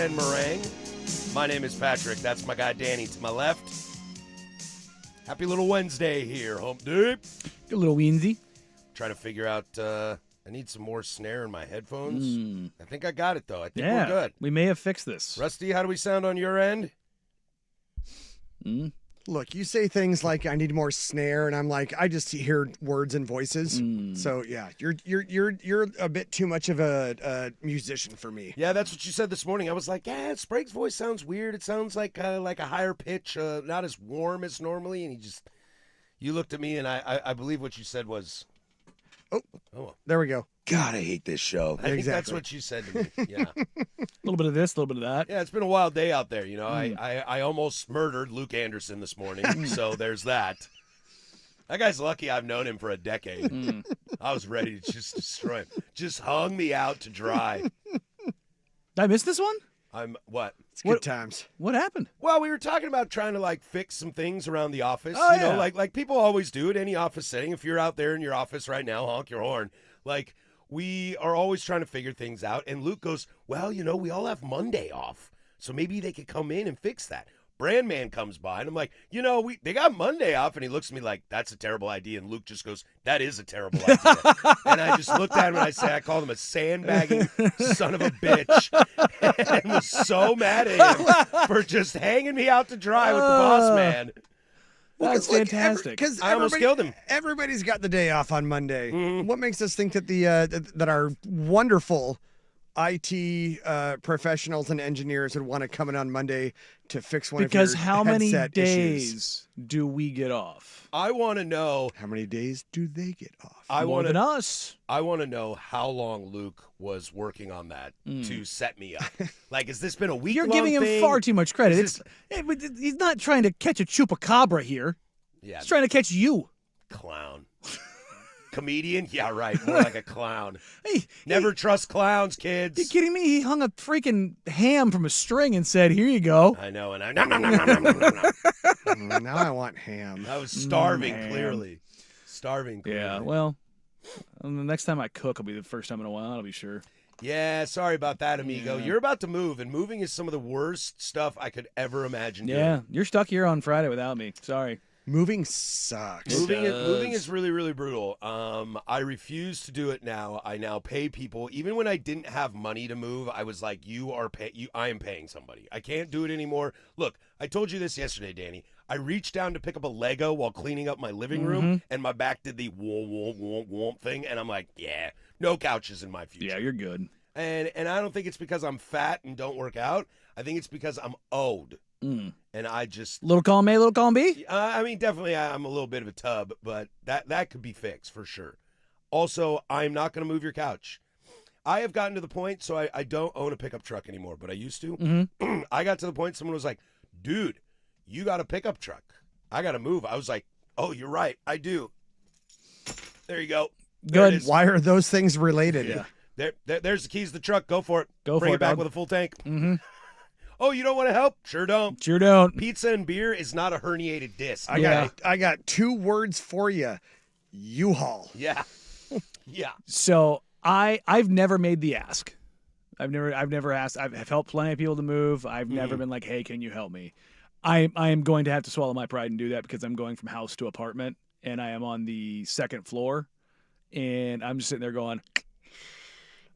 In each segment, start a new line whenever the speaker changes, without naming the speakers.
and meringue. My name is Patrick. That's my guy Danny to my left. Happy little Wednesday here, hump deep.
Good little weensy.
Trying to figure out, I need some more snare in my headphones. I think I got it, though. I think we're
Yeah,
good.
we may have fixed this.
Rusty, how do we sound on your end?
Look, you say things like I need more snare, and I'm like, I just hear words and voices. So yeah, you're a bit too much of a musician for me.
Yeah, that's what you said this morning. I was like, yeah, Sprague's voice sounds weird. It sounds like a higher pitch, not as warm as normally. And you looked at me, and I believe what you said was,
Oh, there we go.
God, I hate this show.
I think that's
Exactly.
what you said to me. Yeah.
A little bit of this, a little bit of that.
Yeah, it's been a wild day out there. You know, I almost murdered Luke Anderson this morning, so there's that. That guy's lucky I've known him for a decade. I was ready to just destroy him. Just hung me out to dry.
Did I miss this one?
What?
It's good times.
What happened?
Well, we were talking about trying to fix some things around the office.
Oh,
you know,
yeah.
like people always do at any office setting. If you're out there in your office right now, honk your horn. We are always trying to figure things out. And Luke goes, well, we all have Monday off. So maybe they could come in and fix that. Brandman comes by, and I'm like, they got Monday off. And he looks at me like, that's a terrible idea. And Luke just goes, that is a terrible idea. And I just looked at him, and I called him a sandbagging son of a bitch. And was so mad at him for just hanging me out to dry with the boss man.
That's fantastic.
Because
I almost killed him.
Everybody's got the day off on Monday. What makes us think that that our wonderful IT professionals and engineers would want to come in on Monday to fix one
Because
of your
how many
headset
days
issues?
do we get off?
I want to know.
How many days do they get off?
More than us.
I want to know how long Luke was working on that to set me up. Has this been a week?
You're giving him far too much credit. He's not trying to catch a chupacabra here.
Yeah,
He's trying to catch you.
clown. Comedian? Yeah, right. More like a clown.
Hey,
Never trust clowns, kids.
you kidding me? He hung a freaking ham from a string and said, "Here you go."
I know, and I nom, nom, nom, nom, nom, nom, nom.
Now I want ham.
I was starving,
Man.
clearly. Starving, clearly.
Yeah. Well, the next time I cook will be the first time in a while. I'll be sure.
Yeah, sorry about that, amigo.
Yeah.
You're about to move, and moving is some of the worst stuff I could ever imagine doing.
Yeah, you're stuck here on Friday without me. Sorry.
Moving sucks.
Moving
does.
is really, really brutal. I refuse to do it now. I now pay people. Even when I didn't have money to move, I was like, I am paying somebody. I can't do it anymore. Look, I told you this yesterday, Danny. I reached down to pick up a Lego while cleaning up my living room, and my back did the womp, womp, womp, womp thing, and I'm like, yeah, no couches in my future.
Yeah, you're good.
And I don't think it's because I'm fat and don't work out. I think it's because I'm owed. And I just...
Little column A, little column B?
I mean, definitely I'm a little bit of a tub, but that could be fixed for sure. Also, I'm not going to move your couch. I have gotten to the point, so I don't own a pickup truck anymore, but I used to. I got to the point someone was like, dude, you got a pickup truck. I got to move. I was like, oh, you're right. I do. There you go. There it
Good.
is.
Why are those things related?
Yeah.
There's the keys to the truck. Go for it.
Go
Bring
for
it
it,
back
dog.
with a full tank.
Mm-hmm.
Oh, you don't want to help? Sure don't.
Sure don't.
Pizza and beer is not a herniated disc.
I got 2 words for you. U-Haul.
Yeah. Yeah.
So I've never made the ask. I've never asked. I've helped plenty of people to move. I've never been like, hey, can you help me? I am going to have to swallow my pride and do that because I'm going from house to apartment and I am on the 2nd floor and I'm just sitting there going,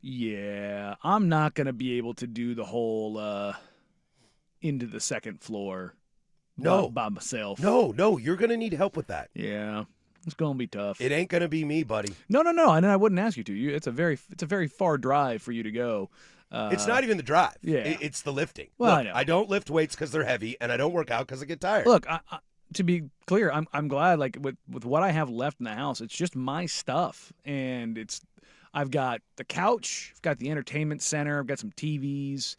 yeah, I'm not going to be able to do the whole into the 2nd floor by myself.
No, you're going to need help with that.
Yeah. It's going to be tough.
It ain't going to be me, buddy.
No, and I wouldn't ask you to. It's a very far drive for you to go.
It's not even the drive.
yeah.
It's the lifting.
Well,
Look,
I know.
I don't lift weights because they're heavy, and I don't work out because I get tired.
Look, to be clear, I'm glad. Like with what I have left in the house, it's just my stuff, and I've got the couch, I've got the entertainment center, I've got some TVs,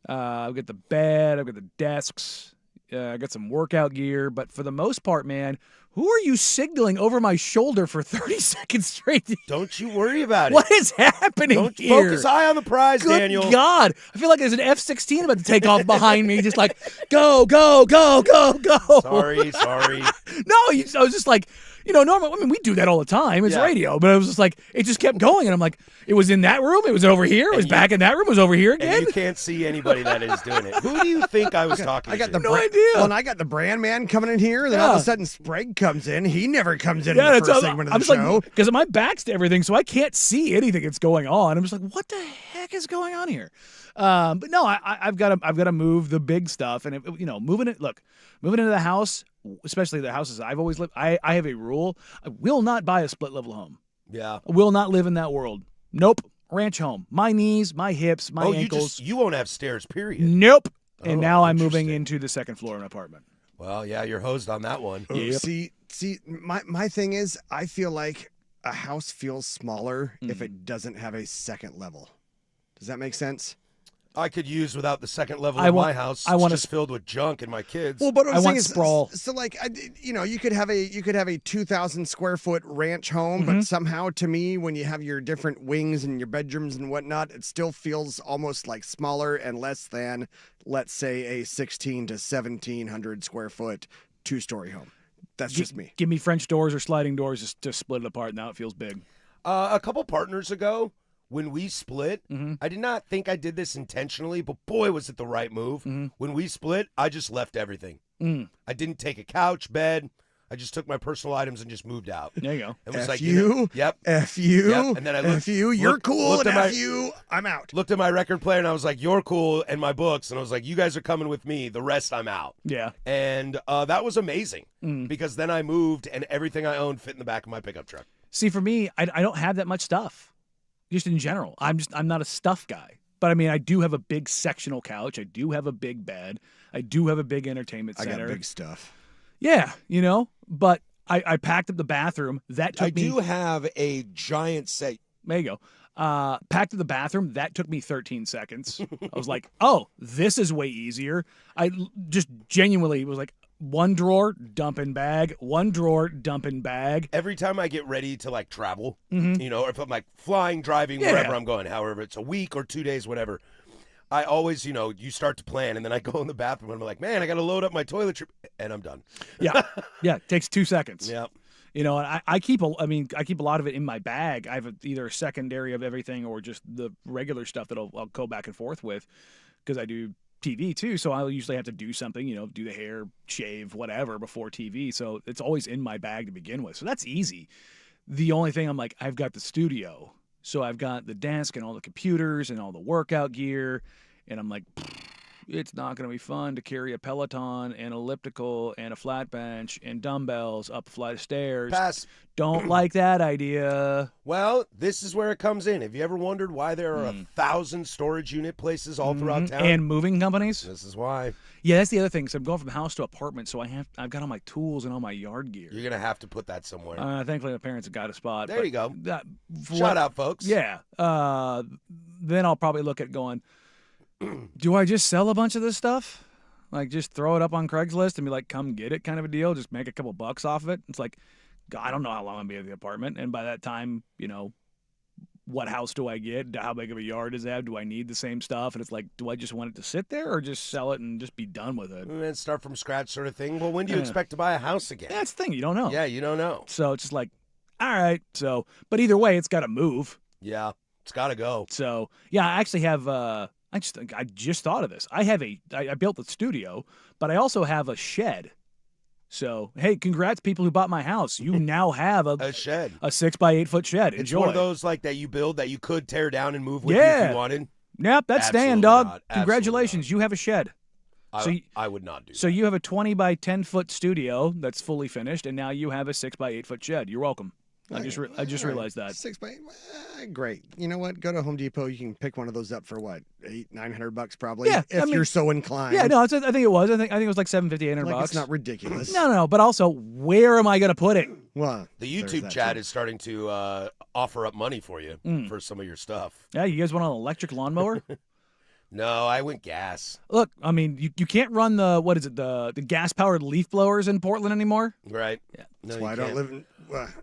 I've got the bed, I've got the desks, I got some workout gear. But for the most part, man, who are you signaling over my shoulder for 30 seconds straight?
Don't you worry about it.
What is happening
Don't
here?
focus high on the prize,
Good
Daniel.
God. I feel like there's an F-16 about to take off behind me, just like, go, go, go, go, go.
Sorry.
No, I was just like, Normally, I mean, we do that all the time. It's
Yeah.
radio, but it was just like it just kept going, and I'm like, it was in that room, it was over here, it was back in that room, it was over here
And
again.
you can't see anybody that is doing it. Who do you think I was talking
I got
to?
the
No idea.
Well, and I got the brand man coming in here. Then all of
Yeah.
a sudden, Sprague comes in. He never comes in
Yeah,
the
that's
first segment of
I'm
the
just
show.
like, because my back's to everything, so I can't see anything that's going on. I'm just like, what the heck is going on here? But no, I've got to move the big stuff, and moving into the house, especially the houses I've always lived. I have a rule: I will not buy a split level home.
Yeah.
I will not live in that world. Nope. Ranch home. My knees, my hips, my ankles.
you won't have stairs, period.
Nope. And
Oh,
now I'm moving
interesting.
into the second floor of an apartment.
Well, yeah, you're hosed on that one.
Oh,
Yep.
See, my thing is, I feel like a house feels smaller if
Mm-hmm.
it doesn't have a second level. Does that make sense?
I could use without the second level
I
of
want-
my house.
I
It's
wanna
just filled with junk and my kids.
Well, but what
I
I'm
want
saying is,
sprawl.
So like, you could have a 2,000 square foot ranch home,
Mm-hmm.
but somehow to me, when you have your different wings and your bedrooms and whatnot, it still feels almost like smaller and less than, let's say, a 16 to 1,700 square foot 2-story home. That's just me.
Give me French doors or sliding doors just to split it apart. Now it feels big.
A couple partners ago, when we split,
Mm-hmm.
I did not think I did this intentionally, but boy, was it the right move.
Mm-hmm.
When we split, I just left everything.
Mm.
I didn't take a couch, bed. I just took my personal items and just moved out.
There you go.
It was
F
like,
you,
yep.
F you,
Yep, and then I
F you, you're cool,
looked
and
at
F
my-
you, I'm out.
Looked at my record player and I was like, "You're cool," and my books, and I was like, "You guys are coming with me. The rest, I'm out."
Yeah.
And that was amazing
Mm.
because then I moved and everything I owned fit in the back of my pickup truck.
See, for me, I don't have that much stuff. Just in general, I'm not a stuff guy. But I mean, I do have a big sectional couch. I do have a big bed. I do have a big entertainment
I
center.
got big stuff.
Yeah, But I packed up the bathroom. That took me.
have a giant set.
There you go. Packed up the bathroom. That took me 13 seconds. I was like, oh, this is way easier. Just genuinely was like, one drawer, dump in bag. One drawer, dump in bag.
Every time I get ready to like travel,
Mm-hmm.
or if I'm like flying, driving,
Yeah.
wherever I'm going, however it's a week or 2 days, whatever, I always, you start to plan and then I go in the bathroom and I'm like, man, I got to load up my toiletry and I'm done.
Yeah, yeah. It takes 2 seconds.
Yeah.
And I keep a lot of it in my bag. I have either a secondary of everything or just the regular stuff that I'll go back and forth with because I do TV too. So I'll usually have to do something, do the hair, shave, whatever before TV. So it's always in my bag to begin with. So that's easy. The only thing I'm like, I've got the studio. So I've got the desk and all the computers and all the workout gear. And I'm like, it's not going to be fun to carry a Peloton and elliptical and a flat bench and dumbbells up a flight of stairs.
Pass.
Don't like that idea.
Well, this is where it comes in. Have you ever wondered why there are 1,000 storage unit places all throughout town?
And moving companies.
This is why.
Yeah, that's the other thing. So I'm going from house to apartment, so I've got all my tools and all my yard gear.
You're going to have to put that somewhere.
Thankfully, my parents have got a spot.
There
but
you go.
that- for
Shout
what-
out, folks.
Yeah. Then I'll probably look at going, do I just sell a bunch of this stuff? Like just throw it up on Craigslist and be like, come get it kind of a deal. Just make a couple bucks off of it. It's like, God, I don't know how long I'll be at the apartment. And by that time, what house do I get? How big of a yard does it have? Do I need the same stuff? And it's like, do I just want it to sit there or just sell it and just be done with it?
And then start from scratch sort of thing. Well, when do you
Yeah.
expect to buy a house again?
That's the thing. You don't know.
Yeah, you don't know.
So it's just like, all right. So, but either way, it's got to move.
Yeah, it's got to go.
So yeah, I actually have. I just thought of this. I built the studio, but I also have a shed. So hey, congrats, people who bought my house. You now have
A shed.
a 6x8 foot shed.
It's
Enjoy.
one of those like that you build that you could tear down and move with you
Yeah.
if you wanted.
Yep, that's
Absolutely
staying, dog.
not. Absolutely
Congratulations, you have a shed. So you-
I would not do
So you have a 20 by 10 foot studio that's fully finished, and now you have a 6x8 foot shed. You're welcome. I just
All right.
realized that.
6x8. Great. You know what? Go to Home Depot. You can pick one of those up for what, $800-900 probably.
Yeah,
if
I mean-
you're so inclined.
Yeah, no, I think it was. I think it was like $750, $800.
like it's not ridiculous.
No. But also, where am I going to put it?
Well,
The
there's
YouTube
that
chat
too.
is starting to offer up money for you for some of your stuff.
Yeah, you guys want an electric lawnmower?
No, I went gas.
Look, I mean, you can't run the gas powered leaf blowers in Portland anymore.
Right?
Yeah.
No,
That's
you
why I don't
can't.
live in.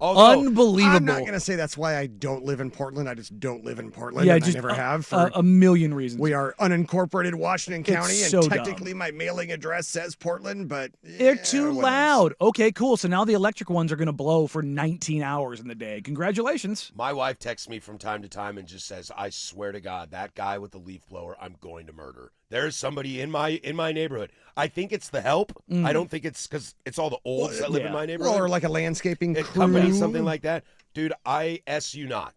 Although,
Unbelievable.
I'm not gonna say that's why I don't live in Portland. I just don't live in Portland.
Yeah,
and
just
I never have. For
a million reasons.
we are unincorporated Washington County,
so
and
dumb.
technically my mailing address says Portland, but
They're too
what else?
loud. Okay, cool. So now the electric ones are going to blow for 19 hours in the day. Congratulations.
my wife texts me from time to time and just says, "I swear to God, that guy with the leaf blower, I'm going to murder." There's somebody in my neighborhood. I think it's the help. I don't think it's because it's all the olds that live in
yeah.
my neighborhood.
Well, or like a landscaping
A
crew.
company, something like that. Dude, I S you not.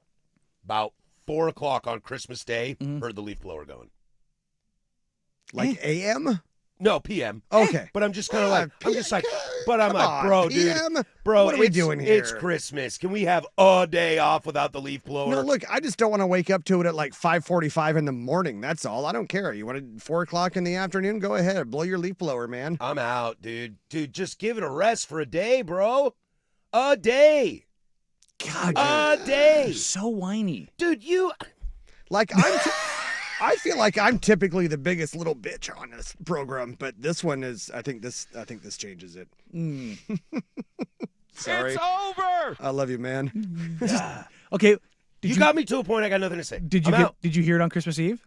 About 4 o'clock on Christmas Day, heard the leaf blower going.
Like AM.
No, PM.
Okay.
But I'm just kind of like, I'm just like, but I'm
Come
like,
on,
bro,
PM?
dude, bro,
What are we
it's-
doing here?
It's Christmas. Can we have a day off without the leaf blower?
No, look, I just don't want to wake up to it at like 5:45 in the morning. That's all. I don't care. You want it 4 o'clock in the afternoon? Go ahead, blow your leaf blower, man.
I'm out, dude. Dude, just give it a rest for a day, bro. A day.
God,
A day.
you're so whiny.
Dude, you.
Like I feel like I'm typically the biggest little bitch on this program, but this one is. I think this changes it. Sorry.
It's over.
I love you, man.
Okay,
You got me to a point I got nothing to say.
did you
I'm out.
did you hear it on Christmas Eve?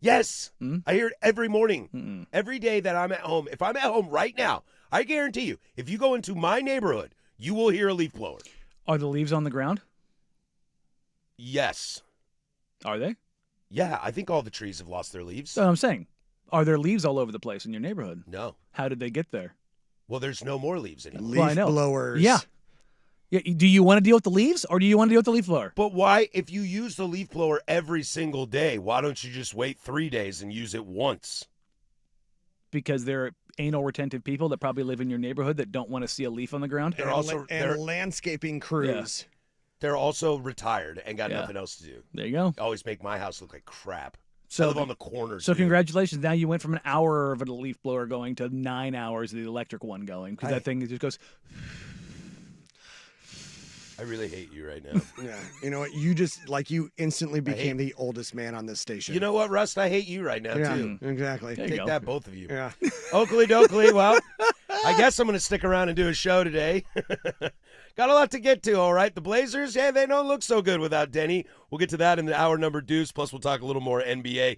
Yes.
Mm.
I hear it every morning. Every day that I'm at home. If I'm at home right now, I guarantee you, if you go into my neighborhood, you will hear a leaf blower.
Are the leaves on the ground?
Yes.
Are they?
Yeah, I think all the trees have lost their leaves.
That's what I'm saying. Are there leaves all over the place in your neighborhood?
No.
How did they get there?
Well, there's no more leaves anymore.
Leaf
Well, I know.
blowers.
Yeah. Yeah. Do you want to deal with the leaves or do you want to deal with the leaf blower?
But why, if you use the leaf blower every single day, why don't you just wait 3 days and use it once?
Because they're anal retentive people that probably live in your neighborhood that don't want to see a leaf on the ground.
They're
And,
also- they're-
landscaping crews.
They're also retired and got
Yeah.
nothing else to do.
There you go.
Always make my house look like crap. I
So,
live on the corner.
so
dude.
congratulations. Now you went from an hour of a leaf blower going to 9 hours of the electric one going because that thing just goes.
I really hate you right now.
Yeah. You know what? You just you instantly
hate-
became the oldest man on this station.
You know what, Rust? I hate you right now,
Yeah.
too.
Exactly.
There you
Take
go.
that, both of you.
Yeah.
Oakley Dokley. Well, I guess I'm going to stick around and do a show today. Got a lot to get to, all right? The Blazers, yeah, they don't look so good without Denny. We'll get to that in the hour number deuce, plus we'll talk a little more NBA.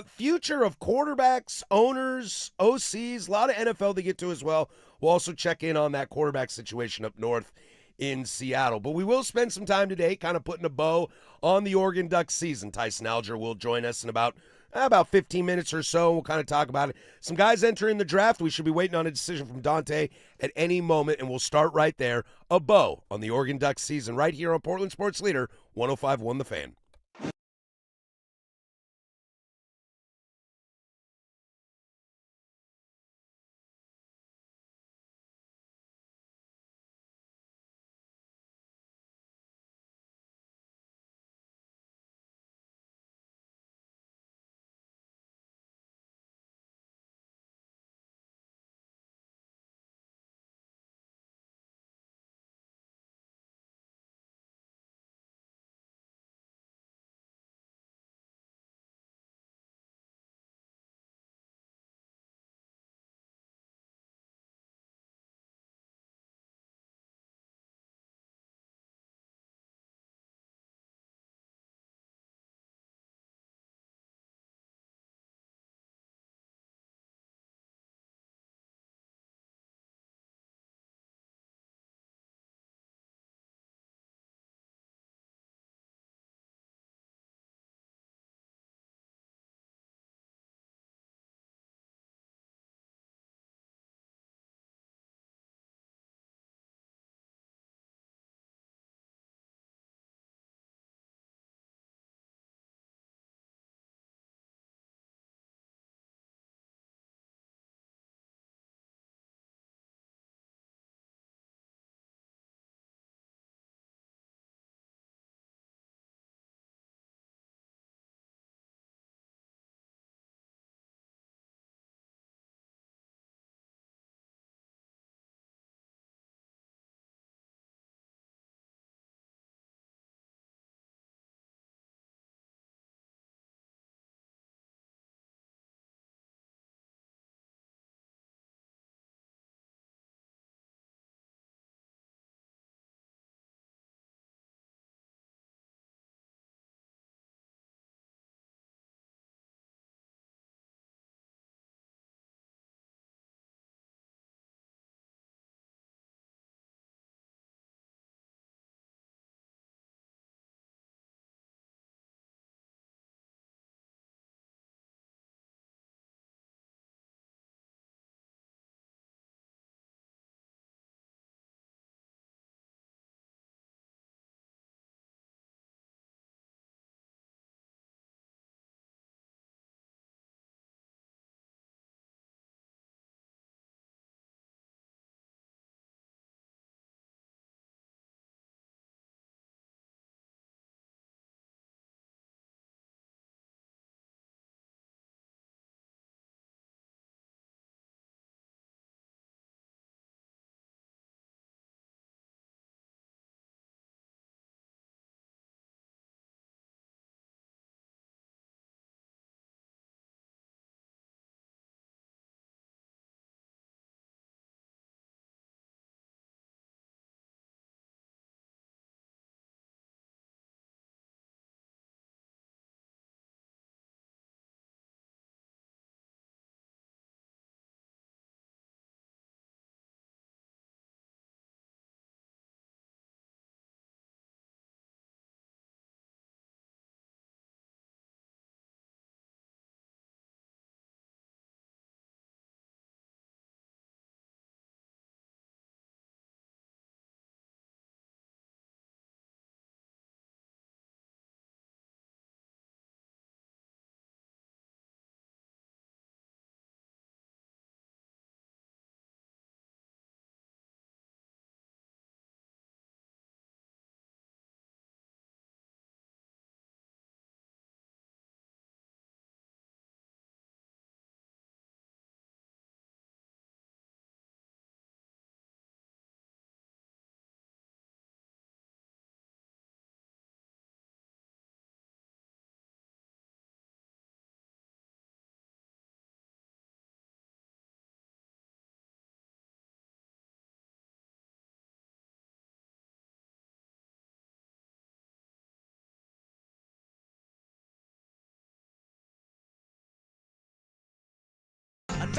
Future of quarterbacks, owners, OCs, a lot of NFL to get to as well. We'll also check in on that quarterback situation up north in Seattle. But we will spend some time today kind of putting a bow on the Oregon Ducks season. Tyson Alger will join us in about 15 minutes or so. We'll kind of talk about it. Some guys entering the draft. We should be waiting on a decision from Dante at any moment, and we'll start right there. A bow on the Oregon Ducks season right here on Portland Sports Leader 105.1 The Fan.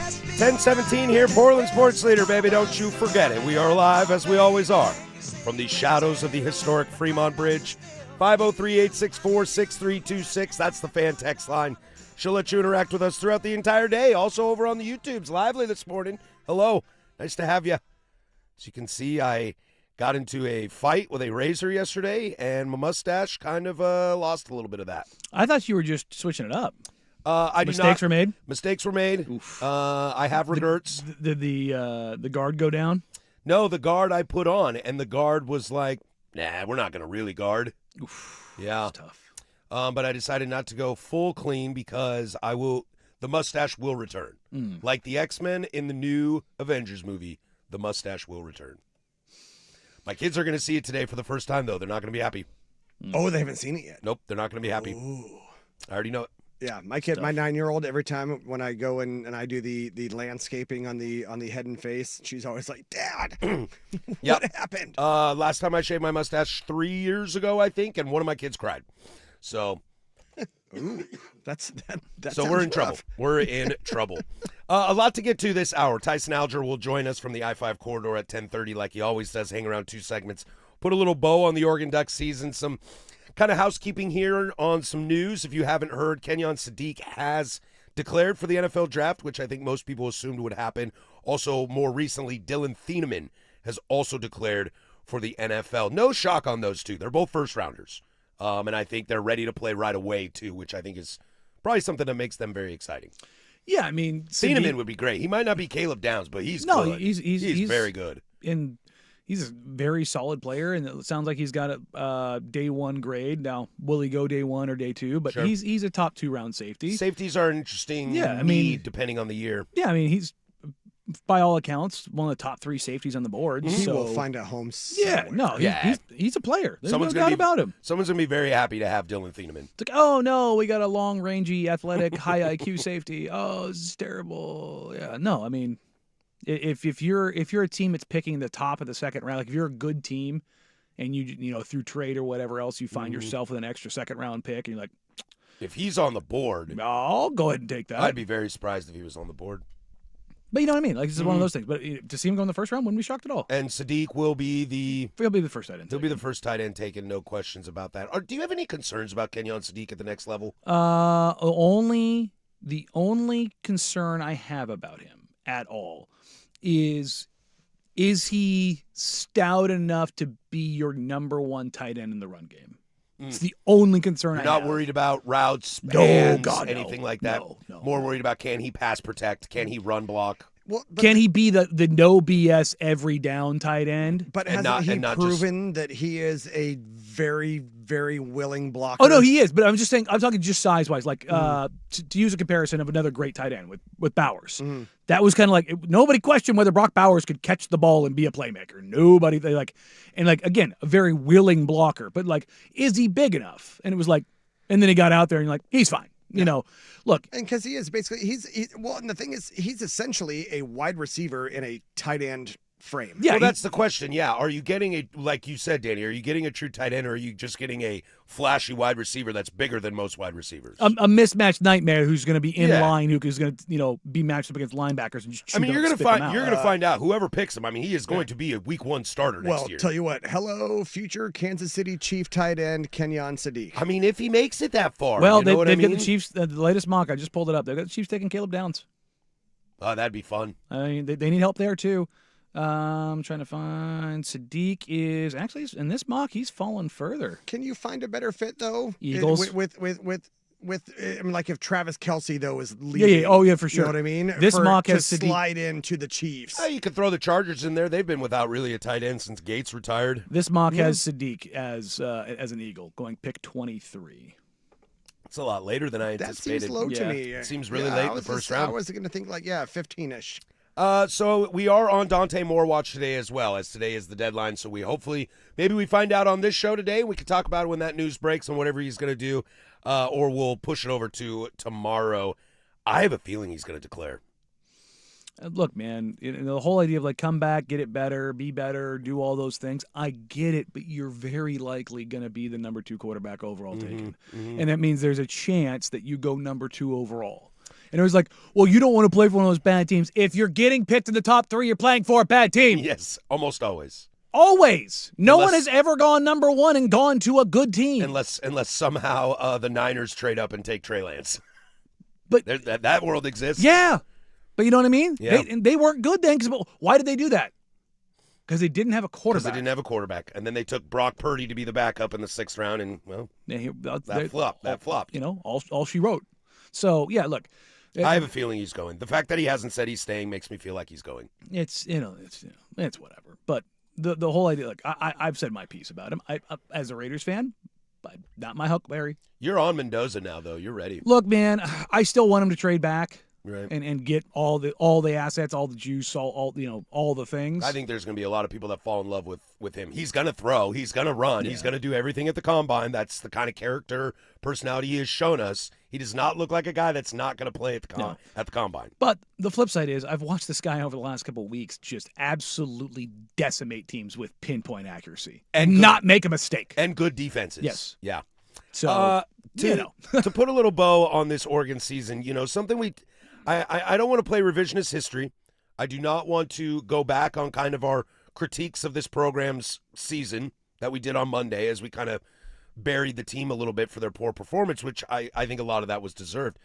10:17 here, Portland Sports Leader, baby. Don't you forget it. We are live, as we always are, from the shadows of the historic Fremont Bridge. 503-864-6326. That's the fan text line. She'll let you interact with us throughout the entire day. Also over on the YouTubes, lively this morning. Hello. Nice to have you. As you can see, I got into a fight with a razor yesterday, and my mustache kind of lost a little bit of that.
I thought you were just switching it up.
Mistakes
were made?
Mistakes were made. I have regrets.
Did the guard go down?
No, the guard I put on, and the guard was like, nah, we're not going to really guard.
Oof,
Yeah.
that's tough.
But I decided not to go full clean because the mustache will return. Like the X-Men in the new Avengers movie, the mustache will return. My kids are going to see it today for the first time, though. They're not going to be happy.
Oh, they haven't seen it yet.
Nope, they're not going to be happy.
Ooh.
I already know it.
Yeah, my kid, my 9-year-old, every time when I go in and I do the landscaping on the head and face, she's always like, "Dad,
Yep.
what happened?"
Last time I shaved my mustache 3 years ago, I think, and one of my kids cried. So
Ooh, that
so
sounds
we're in trouble.
rough.
We're in trouble. A lot to get to this hour. Tyson Alger will join us from the I-5 corridor at 10:30 like he always does, hang around 2 segments. Put a little bow on the Oregon Ducks season. Some kind of housekeeping here on some news. If you haven't heard, Kenyon Sadiq has declared for the NFL draft, which I think most people assumed would happen. Also, more recently, Dylan Thieneman has also declared for the NFL. No shock on those two. They're both first-rounders. And I think they're ready to play right away, too, which I think is probably something that makes them very exciting.
Yeah, I mean,
Thieneman would be great. He might not be Caleb Downs, but he's
No,
good.
he's
very good.
and he's a very solid player, and it sounds like he's got a day one grade. Now, will he go day one or day two? But
Sure.
he's a top 2-round safety.
Safeties are an interesting
Yeah, I
need
mean-
depending on the year.
Yeah, I mean, he's by all accounts one of the top 3 safeties on the board.
He
So
will find a home.
yeah,
somewhere.
no,
Yeah.
he's a player. There's
Someone's
no
gonna
doubt
be-
about him.
Someone's going to be very happy to have Dylan Thieneman.
It's like, oh no, we got a long, rangy, athletic, high IQ safety. Oh, this is terrible. Yeah, no, I mean, if you're a team that's picking the top of the second round, like if you're a good team, and you know through trade or whatever else you find yourself with an extra second round pick, and you're like,
If he's on the board,
I'll go ahead and take that.
I'd be very surprised if he was on the board.
But you know what I mean? Like this is one of those things. But to see him go in the first round wouldn't be shocked at all.
And Sadiq will be
He'll be the first tight end.
he'll be the first tight end taken, no questions about that. Do you have any concerns about Kenyon Sadiq at the next level?
The only concern I have about him at all is he stout enough to be your number one tight end in the run game? It's the only concern
You're
I
not
have.
worried about routes,
No,
spans,
God, no.
anything like that?
No.
More worried about can he pass protect? Can he run block?
Well, but,
Can he be the no BS every down tight end?
but
and
hasn't
not-
he
and not just-
proven that he is a very, very willing blocker?
Oh no, he is. But I'm just saying. I'm talking just size wise. Like to use a comparison of another great tight end with Bowers. That was kind of like nobody questioned whether Brock Bowers could catch the ball and be a playmaker. Nobody they like, and like again, a very willing blocker. But like, is he big enough? And it was like, and then he got out there and you're like, he's fine. You know, look,
And because he is basically, well, and the thing is, he's essentially a wide receiver in a tight end frame.
yeah,
Well, that's the question. Yeah, are you getting like you said, Danny? Are you getting a true tight end, or are you just getting a flashy wide receiver that's bigger than most wide receivers?
a mismatched nightmare who's going to be in
Yeah.
line, who's going to be matched up against linebackers and just
I mean,
shoot
you're
up,
gonna
spit them out.
find out whoever picks him. I mean, he is going to be a week 1 starter next
Well,
year.
tell you what, hello, future Kansas City Chief tight end Kenyon Sadiq.
I mean, if he makes it that far,
Well,
you know what I
they've
mean?
got the Chiefs. The latest mock, I just pulled it up. They've got the Chiefs taking Caleb Downs.
Oh, that'd be fun.
I mean, they need help there too. I'm trying to find Sadiq is actually in this mock. He's fallen further.
Can you find a better fit though?
Eagles.
With I mean, like if Travis Kelsey though is leaving.
Yeah. Oh yeah, for
You
sure.
know what I mean?
This mock
to
has Sadiq.
slide into the Chiefs.
Oh, you could throw the Chargers in there. They've been without really a tight end since Gates retired.
This mock has Sadiq as an Eagle, going pick 23.
It's a lot later than I
That
anticipated.
seems low
Yeah.
to me.
It seems really
Yeah,
late
I
in the
was
first
just- I
round.
was going to think like 15-ish.
So we are on Dante Moore watch today as well, as today is the deadline. So maybe we find out on this show today. We can talk about it when that news breaks and whatever he's going to do, or we'll push it over to tomorrow. I have a feeling he's going to declare.
Look, man, the whole idea of like come back, get it better, be better, do all those things. I get it, but you're very likely going to be the number 2 quarterback overall taken, and that means there's a chance that you go number 2 overall. And it was like, well, you don't want to play for one of those bad teams. If you're getting picked in the top 3, you're playing for a bad team.
Yes, almost always.
Always. No one
Unless-
has ever gone number 1 and gone to a good team.
Unless somehow the Niners trade up and take Trey Lance.
But
that world exists.
yeah. But you know what I mean?
Yeah.
They weren't good then. Why did they do that? Because they didn't have a
Because
quarterback.
they didn't have a quarterback. And then they took Brock Purdy to be the backup in the 6th round, and, well, that flopped.
You know, all she wrote. So, yeah, look.
I have a feeling he's going. The fact that he hasn't said he's staying makes me feel like he's going.
It's whatever. But the whole idea, like, I've said my piece about him. I as a Raiders fan, but not my Huckleberry.
You're on Mendoza now, though. You're ready.
Look, man, I still want him to trade back.
Right.
And get all the assets, all the juice, all the things.
I think there's going to be a lot of people that fall in love with him. He's going to throw. He's going to run.
Yeah.
He's going to do everything at the combine. That's the kind of character, personality he has shown us. He does not look like a guy that's not going to play at the combine.
But the flip side is I've watched this guy over the last couple of weeks just absolutely decimate teams with pinpoint accuracy and not make a mistake.
And good defenses.
Yes.
Yeah.
So,
to put a little bow on this Oregon season, something I don't want to play revisionist history. I do not want to go back on kind of our critiques of this program's season that we did on Monday as we kind of buried the team a little bit for their poor performance, which I think a lot of that was deserved.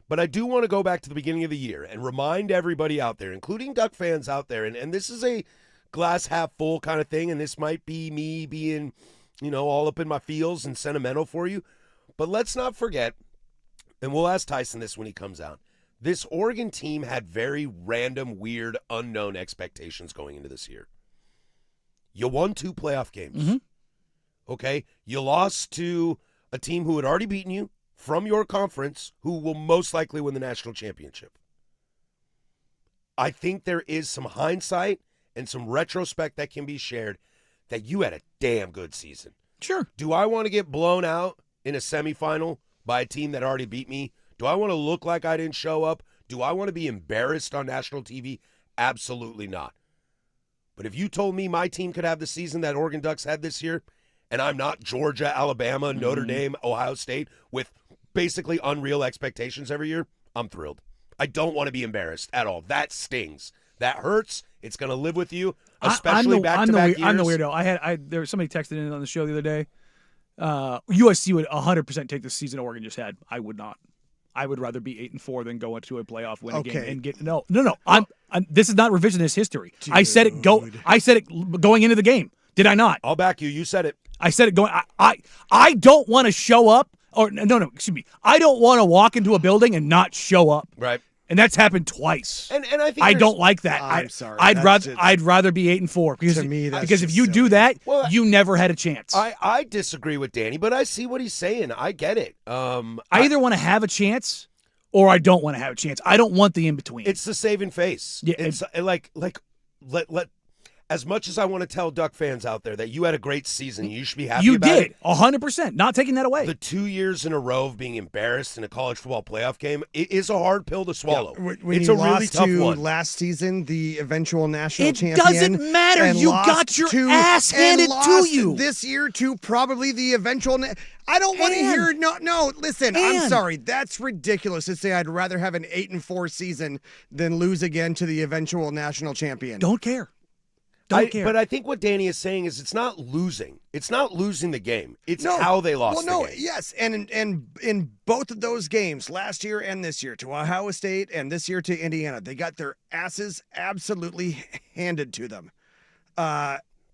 But I do want to go back to the beginning of the year and remind everybody out there, including Duck fans out there, and this is a glass half full kind of thing, and this might be me being, all up in my feels and sentimental for you. But let's not forget, and we'll ask Tyson this when he comes out, this Oregon team had very random, weird, unknown expectations going into this year. You won 2 playoff games.
Mm-hmm.
Okay? You lost to a team who had already beaten you from your conference, who will most likely win the national championship. I think there is some hindsight and some retrospect that can be shared that you had a damn good season.
Sure.
Do I want to get blown out in a semifinal by a team that already beat me? Do I want to look like I didn't show up? Do I want to be embarrassed on national TV? Absolutely not. But if you told me my team could have the season that Oregon Ducks had this year, and I'm not Georgia, Alabama, Notre Dame, Ohio State, with basically unreal expectations every year, I'm thrilled. I don't want to be embarrassed at all. That stings. That hurts. It's going to live with you, especially back-to-back years.
I'm the weirdo. There was somebody texted in on the show the other day. USC would 100% take the season Oregon just had. I would not. I would rather be 8-4 than go into a playoff win game and get no. This is not revisionist history.
Dude.
I said it going into the game. Did I not?
I'll back you. You said it.
I said it going. I don't want to show up or no. Excuse me. I don't want to walk into a building and not show up.
Right.
And that's happened twice.
And I think
I don't like that.
I'm sorry.
I'd rather be 8-4 because
To me, that's
because if
just
you do
silly.
that,
Well,
you never had a chance.
I disagree with Danny, but I see what he's saying. I get it.
I either want to have a chance or I don't want to have a chance. I don't want the in between.
It's the saving face.
Yeah,
it's let as much as I want to tell Duck fans out there that you had a great season, you should be happy
you
about
did
it.
100%. Not taking that away.
The 2 years in a row of being embarrassed in a college football playoff game, it is a hard pill to swallow.
When
It's
you
a really
lost
tough
to
one.
last season, the eventual national
It
champion.
doesn't matter.
and
You
lost
got your
to-
ass handed
and
to
lost
you.
this year to probably the eventual. I don't want to
And-
hear no. Listen, I'm
and-
sorry. That's ridiculous to say. I'd rather have an 8-4 season than lose again to the eventual national champion.
Don't care. Don't care.
But I think what Danny is saying is it's not losing. It's not losing the game. It's
No.
how they lost
Well, no,
the game.
yes, and in both of those games, last year and this year, to Ohio State and this year to Indiana, they got their asses absolutely handed to them.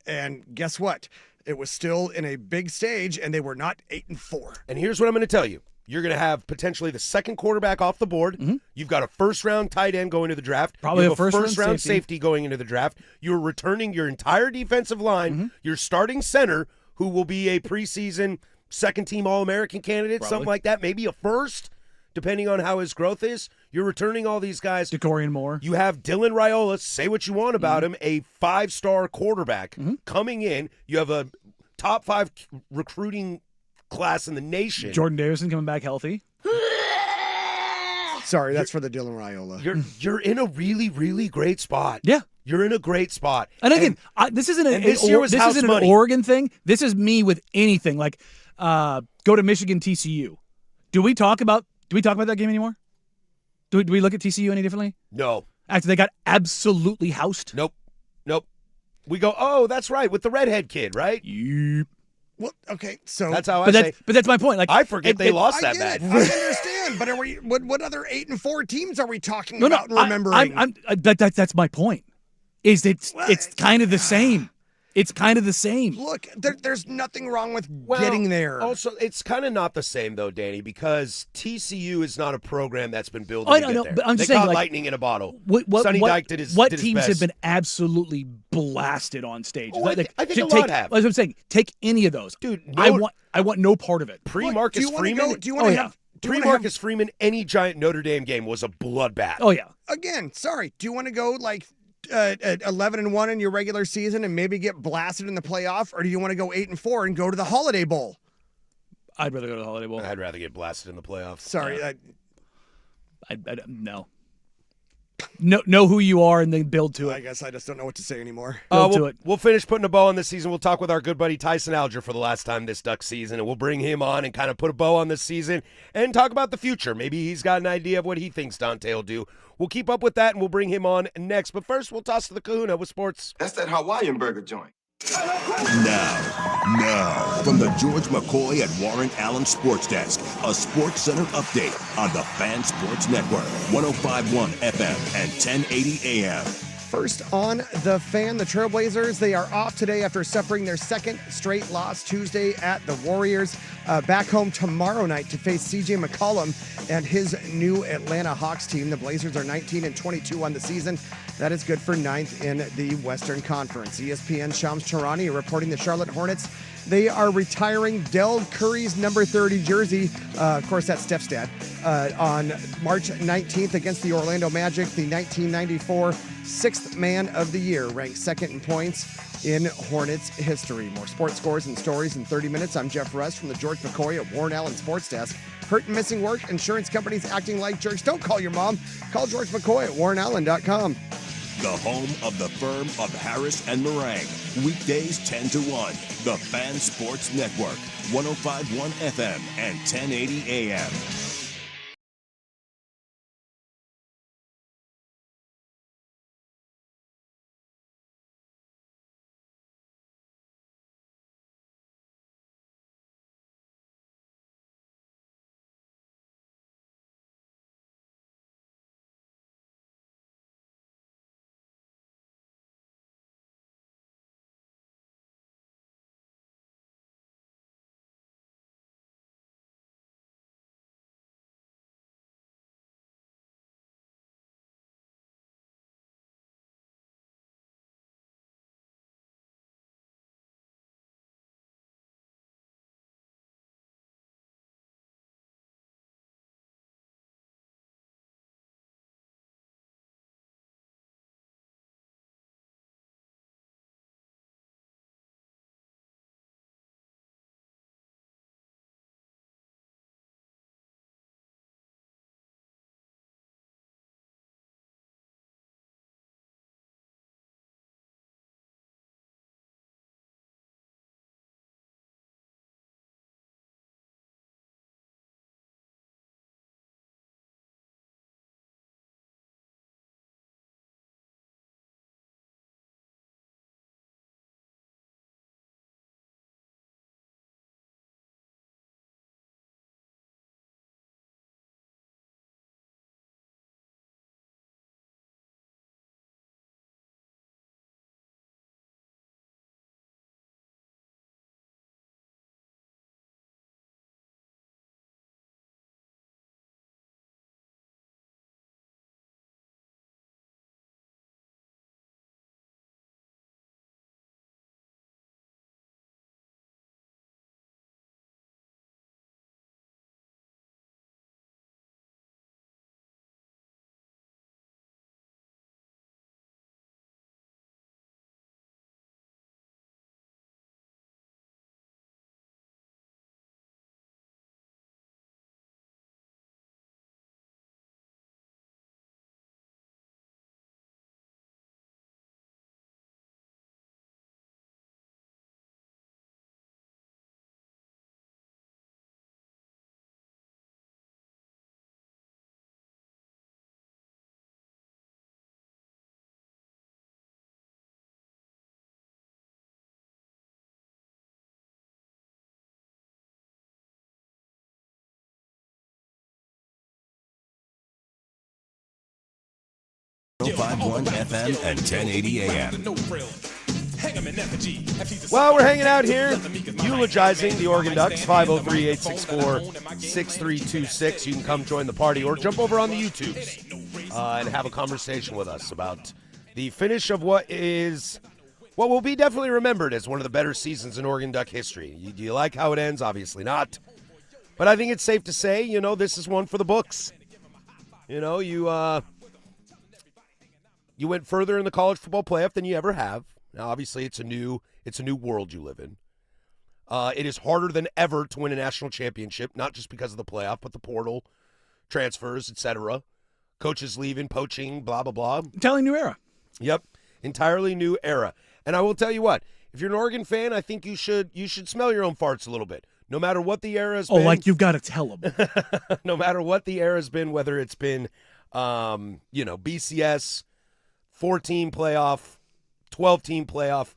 And guess what? It was still in a big stage, and they were not 8-4.
And here's what I'm going to tell you. You're going to have potentially the second quarterback off the board.
Mm-hmm.
You've got a first-round tight end going to the draft.
Probably
you have
a first-round
first-round
safety.
safety going into the draft. You're returning your entire defensive line.
Mm-hmm.
Your starting center, who will be a preseason second-team All-American candidate,
Probably.
something like that, maybe a first, depending on how his growth is. You're returning all these guys.
DeCorian Moore.
You have Dylan Raiola, say what you want about
Mm-hmm.
him, a 5-star quarterback coming in. You have a top 5 recruiting class in the nation.
Jordan Davison coming back healthy.
Sorry, that's for the Dylan Raiola.
You're in a really, really great spot.
Yeah.
You're in a great spot.
And again, this isn't
and this year was house
isn't
money.
an Oregon thing. This is me with anything. Like, go to Michigan TCU. Do we talk about that game anymore? Do we look at TCU any differently?
No.
After they got absolutely housed?
Nope. We go, oh, that's right, with the redhead kid, right?
Yep.
Well, okay, so
That's how I
But
say.
that's my point. Like
I forget they lost
I
that
get
bad.
it. I understand, but are we? What other 8-4 teams are we talking
No,
about? And remembering?
That's my point. Is it's
Well,
kind of the same. It's kind of the same.
Look, there's nothing wrong with
Well,
getting there.
Also, it's kind of not the same though, Danny, because TCU is not a program that's been building.
I
to get
know,
there.
but I'm just
they
saying,
caught
like,
lightning in a bottle.
What
Sonny Dyke did his
teams
best.
have been absolutely blasted on stage?
Oh, I think a
take,
lot have.
That's what I'm saying. Take any of those,
Dude.
I want no part of it.
Pre
Look,
Marcus
do you wanna
Freeman.
Go, do you want to
Oh, yeah.
have? Do you
Pre
wanna have-
Marcus Freeman, any giant Notre Dame game was a bloodbath.
Oh yeah.
Again, sorry. Do you want to go like 11-1 in your regular season and maybe get blasted in the playoff, or do you want to go 8-4 and go to the Holiday Bowl?
I'd rather go to the Holiday Bowl.
I'd rather get blasted in the playoffs.
Sorry,
No. Know who you are and then build to
I
it.
guess I just don't know what to say anymore.
Build to
we'll,
it.
we'll finish putting a bow on this season. We'll talk with our good buddy Tyson Alger for the last time this Duck season, and we'll bring him on and kind of put a bow on this season and talk about the future. Maybe he's got an idea of what he thinks Dante will do. We'll keep up with that, and we'll bring him on next. But first, we'll toss to the kahuna with sports.
That's that Hawaiian burger joint.
Now, from the George McCoy at Warren Allen Sports Desk, a Sports Center update on the Fan Sports Network, 105.1 FM and 1080 AM.
First on the Fan, the Trailblazers, they are off today after suffering their second straight loss Tuesday at the Warriors. Back home tomorrow night to face C.J. McCollum and his new Atlanta Hawks team. The Blazers are 19-22 on the season. That is good for ninth in the Western Conference. ESPN Shams Charani reporting the Charlotte Hornets. They are retiring Del Curry's number 30 jersey. Of course, that's Steph's dad. On March 19th against the Orlando Magic, the 1994 Sixth Man of the Year, ranked second in points in Hornets history. More sports scores and stories in 30 minutes. I'm Jeff Russ from the George McCoy at Warren Allen Sports Desk. Hurt and missing work, insurance companies acting like jerks. Don't call your mom. Call George McCoy at warrenallen.com.
The home of the firm of Harris and Meringue. Weekdays 10 to 1. The Fan Sports Network, 105.1 FM and 1080 AM. 105.1 FM and 1080 AM.
Well, we're hanging out here, eulogizing the Oregon Ducks, 503-864-6326. You can come join the party or jump over on the YouTubes and have a conversation with us about the finish of what will be definitely remembered as one of the better seasons in Oregon Duck history. Do you like how it ends? Obviously not. But I think it's safe to say, this is one for the books. You went further in the college football playoff than you ever have. Now, obviously, it's a new world you live in. It is harder than ever to win a national championship, not just because of the playoff, but the portal, transfers, etc. Coaches leaving, poaching, blah, blah, blah.
Entirely new era.
Yep, entirely new era. And I will tell you what, if you're an Oregon fan, I think you should smell your own farts a little bit. No matter what the era has been.
Oh, like you've got to tell them.
No matter what the era has been, whether it's been, BCS, 14 playoff, 12-team playoff,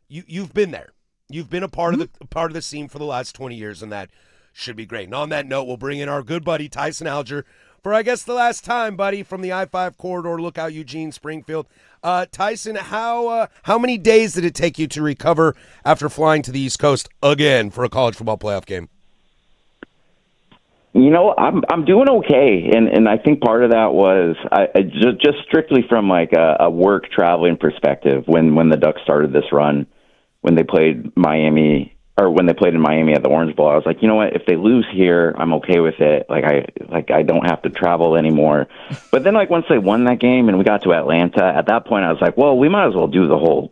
you've been there. You've been a part of the scene for the last 20 years, and that should be great. And on that note, we'll bring in our good buddy Tyson Alger for, I guess, the last time, buddy, from the I-5 corridor. Look out, Eugene, Springfield. Tyson, how many days did it take you to recover after flying to the East Coast again for a college football playoff game?
I'm doing okay, and I think part of that was I just strictly from like a work traveling perspective. When the Ducks started this run, when they played Miami when they played in Miami at the Orange Bowl, I was like, you know what? If they lose here, I'm okay with it. I don't have to travel anymore. But then once they won that game and we got to Atlanta, at that point I was like, well, we might as well do the whole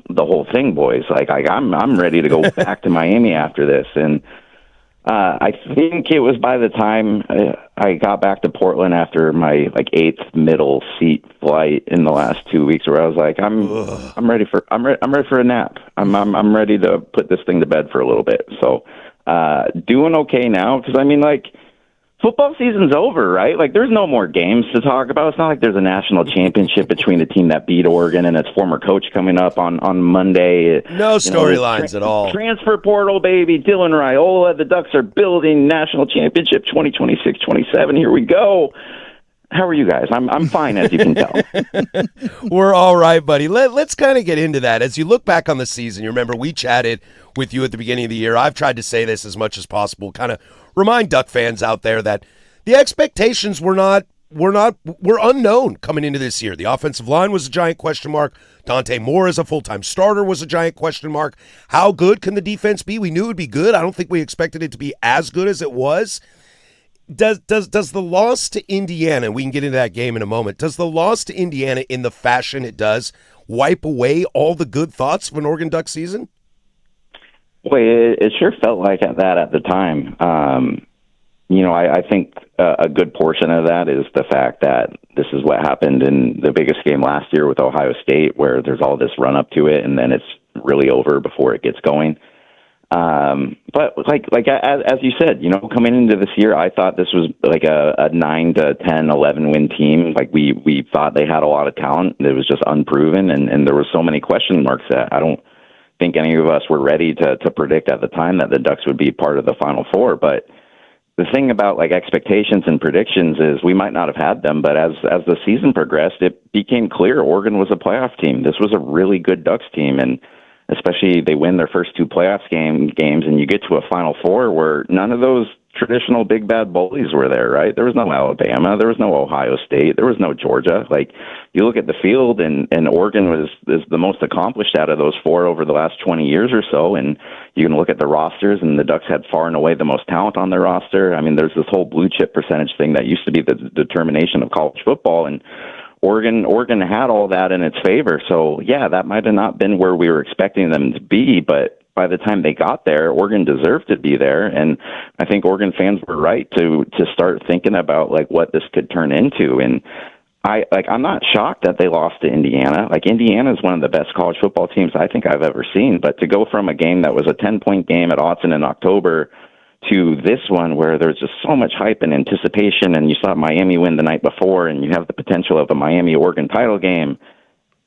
thing, boys. I'm ready to go back to Miami after this. And I think it was by the time I got back to Portland after my 8th middle seat flight in the last 2 weeks, where I was like, I'm ready for a nap. I'm ready to put this thing to bed for a little bit. So doing okay now, because football season's over, right? There's no more games to talk about. It's not like there's a national championship between the team that beat Oregon and its former coach coming up on Monday.
No storylines at all.
Transfer portal, baby. Dylan Raiola. The Ducks are building national championship 2026-27. Here we go. How are you guys? I'm fine, as you can tell.
We're all right, buddy. Let's kind of get into that. As you look back on the season, you remember we chatted with you at the beginning of the year. I've tried to say this as much as possible, kind of remind Duck fans out there that the expectations were unknown coming into this year. The offensive line was a giant question mark. Dante Moore as a full-time starter was a giant question mark. How good can the defense be? We knew it would be good. I don't think we expected it to be as good as it was. Does the loss to Indiana, and we can get into that game in a moment, does the loss to Indiana in the fashion it does wipe away all the good thoughts of an Oregon Duck season?
Well, it sure felt like that at the time. I think a good portion of that is the fact that this is what happened in the biggest game last year with Ohio State, where there's all this run up to it, and then it's really over before it gets going. But as you said, coming into this year, I thought this was a 9 to 10, 11 win team. We thought they had a lot of talent. It was just unproven, and there were so many question marks that I don't think any of us were ready to predict at the time that the Ducks would be part of the Final Four. But the thing about expectations and predictions is we might not have had them, but as the season progressed, it became clear Oregon was a playoff team. This was a really good Ducks team, and especially they win their first 2 playoffs games, and you get to a Final Four where none of those traditional big bad bullies were there, right? There was no Alabama, there was no Ohio State, there was no Georgia. You look at the field, and Oregon is the most accomplished out of those 4 over the last 20 years or so, and you can look at the rosters, and the Ducks had far and away the most talent on their roster. I mean, there's this whole blue chip percentage thing that used to be the determination of college football, and Oregon had all that in its favor. So, yeah, that might have not been where we were expecting them to be, but by the time they got there, Oregon deserved to be there. And I think Oregon fans were right to start thinking about what this could turn into. And I'm not shocked that they lost to Indiana. Indiana is one of the best college football teams I think I've ever seen. But to go from a game that was a 10-point game at Autzen in October to this one where there's just so much hype and anticipation, and you saw Miami win the night before, and you have the potential of a Miami-Oregon title game,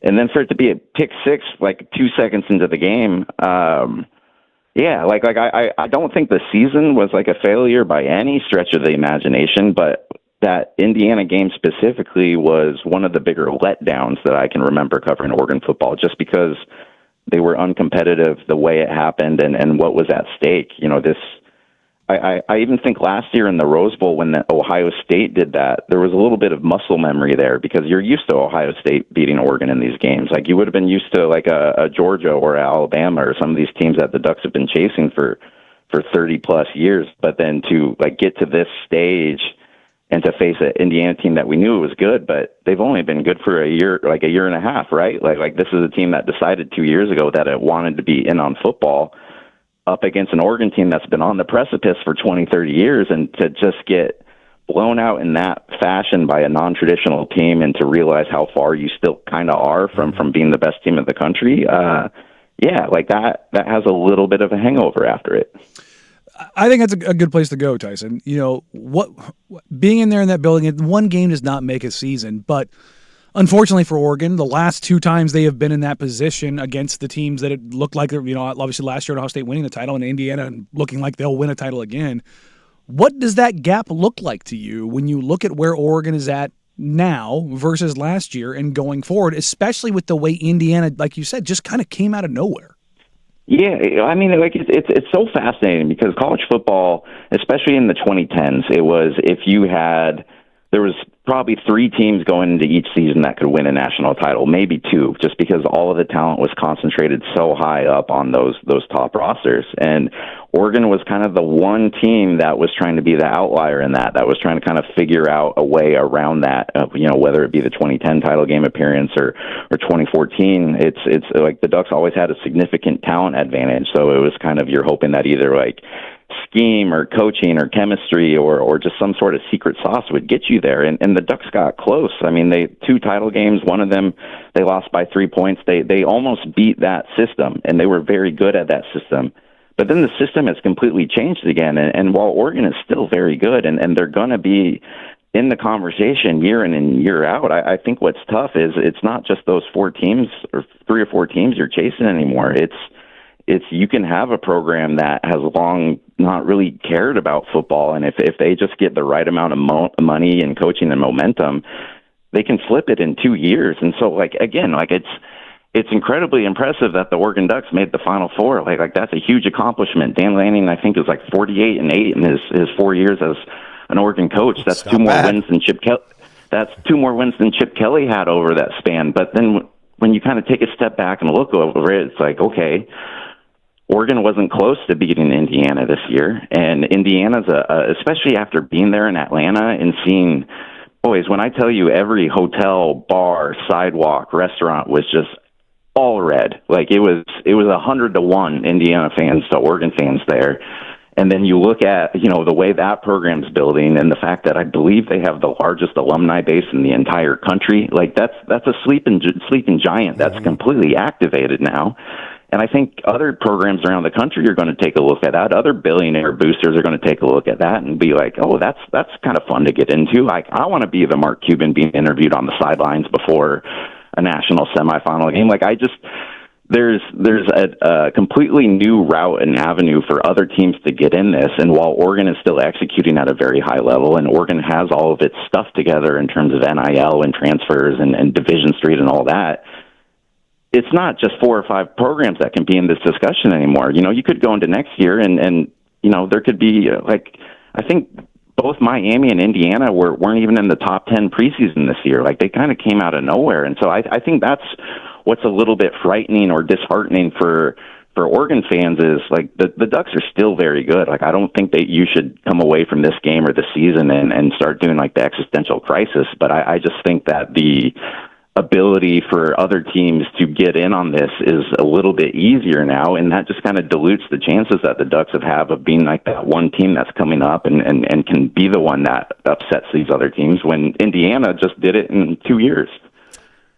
and then for it to be a pick six 2 seconds into the game, I don't think the season was a failure by any stretch of the imagination, but that Indiana game specifically was one of the bigger letdowns that I can remember covering Oregon football, just because they were uncompetitive the way it happened and what was at stake. I even think last year in the Rose Bowl when the Ohio State did that, there was a little bit of muscle memory there because you're used to Ohio State beating Oregon in these games. Like you would have been used to like a Georgia or Alabama or some of these teams that the Ducks have been chasing for 30 plus years. But then to like get to this stage and to face an Indiana team that we knew was good, but they've only been good for a year and a half, right? Like this is a team that decided 2 years ago that it wanted to be in on football, up against an Oregon team that's been on the precipice for 20, 30 years, and to just get blown out in that fashion by a non-traditional team and to realize how far you still kind of are from being the best team in the country, like that has a little bit of a hangover after it.
I think that's a good place to go, Tyson. What being in there in that building, one game does not make a season, but unfortunately for Oregon, the last 2 times they have been in that position against the teams that it looked like, obviously last year Ohio State winning the title and Indiana looking like they'll win a title again. What does that gap look like to you when you look at where Oregon is at now versus last year and going forward, especially with the way Indiana, like you said, just kind of came out of nowhere?
Yeah, I mean, like it's so fascinating because college football, especially in the 2010s, there was probably 3 teams going into each season that could win a national title, maybe 2, just because all of the talent was concentrated so high up on those top rosters. And Oregon was kind of the one team that was trying to be the outlier in that was trying to kind of figure out a way around that, whether it be the 2010 title game appearance or 2014. It's like the Ducks always had a significant talent advantage. So it was kind of, you're hoping that either like scheme or coaching or chemistry or just some sort of secret sauce would get you there. And the Ducks got close. I mean, 2 title games, one of them they lost by 3 points. They almost beat that system, and they were very good at that system. But then the system has completely changed again. And while Oregon is still very good and they're going to be in the conversation year in and year out, I think what's tough is it's not just those 4 teams or 3 or 4 teams you're chasing anymore. It's you can have a program that has long not really cared about football, and if they just get the right amount of money and coaching and momentum, they can flip it in 2 years. And so, it's incredibly impressive that the Oregon Ducks made the Final Four. Like that's a huge accomplishment. Dan Lanning, I think, is like 48-8 in his 4 years as an Oregon coach. That's 2 more wins than Chip Kelly. That's 2 more wins than Chip Kelly had over that span. But then when you kind of take a step back and look over it, it's like, okay, Oregon wasn't close to beating Indiana this year, and Indiana's especially after being there in Atlanta and seeing, boys, when I tell you every hotel, bar, sidewalk, restaurant was just all red. Like it was 100-1 Indiana fans to Oregon fans there. And then you look at, the way that program's building and the fact that I believe they have the largest alumni base in the entire country. Like that's a sleeping giant that's completely activated now. And I think other programs around the country are going to take a look at that. Other billionaire boosters are going to take a look at that and be like, oh, that's kind of fun to get into. Like, I want to be the Mark Cuban being interviewed on the sidelines before a national semifinal game. Like, there's a completely new route and avenue for other teams to get in this. And while Oregon is still executing at a very high level, and Oregon has all of its stuff together in terms of NIL and transfers and Division Street and all that, it's not just 4 or 5 programs that can be in this discussion anymore. You could go into next year and there could be I think both Miami and Indiana weren't even in the top 10 preseason this year. Like they kind of came out of nowhere. And so I think that's what's a little bit frightening or disheartening for Oregon fans is like the Ducks are still very good. Like I don't think that you should come away from this game or the season and start doing like the existential crisis. But I just think that the ability for other teams to get in on this is a little bit easier now, and that just kind of dilutes the chances that the Ducks have of being like that one team that's coming up and can be the one that upsets these other teams when Indiana just did it in 2 years.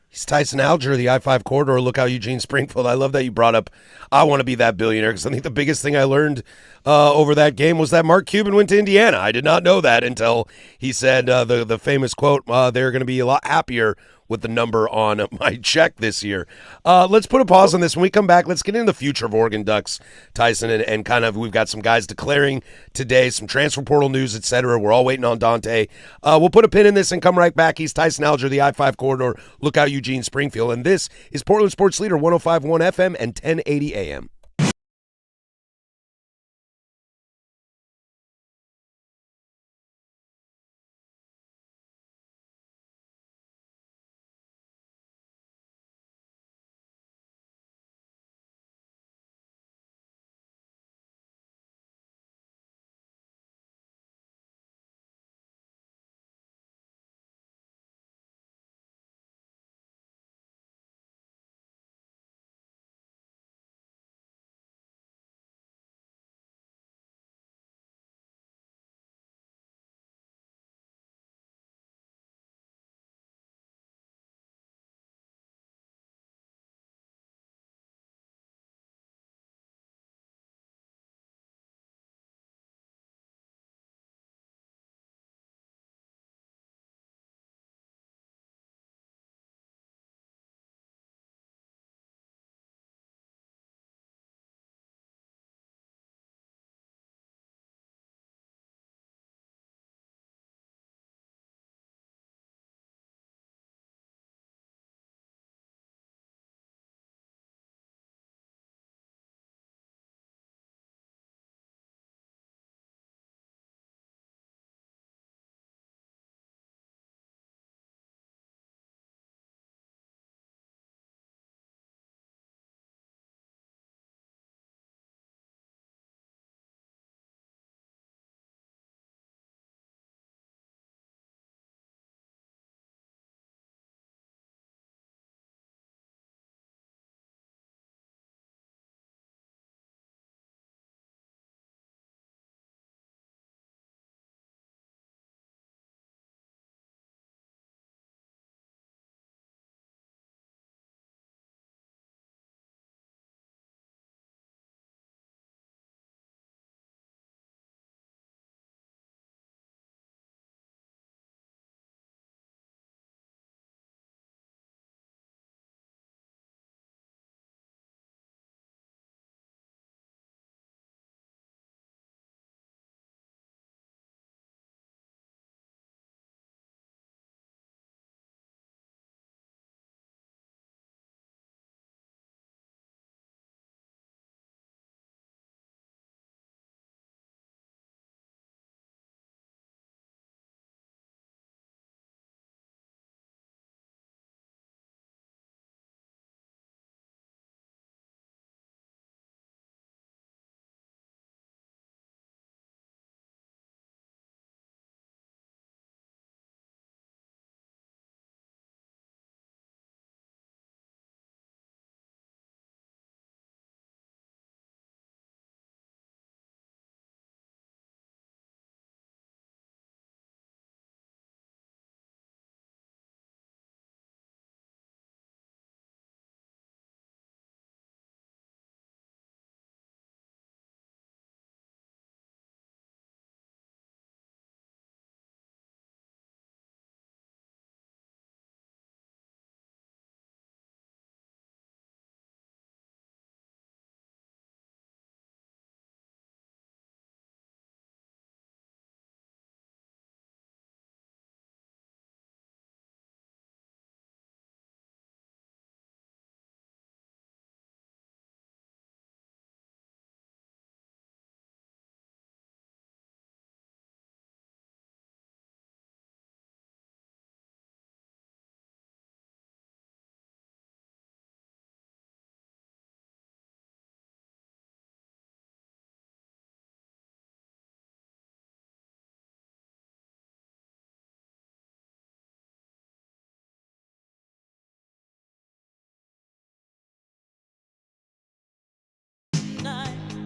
He's Tyson Alger, the I-5 corridor. Look out, Eugene Springfield. I love that you brought up I want to be that billionaire, because I think the biggest thing I learned over that game was that Mark Cuban went to Indiana. I did not know that until he said the famous quote, they're going to be a lot happier with the number on my check this year. Let's put a pause on this. When we come back, let's get into the future of Oregon Ducks, Tyson, and kind of we've got some guys declaring today, some transfer portal news, etc. We're all waiting on Dante. We'll put a pin in this and come right back. He's Tyson Alger, the I-5 corridor. Look out, Eugene Springfield. And this is Portland Sports Leader 105.1 FM and 1080 AM.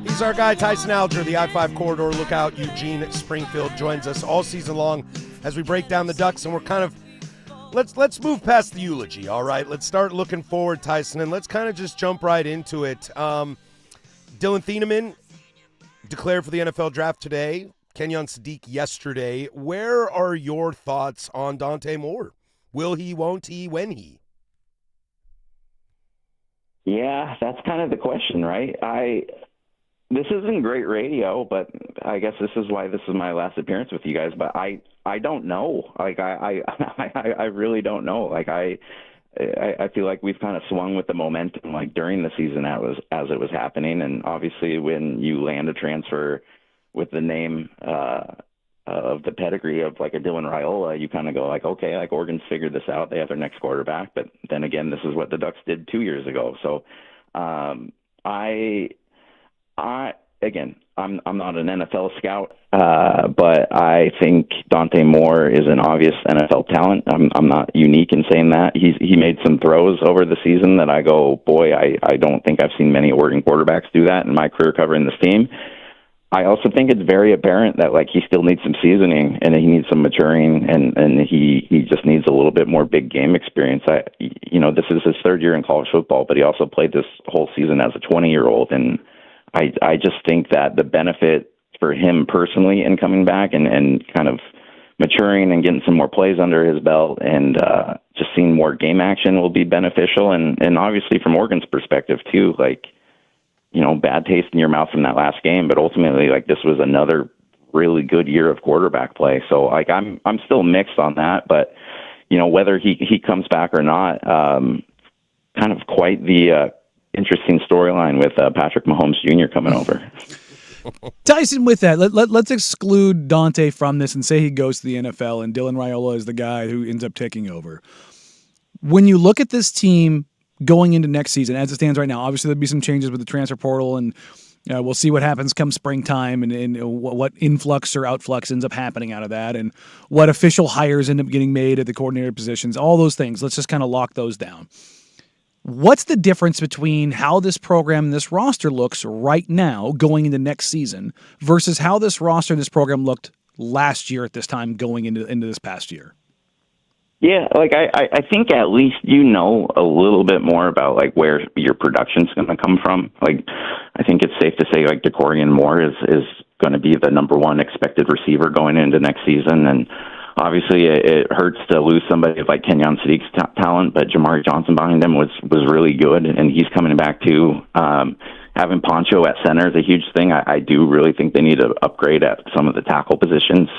He's our guy, Tyson Alger, the I-5 corridor. Look out, Eugene Springfield joins us all season long as we break down the Ducks, and we're kind of let's move past the eulogy. All right, let's start looking forward, Tyson, and let's kind of just jump right into it. Dylan Thieneman declared for the NFL draft today. Kenyon Sadiq yesterday. Where are your thoughts on Dante Moore Will he, won't he, when he?
Yeah, that's kind of the question, right? This isn't great radio, but I guess this is why this is my last appearance with you guys. But I don't know. Like I really don't know. Like I feel like we've kind of swung with the momentum like during the season as it was happening, and obviously when you land a transfer with the name of the pedigree of like a Dylan Raiola, you kind of go like, okay, like Oregon's figured this out. They have their next quarterback, but then again, this is what the Ducks did 2 years ago. So again, I'm not an NFL scout, but I think Dante Moore is an obvious NFL talent. I'm not unique in saying that. He made some throws over the season that I go, boy, I don't think I've seen many Oregon quarterbacks do that in my career covering this team. I also think it's very apparent that like he still needs some seasoning and he needs some maturing, and he just needs a little bit more big game experience. This is his third year in college football, but he also played this whole season as a 20-year-old, and I just think that the benefit for him personally in coming back and kind of maturing and getting some more plays under his belt and just seeing more game action will be beneficial. And obviously from Oregon's perspective too, like, bad taste in your mouth from that last game, but ultimately like this was another really good year of quarterback play. So like I'm still mixed on that, but whether he comes back or not, kind of quite the interesting storyline with Patrick Mahomes Jr. coming over.
Tyson, with that, let's exclude Dante from this and say he goes to the NFL and Dylan Raiola is the guy who ends up taking over. When you look at this team going into next season, as it stands right now, obviously there'll be some changes with the transfer portal, and we'll see what happens come springtime and what influx or outflux ends up happening out of that, and what official hires end up getting made at the coordinator positions, all those things. Let's just kind of lock those down. What's the difference between how this program and this roster looks right now going into next season versus how this roster and this program looked last year at this time going into this past year?
Yeah, like I think at least a little bit more about like where your production's going to come from. Like I think it's safe to say like DeCorian Moore is going to be the number one expected receiver going into next season, and obviously it hurts to lose somebody like Kenyon Sadiq's talent, but Jamari Johnson behind him was really good, and he's coming back too. Having Poncho at center is a huge thing. I do really think they need to upgrade at some of the tackle positions.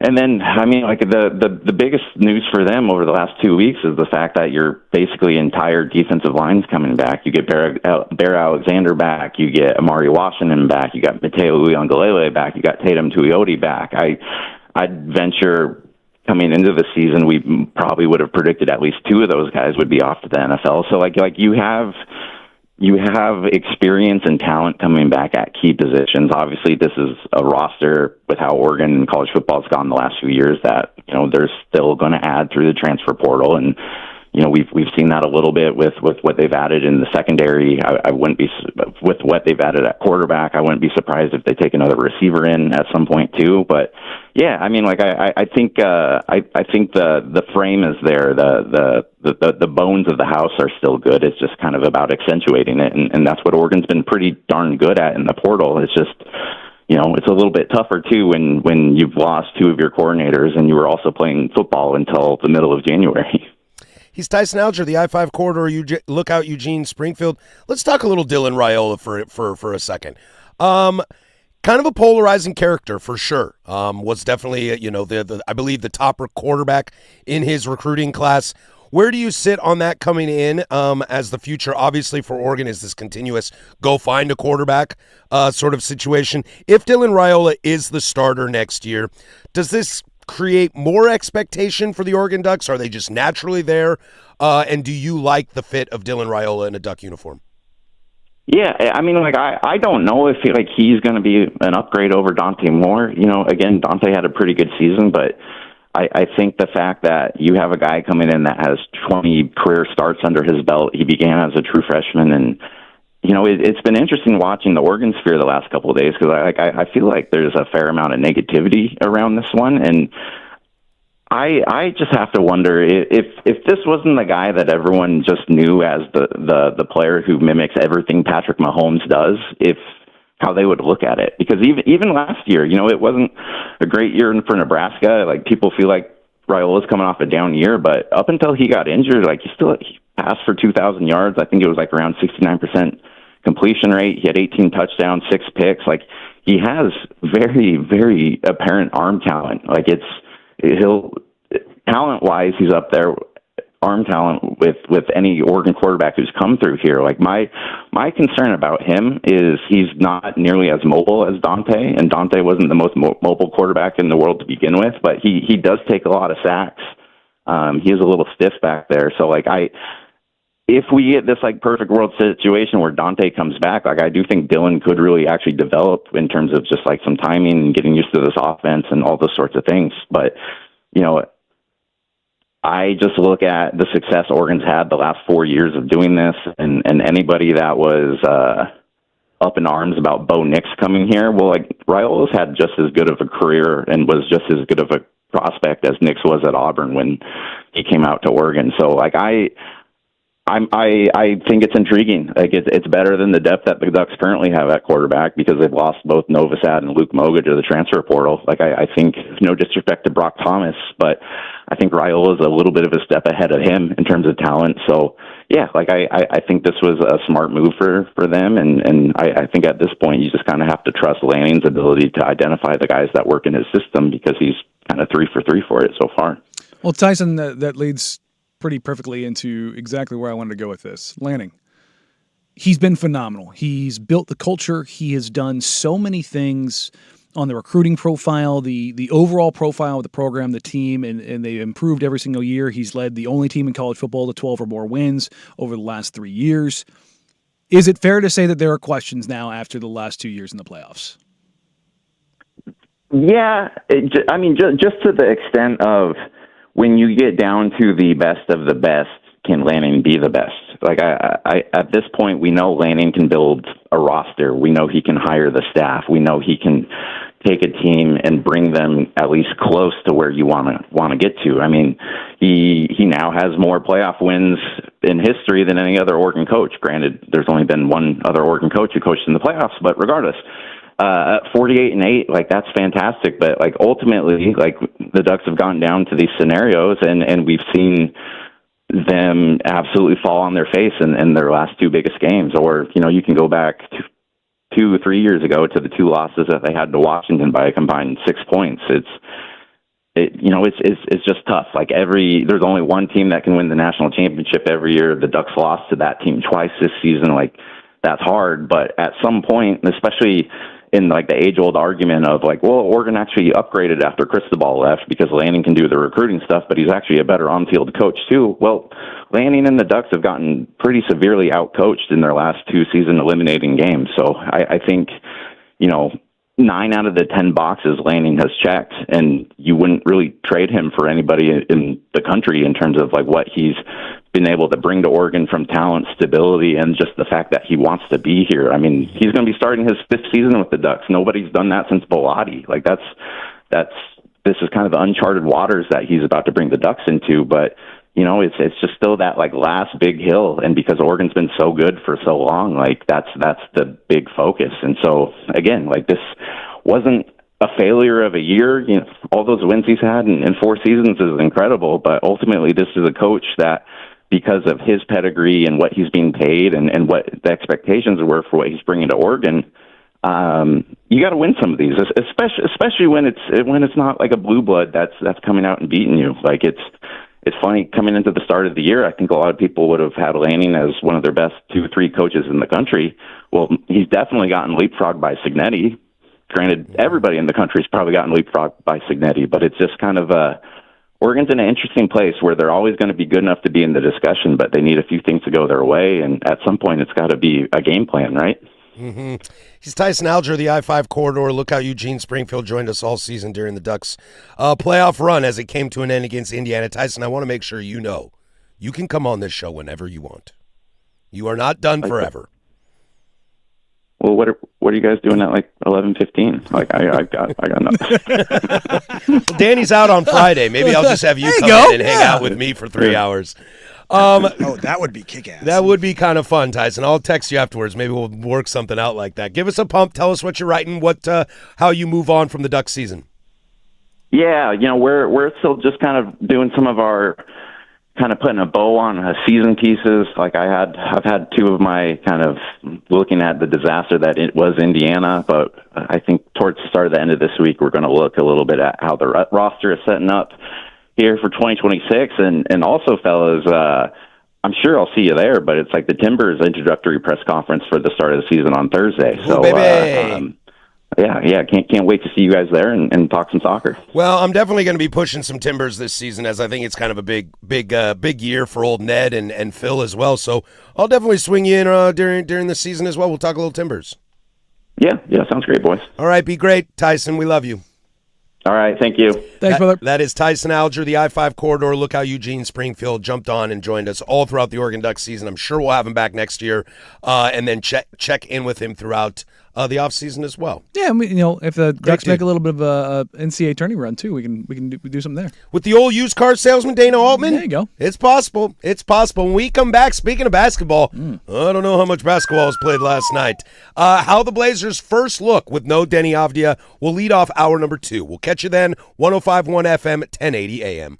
And then, I mean, like the biggest news for them over the last 2 weeks is the fact that your basically entire defensive line's coming back. You get Bear Alexander back, you get Amari Washington back, you got Mateo Uiagalelei back, you got Tatum Tuioti back. I'd venture coming into the season, we probably would have predicted at least two of those guys would be off to the NFL. So like you have experience and talent coming back at key positions. Obviously, this is a roster with how Oregon and college football has gone the last few years that, they're still going to add through the transfer portal. And, we've seen that a little bit with what they've added in the secondary. I wouldn't be, with what they've added at quarterback, I wouldn't be surprised if they take another receiver in at some point too. But yeah, I mean, like I think the frame is there. The bones of the house are still good. It's just kind of about accentuating it, and that's what Oregon's been pretty darn good at in the portal. It's just, it's a little bit tougher too when you've lost two of your coordinators and you were also playing football until the middle of January.
He's Tyson Alger, the I-5 corridor, Lookout, Eugene, Springfield. Let's talk a little Dylan Raiola for a second. Kind of a polarizing character for sure. Was definitely, I believe the top quarterback in his recruiting class. Where do you sit on that coming in as the future? Obviously for Oregon is this continuous go find a quarterback sort of situation. If Dylan Raiola is the starter next year, does this create more expectation for the Oregon Ducks? Are they just naturally there? And do you like the fit of Dylan Raiola in a Duck uniform?
Yeah, I mean, like I don't know if he's going to be an upgrade over Dante Moore. Again, Dante had a pretty good season, but I think the fact that you have a guy coming in that has 20 career starts under his belt, he began as a true freshman, and it's been interesting watching the Oregon sphere the last couple of days because I feel like there's a fair amount of negativity around this one, and I just have to wonder if this wasn't the guy that everyone just knew as the player who mimics everything Patrick Mahomes does, how they would look at it. Because even last year, it wasn't a great year for Nebraska. Like people feel like Raiola's coming off a down year, but up until he got injured, like he passed for 2,000 yards. I think it was like around 69% completion rate. He had 18 touchdowns, 6 picks. Like, he has very, very apparent arm talent. Like, talent-wise, he's up there, arm talent with any Oregon quarterback who's come through here. Like, my concern about him is he's not nearly as mobile as Dante, and Dante wasn't the most mobile quarterback in the world to begin with, but he does take a lot of sacks. He is a little stiff back there. So, like, if we get this like perfect world situation where Dante comes back, like, I do think Dylan could really actually develop in terms of just like some timing and getting used to this offense and all those sorts of things. But, you know, I just look at the success Oregon's had the last 4 years of doing this, and anybody that was up in arms about Bo Nix coming here, well, like, Raiola's had just as good of a career and was just as good of a prospect as Nix was at Auburn when he came out to Oregon. So, like, I think it's intriguing. Like, it's better than the depth that the Ducks currently have at quarterback, because they've lost both Novosad and Luke Moga to the transfer portal. Like, I think, no disrespect to Brock Thomas, but I think Raiola is a little bit of a step ahead of him in terms of talent. So, yeah, like, I think this was a smart move for them, and I think at this point you just kind of have to trust Lanning's ability to identify the guys that work in his system, because he's kind of 3 for 3 for it so far.
Well, Tyson, that leads pretty perfectly into exactly where I wanted to go with this. Lanning, he's been phenomenal. He's built the culture. He has done so many things on the recruiting profile, the overall profile of the program, the team, and they improved every single year. He's led the only team in college football to 12 or more wins over the last 3 years. Is it fair to say that there are questions now after the last 2 years in the playoffs?
Yeah, just to the extent of, when you get down to the best of the best, can Lanning be the best? Like, I at this point, we know Lanning can build a roster. We know he can hire the staff. We know he can take a team and bring them at least close to where you want to get to. I mean, he now has more playoff wins in history than any other Oregon coach. Granted, there's only been one other Oregon coach who coached in the playoffs, but regardless. 48-8, like, that's fantastic. But, like, ultimately, like, the Ducks have gone down to these scenarios, and we've seen them absolutely fall on their face in their last 2 biggest games. Or, you know, you can go back 2 or 3 years ago to the 2 losses that they had to Washington by a combined 6 points. It's just tough. Like, there's only one team that can win the national championship every year. The Ducks lost to that team twice this season. Like, that's hard. But at some point, especially in like the age-old argument of like, well, Oregon actually upgraded after Cristobal left because Lanning can do the recruiting stuff, but he's actually a better on-field coach too. Well, Lanning and the Ducks have gotten pretty severely out-coached in their last 2 season-eliminating games. So I think, 9 out of the 10 boxes Lanning has checked, and you wouldn't really trade him for anybody in the country in terms of like what he's been able to bring to Oregon from talent, stability, and just the fact that he wants to be here. I mean, he's going to be starting his 5th season with the Ducks. Nobody's done that since Bellotti. Like, this is kind of the uncharted waters that he's about to bring the Ducks into, but it's just still that like last big hill, and because Oregon's been so good for so long, like that's the big focus. And so again, like, this wasn't a failure of a year. All those wins he's had in 4 seasons is incredible, but ultimately this is a coach that, because of his pedigree and what he's being paid and what the expectations were for what he's bringing to Oregon, you got to win some of these, especially when it's not like a blue blood that's coming out and beating you. Like, it's funny, coming into the start of the year, I think a lot of people would have had Lanning as one of their best 2-3 coaches in the country. Well, he's definitely gotten leapfrogged by Cignetti. Granted, everybody in the country's probably gotten leapfrogged by Cignetti, but it's just kind of Oregon's in an interesting place where they're always going to be good enough to be in the discussion, but they need a few things to go their way, and at some point it's got to be a game plan, right?
Mm-hmm. He's Tyson Alger, the I-5 corridor. Look how Eugene Springfield joined us all season during the Ducks' playoff run as it came to an end against Indiana. Tyson, I want to make sure you know you can come on this show whenever you want. You are not done forever.
Well, what are you guys doing at like 11:15? Like, I got nothing.
Well, Danny's out on Friday. Maybe I'll just have you come in and hang out with me for 3 hours.
That would be kick-ass.
That would be kind of fun, Tyson. I'll text you afterwards. Maybe we'll work something out like that. Give us a pump. Tell us what you're writing, how you move on from the Ducks season.
Yeah, we're still just kind of doing some of our kind of putting a bow on season pieces. Like I've had two of my kind of looking at the disaster that it was Indiana, but I think towards the start of the end of this week, we're going to look a little bit at how the roster is setting up here for 2026. And also, fellas, I'm sure I'll see you there, but it's like the Timbers introductory press conference for the start of the season on Thursday. So, yeah, can't wait to see you guys there and talk some soccer.
Well, I'm definitely going to be pushing some Timbers this season, as I think it's kind of a big year for old Ned and Phil as well. So I'll definitely swing you in during the season as well. We'll talk a little Timbers.
Yeah, sounds great, boys.
All right, be great, Tyson. We love you.
All right, thank you.
Thanks, brother.
That is Tyson Alger, the I-5 corridor. Look how Eugene Springfield jumped on and joined us all throughout the Oregon Ducks season. I'm sure we'll have him back next year, and then check in with him throughout the offseason as well.
Yeah, if the Ducks
dude.
make a little bit of a NCAA tourney run too, we can do something there.
With the old used car salesman Dana Altman?
There you go.
It's possible. It's possible. When we come back, speaking of basketball, I don't know how much basketball was played last night. How the Blazers' first look with no Denny Avdia will lead off hour number 2. We'll catch you then, 105.1 FM, 1080 AM.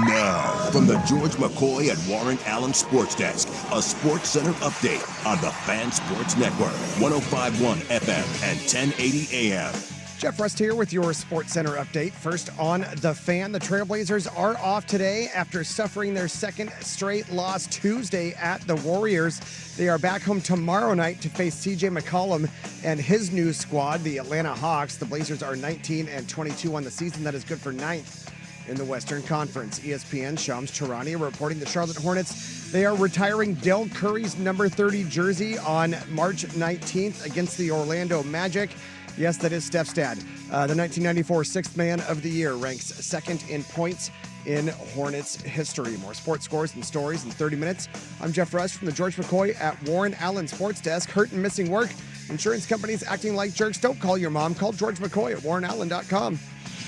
Now, from the George McCoy and Warren Allen Sports Desk, a Sports Center update on the Fan Sports Network, 105.1 FM and 1080 AM.
Jeff Rust here with your Sports Center update. First on The Fan, the Trailblazers are off today after suffering their second straight loss Tuesday at the Warriors. They are back home tomorrow night to face CJ McCollum and his new squad, the Atlanta Hawks. The Blazers are 19-22 on the season. That is good for ninth In the Western Conference, ESPN's Shams Charania reporting the Charlotte Hornets, they are retiring Del Curry's number 30 jersey on March 19th against the Orlando Magic. Yes, that is Steph Stad. The 1994 Sixth Man of the Year ranks second in points in Hornets history. More sports scores and stories in 30 minutes. I'm Jeff Rush from the George McCoy at Warren Allen Sports Desk. Hurt and missing work. Insurance companies acting like jerks. Don't call your mom. Call George McCoy at warrenallen.com.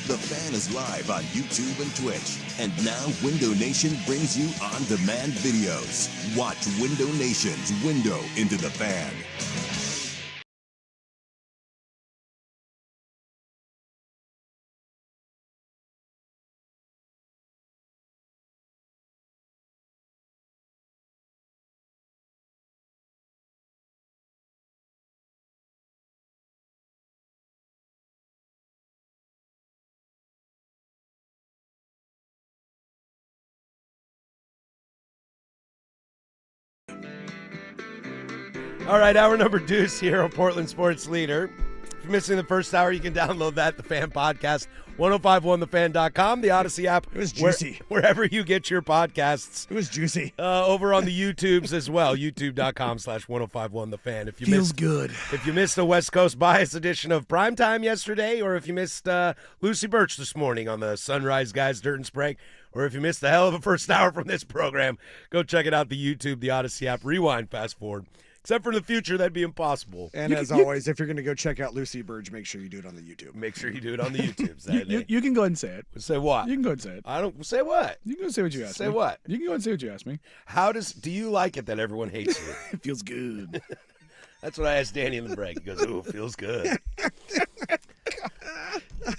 The Fan is live on YouTube and Twitch. And now Window Nation brings you on-demand videos. Watch Window Nation's Window into the Fan.
All right, hour number 2 is here on Portland Sports Leader. If you're missing the first hour, you can download that, the Fan Podcast, 1051thefan.com, the Odyssey app.
It was juicy.
Wherever you get your podcasts.
It was juicy.
Over on the YouTubes as well, youtube.com/1051thefan. If you
Feels good.
If you missed the West Coast Bias edition of Primetime yesterday, or if you missed Lucy Birch this morning on the Sunrise Guys Dirt and Sprague, or if you missed the hell of a first hour from this program, go check it out, the YouTube, the Odyssey app, rewind, fast forward. Except for in the future, that'd be impossible.
And as always, if you're going to go check out Lucy Burge, make sure you do it on the YouTube.
Make sure you do it on the YouTube.
You can go ahead and say it.
Say what?
You can go ahead and say it.
I don't say what.
You can go say what you asked me.
Say what?
You can go and say what you asked me.
Do you like it that everyone hates you?
It feels good.
That's what I asked Danny in the break. He goes, ooh, it feels good.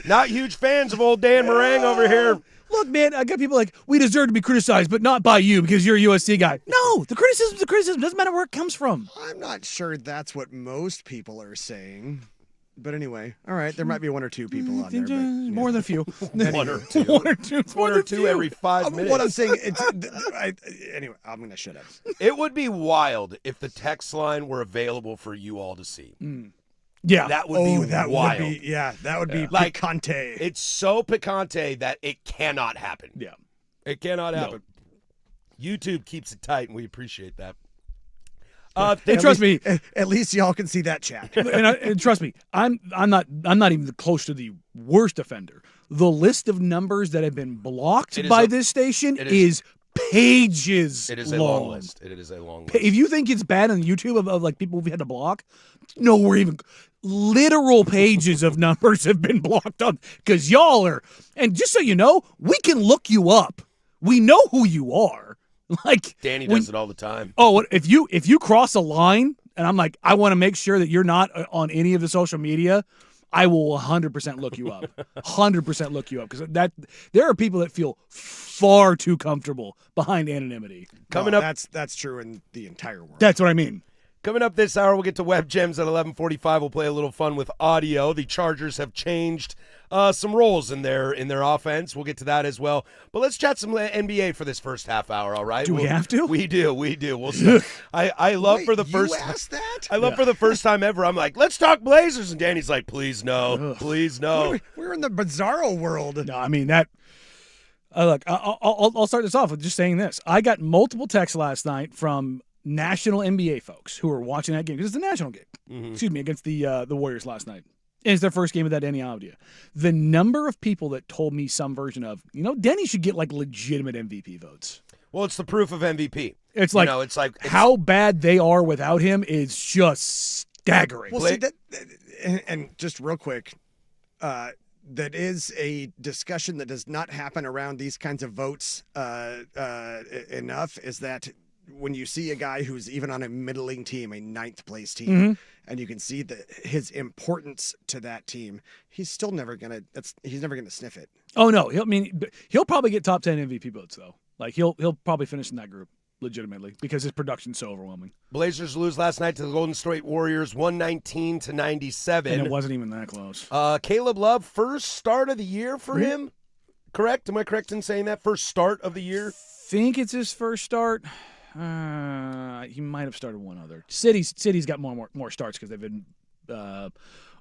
Not huge fans of old Dan Meringue over here.
Look, man, I got people like, we deserve to be criticized, but not by you because you're a USC guy. No, the criticism's the criticism. Doesn't matter where it comes from.
I'm not sure that's what most people are saying. But anyway, all right, there might be one or two people on there. But, yeah.
More than a few.
One or two. One or two every 5 minutes.
What I'm saying, anyway, I'm going to shut up.
It would be wild if the text line were available for you all to see.
Yeah.
That would be wild.
That would be
like,
picante.
It's so picante that it cannot happen.
Yeah.
It cannot happen. No. YouTube keeps it tight, and we appreciate that.
And trust me,
at least y'all can see that chat.
and trust me, I'm not even close to the worst offender. The list of numbers that have been blocked by this station is pages.
It is a long list. It is a long list.
If you think it's bad on YouTube of like people we've had to block, no, we're even literal pages of numbers have been blocked on because y'all are. And just so you know, we can look you up. We know who you are. Like
Danny does it all the time.
Oh, if you cross a line and I'm like, I want to make sure that you're not on any of the social media, I will 100% look you up. 100% look you up because there are people that feel far too comfortable behind anonymity.
Coming up,
that's true in the entire world.
That's what I mean.
Coming up this hour, we'll get to Web Gems at 11:45. We'll play a little fun with audio. The Chargers have changed some roles in their offense. We'll get to that as well. But let's chat some NBA for this first half hour. All right?
Do we have to?
We do. We'll start. I love
Wait,
for the
you
first.
asked that?
I love for the first time ever. I'm like, let's talk Blazers, and Danny's like, please no, please no.
We're in the bizarro world.
No, I mean that. Look, I'll start this off with just saying this. I got multiple texts last night from national NBA folks who were watching that game because it's a national game. Excuse me, against the Warriors last night. And it's their first game without any idea. The number of people that told me some version of, Denny should get like legitimate MVP votes.
Well, it's the proof of MVP.
It's like, how bad they are without him is just staggering.
Well, see that, and just real quick, that is a discussion that does not happen around these kinds of votes enough. Is that when you see a guy who's even on a middling team, a ninth place team, and you can see his importance to that team, he's still never gonna sniff it.
Oh no, he'll probably get top 10 MVP votes though. Like he'll probably finish in that group legitimately because his production's so overwhelming.
Blazers lose last night to the Golden State Warriors 119-97.
And it wasn't even that close.
Caleb Love, first start of the year for him. Correct? Am I correct in saying that? First start of the year?
Think it's his first start. He might have started one other. City's got more starts because they've been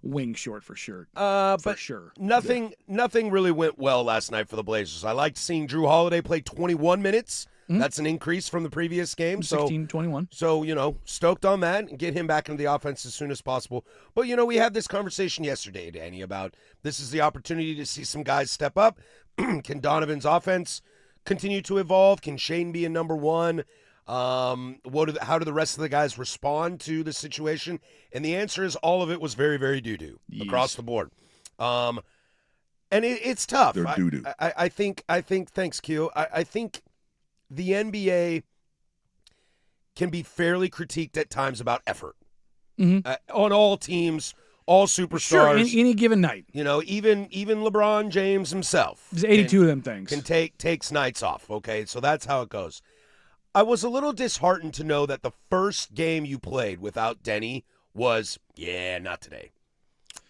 wing short for sure.
But
for sure.
nothing really went well last night for the Blazers. I liked seeing Drew Holiday play 21 minutes. That's an increase from the previous game.
16-21.
So, stoked on that and get him back into the offense as soon as possible. But, we had this conversation yesterday, Danny, about this is the opportunity to see some guys step up. Can Donovan's offense continue to evolve? Can Shane be a number one? How do the rest of the guys respond to the situation? And the answer is all of it was very, very doo-doo across the board. And it's tough.
They're doo-doo.
I think, thanks, Q. I think the NBA can be fairly critiqued at times about effort on all teams, all superstars.
Sure, any given night.
Even LeBron James himself.
There's 82 of them things.
Takes nights off, okay? So that's how it goes. I was a little disheartened to know that the first game you played without Denny was, not today.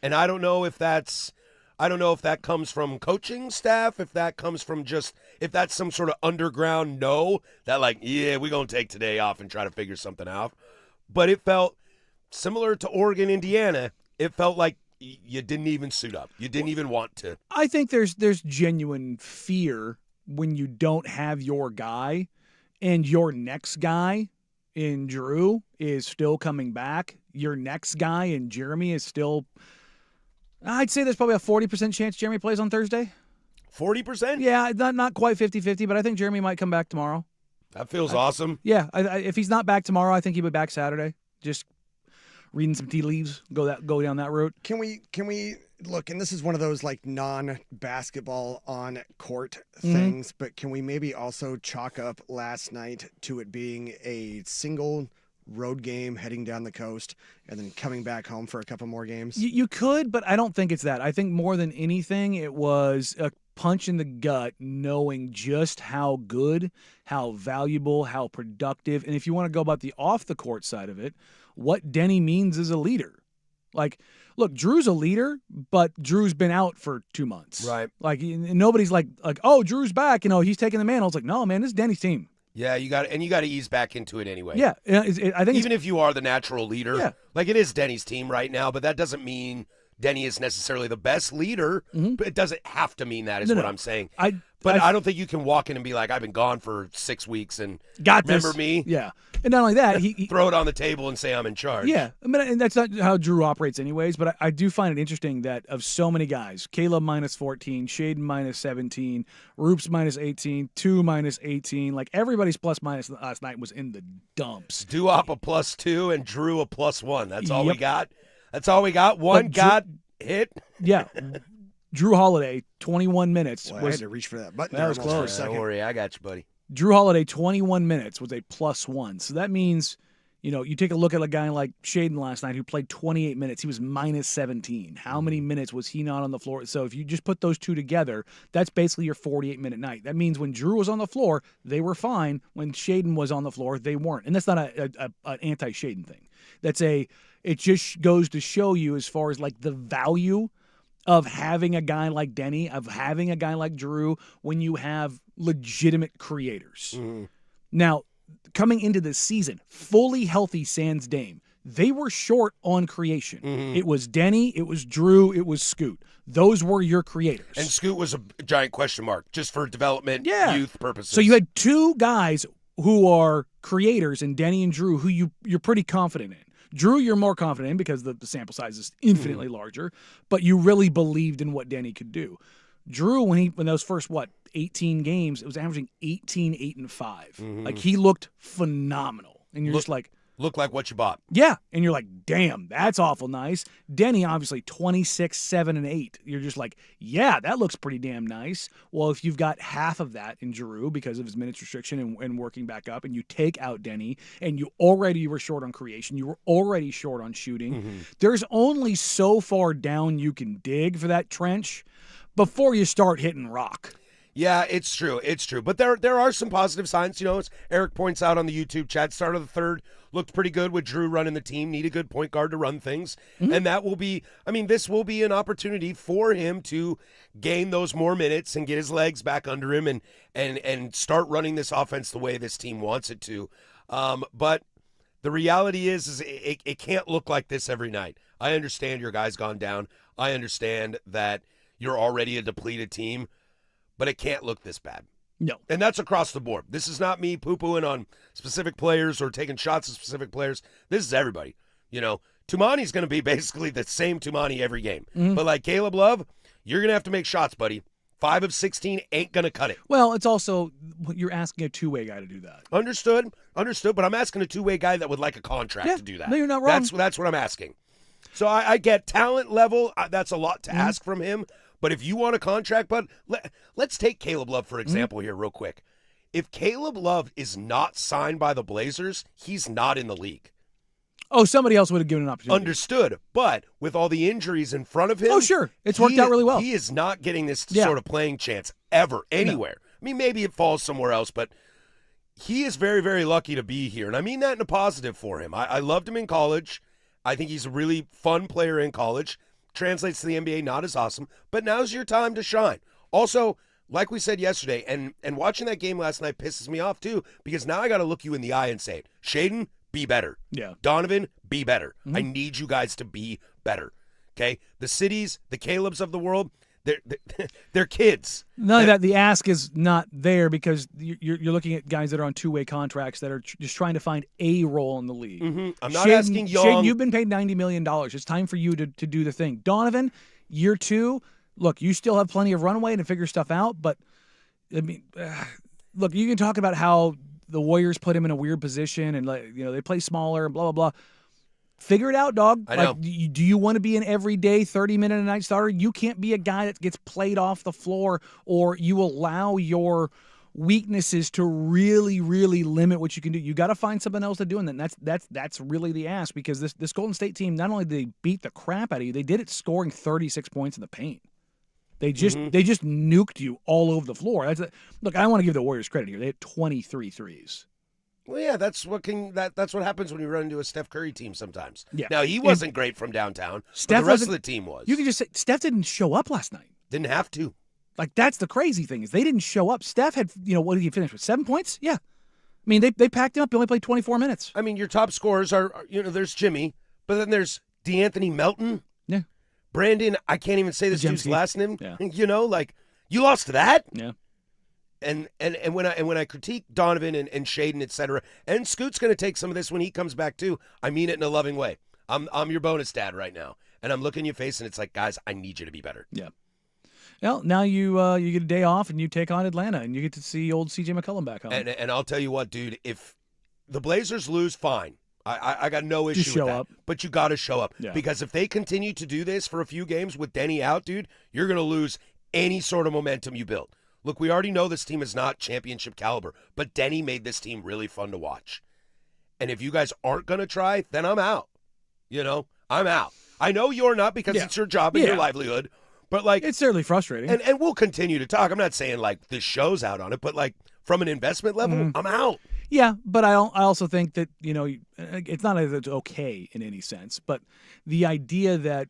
And I don't know if that comes from coaching staff, if that comes from if that's some sort of underground that we're going to take today off and try to figure something out. But it felt similar to Oregon, Indiana. It felt like you didn't even suit up. You didn't even want to.
I think there's genuine fear when you don't have your guy and your next guy in Drew is still coming back. Your next guy in Jeremy is still, I'd say there's probably a 40% chance Jeremy plays on Thursday.
40%?
Yeah, not quite 50-50, but I think Jeremy might come back tomorrow.
That feels awesome.
Yeah, if he's not back tomorrow, I think he'll be back Saturday. Just reading some tea leaves, go down that route.
Can we look, and this is one of those non-basketball on court things, but can we maybe also chalk up last night to it being a single road game heading down the coast and then coming back home for a couple more games?
You could, but I don't think it's that. I think more than anything, it was a punch in the gut knowing just how good, how valuable, how productive, and if you want to go about the off-the-court side of it, what Denny means as a leader. Look, Drew's a leader, but Drew's been out for 2 months.
Right.
Nobody's like, oh, Drew's back. He's taking the mantle. It's like, no, man, this is Denny's team.
Yeah, you got to ease back into it anyway.
Yeah, I think
even if you are the natural leader,
Yeah.
it is Denny's team right now, but that doesn't mean Denny is necessarily the best leader. But it doesn't have to mean that. Is what I'm saying. I don't think you can walk in and be like, I've been gone for 6 weeks and
got
remember
this.
me.
Yeah, and not only that, he
throw it on the table and say I'm in charge.
Yeah, and that's not how Drew operates anyways, but I do find it interesting that of so many guys, Caleb -14, Shaden -17, Roops -18, 2 -18, everybody's plus-minus last night was in the dumps.
Duop a +2 and Drew a +1. That's all we
Yep.
got. That's all we got. One got hit.
Yeah. Drew Holiday, 21 minutes.
Boy, I had to reach for that button.
That was
there almost
close.
For a
Don't
second.
worry, I got you, buddy.
Drew Holiday, 21 minutes was a +1. So that means, you take a look at a guy like Shaden last night who played 28 minutes. He was -17. How many minutes was he not on the floor? So if you just put those two together, that's basically your 48-minute night. That means when Drew was on the floor, they were fine. When Shaden was on the floor, they weren't. And that's not an anti-Shaden thing. It just goes to show you as far as the value of having a guy like Denny, of having a guy like Drew, when you have legitimate creators. Now, coming into this season, fully healthy sans Dame, they were short on creation. It was Denny, it was Drew, it was Scoot. Those were your creators.
And Scoot was a giant question mark just for development, youth purposes.
So you had two guys who are creators in Denny and Drew who you're pretty confident in. Drew, you're more confident in because the sample size is infinitely larger, but you really believed in what Denny could do. Drew, when those first 18 games, it was averaging 18, 8, and 5. He looked phenomenal, and you're just like,
look like what you bought.
yeah, and you're like, damn, that's awful nice. Denny, obviously 26, 7, and 8. You're just like, yeah, that looks pretty damn nice. Well, if you've got half of that in Drew because of his minutes restriction and working back up, and you take out Denny, and you already were short on creation, you were already short on shooting, there's only so far down you can dig for that trench before you start hitting rock.
Yeah, it's true. It's true. But there are some positive signs. As Eric points out on the YouTube chat, start of the third looked pretty good with Drew running the team. Need a good point guard to run things. And that will be, this will be an opportunity for him to gain those more minutes and get his legs back under him and start running this offense the way this team wants it to. But the reality is it can't look like this every night. I understand your guy's gone down. I understand that you're already a depleted team, but it can't look this bad.
No.
And that's across the board. This is not me poo-pooing on specific players or taking shots at specific players. This is everybody. Tumani's going to be basically the same Tumani every game. But like Caleb Love, you're going to have to make shots, buddy. 5 of 16 ain't going to cut it.
Well, it's also, you're asking a two-way guy to do that.
Understood, but I'm asking a two-way guy that would like a contract to do that.
No, you're not wrong.
That's what I'm asking. So I get talent level. That's a lot to ask from him. But if you want a contract, bud, let's take Caleb Love, for example, here real quick. If Caleb Love is not signed by the Blazers, he's not in the league.
Oh, somebody else would have given an opportunity.
Understood. But with all the injuries in front of him.
Oh, sure. It's worked out really well.
He is not getting this sort of playing chance ever, anywhere. No. I mean, maybe it falls somewhere else, but he is very, very lucky to be here. And I mean that in a positive for him. I loved him in college. I think he's a really fun player in college. Translates to the NBA, not as awesome. But now's your time to shine. Also, like we said yesterday, and watching that game last night pisses me off too, because now I got to look you in the eye and say, Shaedon, be better.
Yeah.
Donovan, be better. I need you guys to be better. Okay? The cities, the Calebs of the world, they're kids.
None of that. The ask is not there because you're looking at guys that are on two-way contracts that are just trying to find a role in the league.
I'm not asking Young.
Shaedon, you've been paid $90 million. It's time for you to do the thing. Donovan, year 2, look, you still have plenty of runway to figure stuff out, but, I mean, look, you can talk about how the Warriors put him in a weird position and, they play smaller and blah, blah, blah. Figure it out, dog.
I know.
Do you want to be an everyday 30-minute-a-night starter? You can't be a guy that gets played off the floor, or you allow your weaknesses to really, really limit what you can do. You got to find something else to do, and that's really the ask, because this Golden State team, not only did they beat the crap out of you, they did it scoring 36 points in the paint. They just nuked you all over the floor. Look, I want to give the Warriors credit here. They had 23 threes.
Well, yeah, that's what happens when you run into a Steph Curry team sometimes.
Yeah.
Now, he wasn't great from downtown, but
Steph
the rest of the team was.
You can just say Steph didn't show up last night.
Didn't have to.
Like, that's the crazy thing, is they didn't show up. Steph had, what did he finish with, 7 points? Yeah. I mean, they packed him up. He only played 24 minutes.
I mean, your top scorers are there's Jimmy, but then there's DeAnthony Melton.
Yeah.
Brandon, I can't even say this dude's last name.
Yeah.
You lost to that?
Yeah.
And when I critique Donovan and Shaedon, et cetera, and Scoot's going to take some of this when he comes back too, I mean it in a loving way. I'm your bonus dad right now, and I'm looking you face, and it's like, guys, I need you to be better.
Yeah. Well, now you get a day off, and you take on Atlanta, and you get to see old C.J. McCollum back home.
And I'll tell you what, dude, if the Blazers lose, fine. I got no issue
Just show
with that.
up.
But you got to show up.
Yeah.
Because if they continue to do this for a few games with Denny out, dude, you're going to lose any sort of momentum you built. Look, we already know this team is not championship caliber, but Denny made this team really fun to watch. And if you guys aren't going to try, then I'm out. I'm out. I know you're not, because it's your job and your livelihood, but
it's certainly frustrating.
And we'll continue to talk. I'm not saying this show's out on it, but from an investment level, I'm out.
Yeah, but I also think that, it's not that it's okay in any sense, but the idea that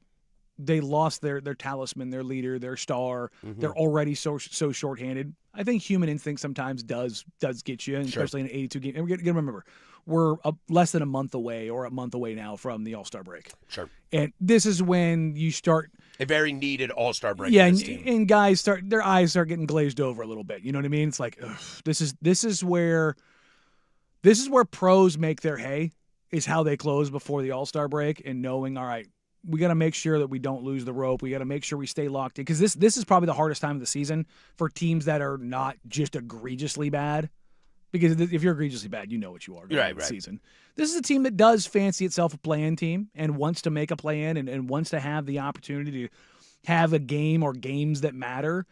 they lost their talisman, their leader, their star, they're already so shorthanded. I think human instinct sometimes does get you, especially in an 82 game. And we're gonna remember, we're less than a month away, or a month away now, from the All-Star break.
Sure.
And this is when you start
a very needed All-Star break.
Yeah,
for this team.
and guys their eyes start getting glazed over a little bit. You know what I mean? It's like, ugh, this is where pros make their hay, is how they close before the All-Star break, and knowing, all right, we got to make sure that we don't lose the rope. We got to make sure we stay locked in, because this is probably the hardest time of the season for teams that are not just egregiously bad. Because if you're egregiously bad, you know what you are going into the season. This is a team that does fancy itself a play-in team and wants to make a play-in and wants to have the opportunity to have a game or games that matter.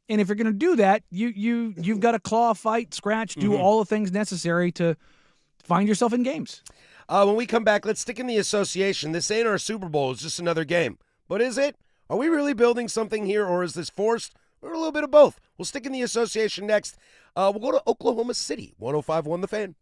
And if you're going to do that, you've got to claw, fight, scratch, do all the things necessary to find yourself in games.
When we come back, let's stick in the association. This ain't our Super Bowl. It's just another game. But is it? Are we really building something here, or is this forced? Or a little bit of both. We'll stick in the association next. We'll go to Oklahoma City, 105.1 The Fan.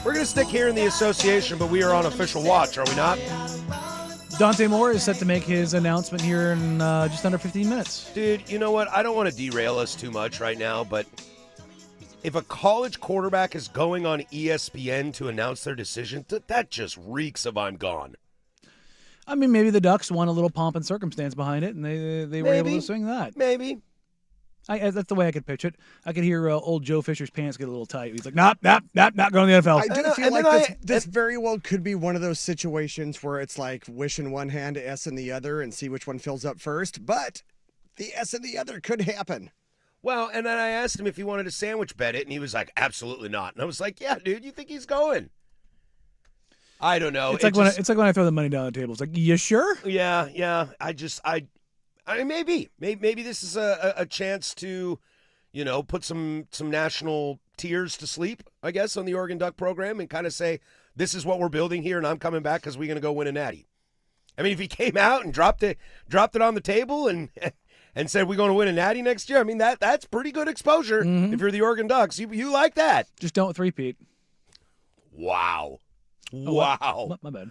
We're going to stick here in the association, but we are on official watch, are we not?
Dante Moore is set to make his announcement here in just under 15 minutes.
Dude, you know what? I don't want to derail us too much right now, but if a college quarterback is going on ESPN to announce their decision, that just reeks of I'm gone.
I mean, maybe the Ducks want a little pomp and circumstance behind it, and they were able to swing that.
Maybe.
That's the way I could pitch it. I could hear old Joe Fisher's pants get a little tight. He's like, not going to the NFL.
I do feel like this very well could be one of those situations where it's like wish in one hand, S in the other, and see which one fills up first. But the S in the other could happen.
Well, and then I asked him if he wanted to sandwich bet it, and he was like, absolutely not. And I was like, yeah, dude, you think he's going? I don't know.
It's like when I throw the money down the table. It's like, you sure?
Yeah. I mean, maybe this is a chance to, put some national tiers to sleep, I guess, on the Oregon Duck program and kind of say, this is what we're building here, and I'm coming back because we're going to go win a natty. I mean, if he came out and dropped it on the table and said we're going to win a natty next year, I mean, that's pretty good exposure if you're the Oregon Ducks. You like that.
Just don't three-peat.
Wow.
Oh,
wow.
My bad.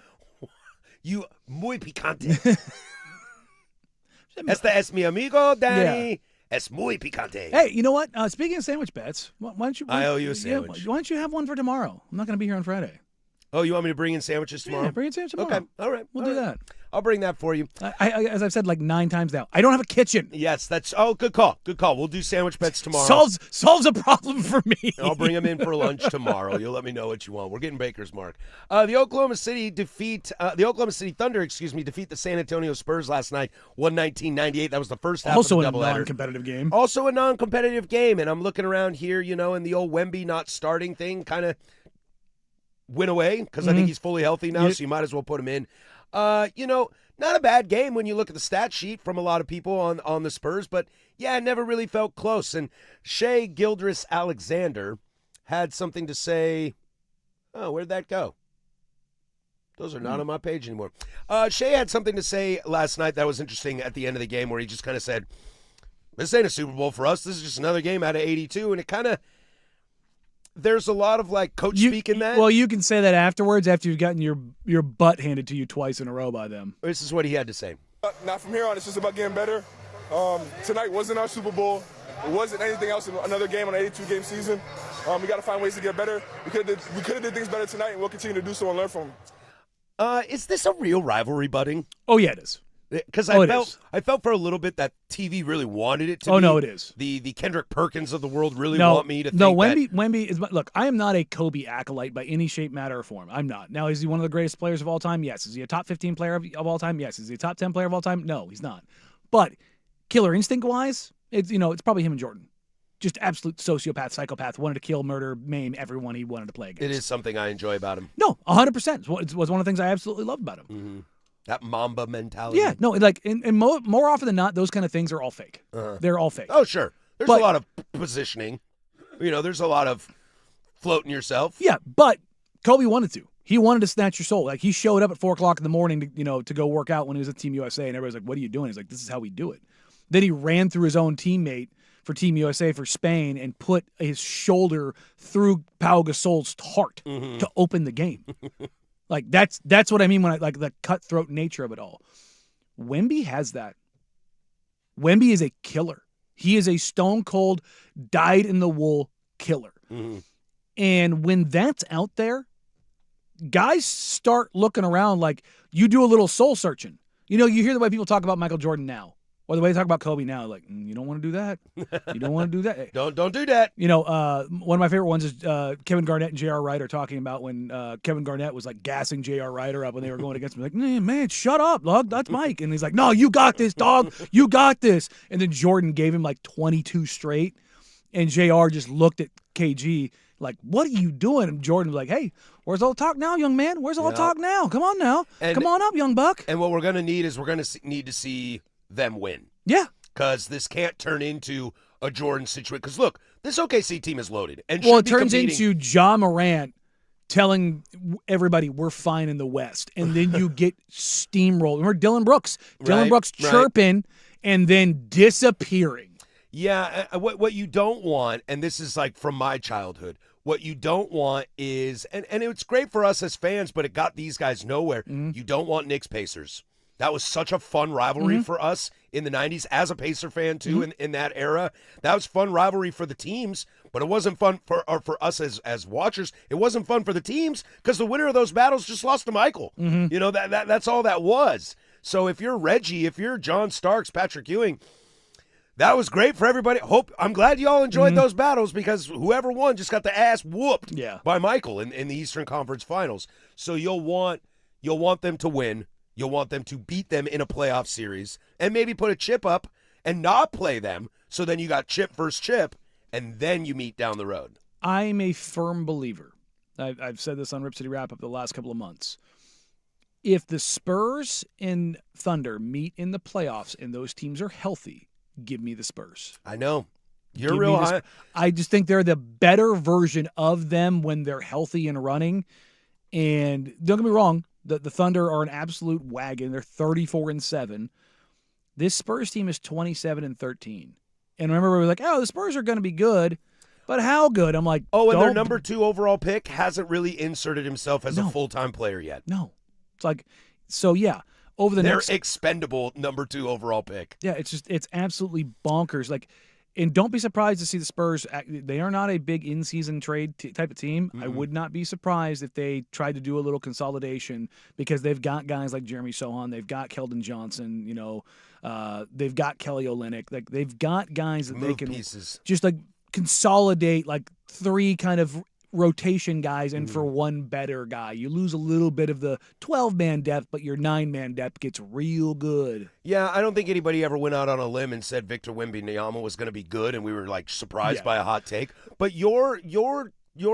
You muy picante. Este es mi amigo, Danny. Yeah. Es muy picante.
Hey, you know what? Speaking of sandwich bets, why don't you?
I owe you a sandwich.
Why don't you have one for tomorrow? I'm not going to be here on Friday.
Oh, you want me to bring in sandwiches tomorrow?
Yeah, bring in sandwiches tomorrow.
Okay, all right.
We'll do that.
I'll bring that for you.
I as I've said like 9 times now, I don't have a kitchen.
Yes, good call. Good call. We'll do sandwich bets tomorrow.
Solves a problem for me.
I'll bring them in for lunch tomorrow. You'll let me know what you want. We're getting Baker's Mark. The Oklahoma City Thunder, defeat the San Antonio Spurs last night, 119-98. That was the first half
also
of the doubleheader.
Also a non-competitive game.
Also a non-competitive game, and I'm looking around here, and the old Wemby not starting thing kind of went away because I think he's fully healthy now, so you might as well put him in. Not a bad game when you look at the stat sheet from a lot of people on the Spurs, but yeah, it never really felt close. And Shea Gilgeous-Alexander had something to say. Oh, where'd that go? Those are not on my page anymore. Shea had something to say last night that was interesting at the end of the game where he just kind of said, this ain't a Super Bowl for us. This is just another game out of 82. And it kind of, there's a lot of coach speak in that.
Well, you can say that afterwards after you've gotten your butt handed to you twice in a row by them.
This is what he had to say.
Now from here on, it's just about getting better. Tonight wasn't our Super Bowl. It wasn't anything else in another game on an 82-game season. We got to find ways to get better. We could have did things better tonight, and we'll continue to do so and learn from them.
Is this a real rivalry budding?
Oh, yeah, it is.
Because I felt for a little bit that TV really wanted it to be.
Oh, no, it is.
The Kendrick Perkins of the world really want me to think
Wemby is – look, I am not a Kobe acolyte by any shape, matter, or form. I'm not. Now, is he one of the greatest players of all time? Yes. Is he a top 15 player of all time? Yes. Is he a top 10 player of all time? No, he's not. But killer instinct-wise, it's probably him and Jordan. Just absolute sociopath, psychopath, wanted to kill, murder, maim everyone he wanted to play against.
It is something I enjoy about him.
No, 100%. It was one of the things I absolutely loved about him.
Mm-hmm. That Mamba mentality.
Yeah, no, and more often than not, those kind of things are all fake. They're all fake.
Oh, sure. There's a lot of positioning. There's a lot of floating yourself.
Yeah, but Kobe wanted to. He wanted to snatch your soul. He showed up at 4 o'clock in the morning to go work out when he was at Team USA, and everybody's like, "What are you doing?" He's like, "This is how we do it." Then he ran through his own teammate for Team USA for Spain and put his shoulder through Pau Gasol's heart to open the game. That's what I mean when I the cutthroat nature of it all. Wemby has that. Wemby is a killer. He is a stone cold, dyed in the wool killer. Mm-hmm. And when that's out there, guys start looking around like you do a little soul searching. You hear the way people talk about Michael Jordan now. Or the way they talk about Kobe now, you don't want to do that. You don't want to do that.
Don't do that.
One of my favorite ones is Kevin Garnett and J.R. Ryder talking about when Kevin Garnett was gassing J.R. Ryder up when they were going against him. Man, shut up, dog. That's Mike. And he's like, no, you got this, dog. You got this. And then Jordan gave him 22 straight. And J.R. just looked at KG like, what are you doing? And Jordan was like, hey, where's all the talk now, young man? Where's all the talk now? Come on now. Come on up, young buck.
And what we're going to need is need to see them win.
Yeah.
Because this can't turn into a Jordan situation. Because, look, this OKC team is loaded. And
it turns into Ja Morant telling everybody we're fine in the West. And then you get steamrolled. Remember Dylan Brooks? Dylan Brooks chirping and then disappearing.
Yeah, what you don't want, and this is like from my childhood, what you don't want is, and it's great for us as fans, but it got these guys nowhere. You don't want Knicks Pacers. That was such a fun rivalry for us in the 90s as a Pacer fan, too, in that era. That was fun rivalry for the teams, but it wasn't fun for us as watchers. It wasn't fun for the teams because the winner of those battles just lost to Michael. You know, that's all that was. So if you're Reggie, if you're John Starks, Patrick Ewing, that was great for everybody. I'm glad you all enjoyed those battles because whoever won just got the ass whooped by Michael in the Eastern Conference Finals. So you'll want them to win. You'll want them to beat them in a playoff series and maybe put a chip up and not play them. So then you got chip versus chip, and then you meet down the road.
I'm a firm believer. I've said this on Rip City Wrap Up the last couple of months. If the Spurs and Thunder meet in the playoffs and those teams are healthy, give me the Spurs.
I know. You're
Give
real
me the
high.
I just think they're the better version of them when they're healthy and running. And don't get me wrong, the Thunder are an absolute wagon. They're 34-7. This Spurs team is 27-13. And remember, we were like, oh, the Spurs are going to be good. But how good? I'm like,
Oh, and their
don't-
number 2 overall pick hasn't really inserted himself as a full-time player yet.
No. It's like, so yeah, over the
Their
next
expendable number 2 overall pick.
Yeah, it's absolutely bonkers. Like, and don't be surprised to see the Spurs. They are not a big in-season trade type of team. I would not be surprised if they tried to do a little consolidation because they've got guys like Jeremy Sohan, they've got Keldon Johnson, they've got Kelly Olynyk. Like, they've got guys that they
Move
can
pieces.
just like consolidate like 3 kind of rotation guys in for one better guy. You lose a little bit of the 12-man depth, but your 9-man depth gets real good.
Yeah, I don't think anybody ever went out on a limb and said Victor Wembanyama was going to be good, and we were like surprised by a hot take. But your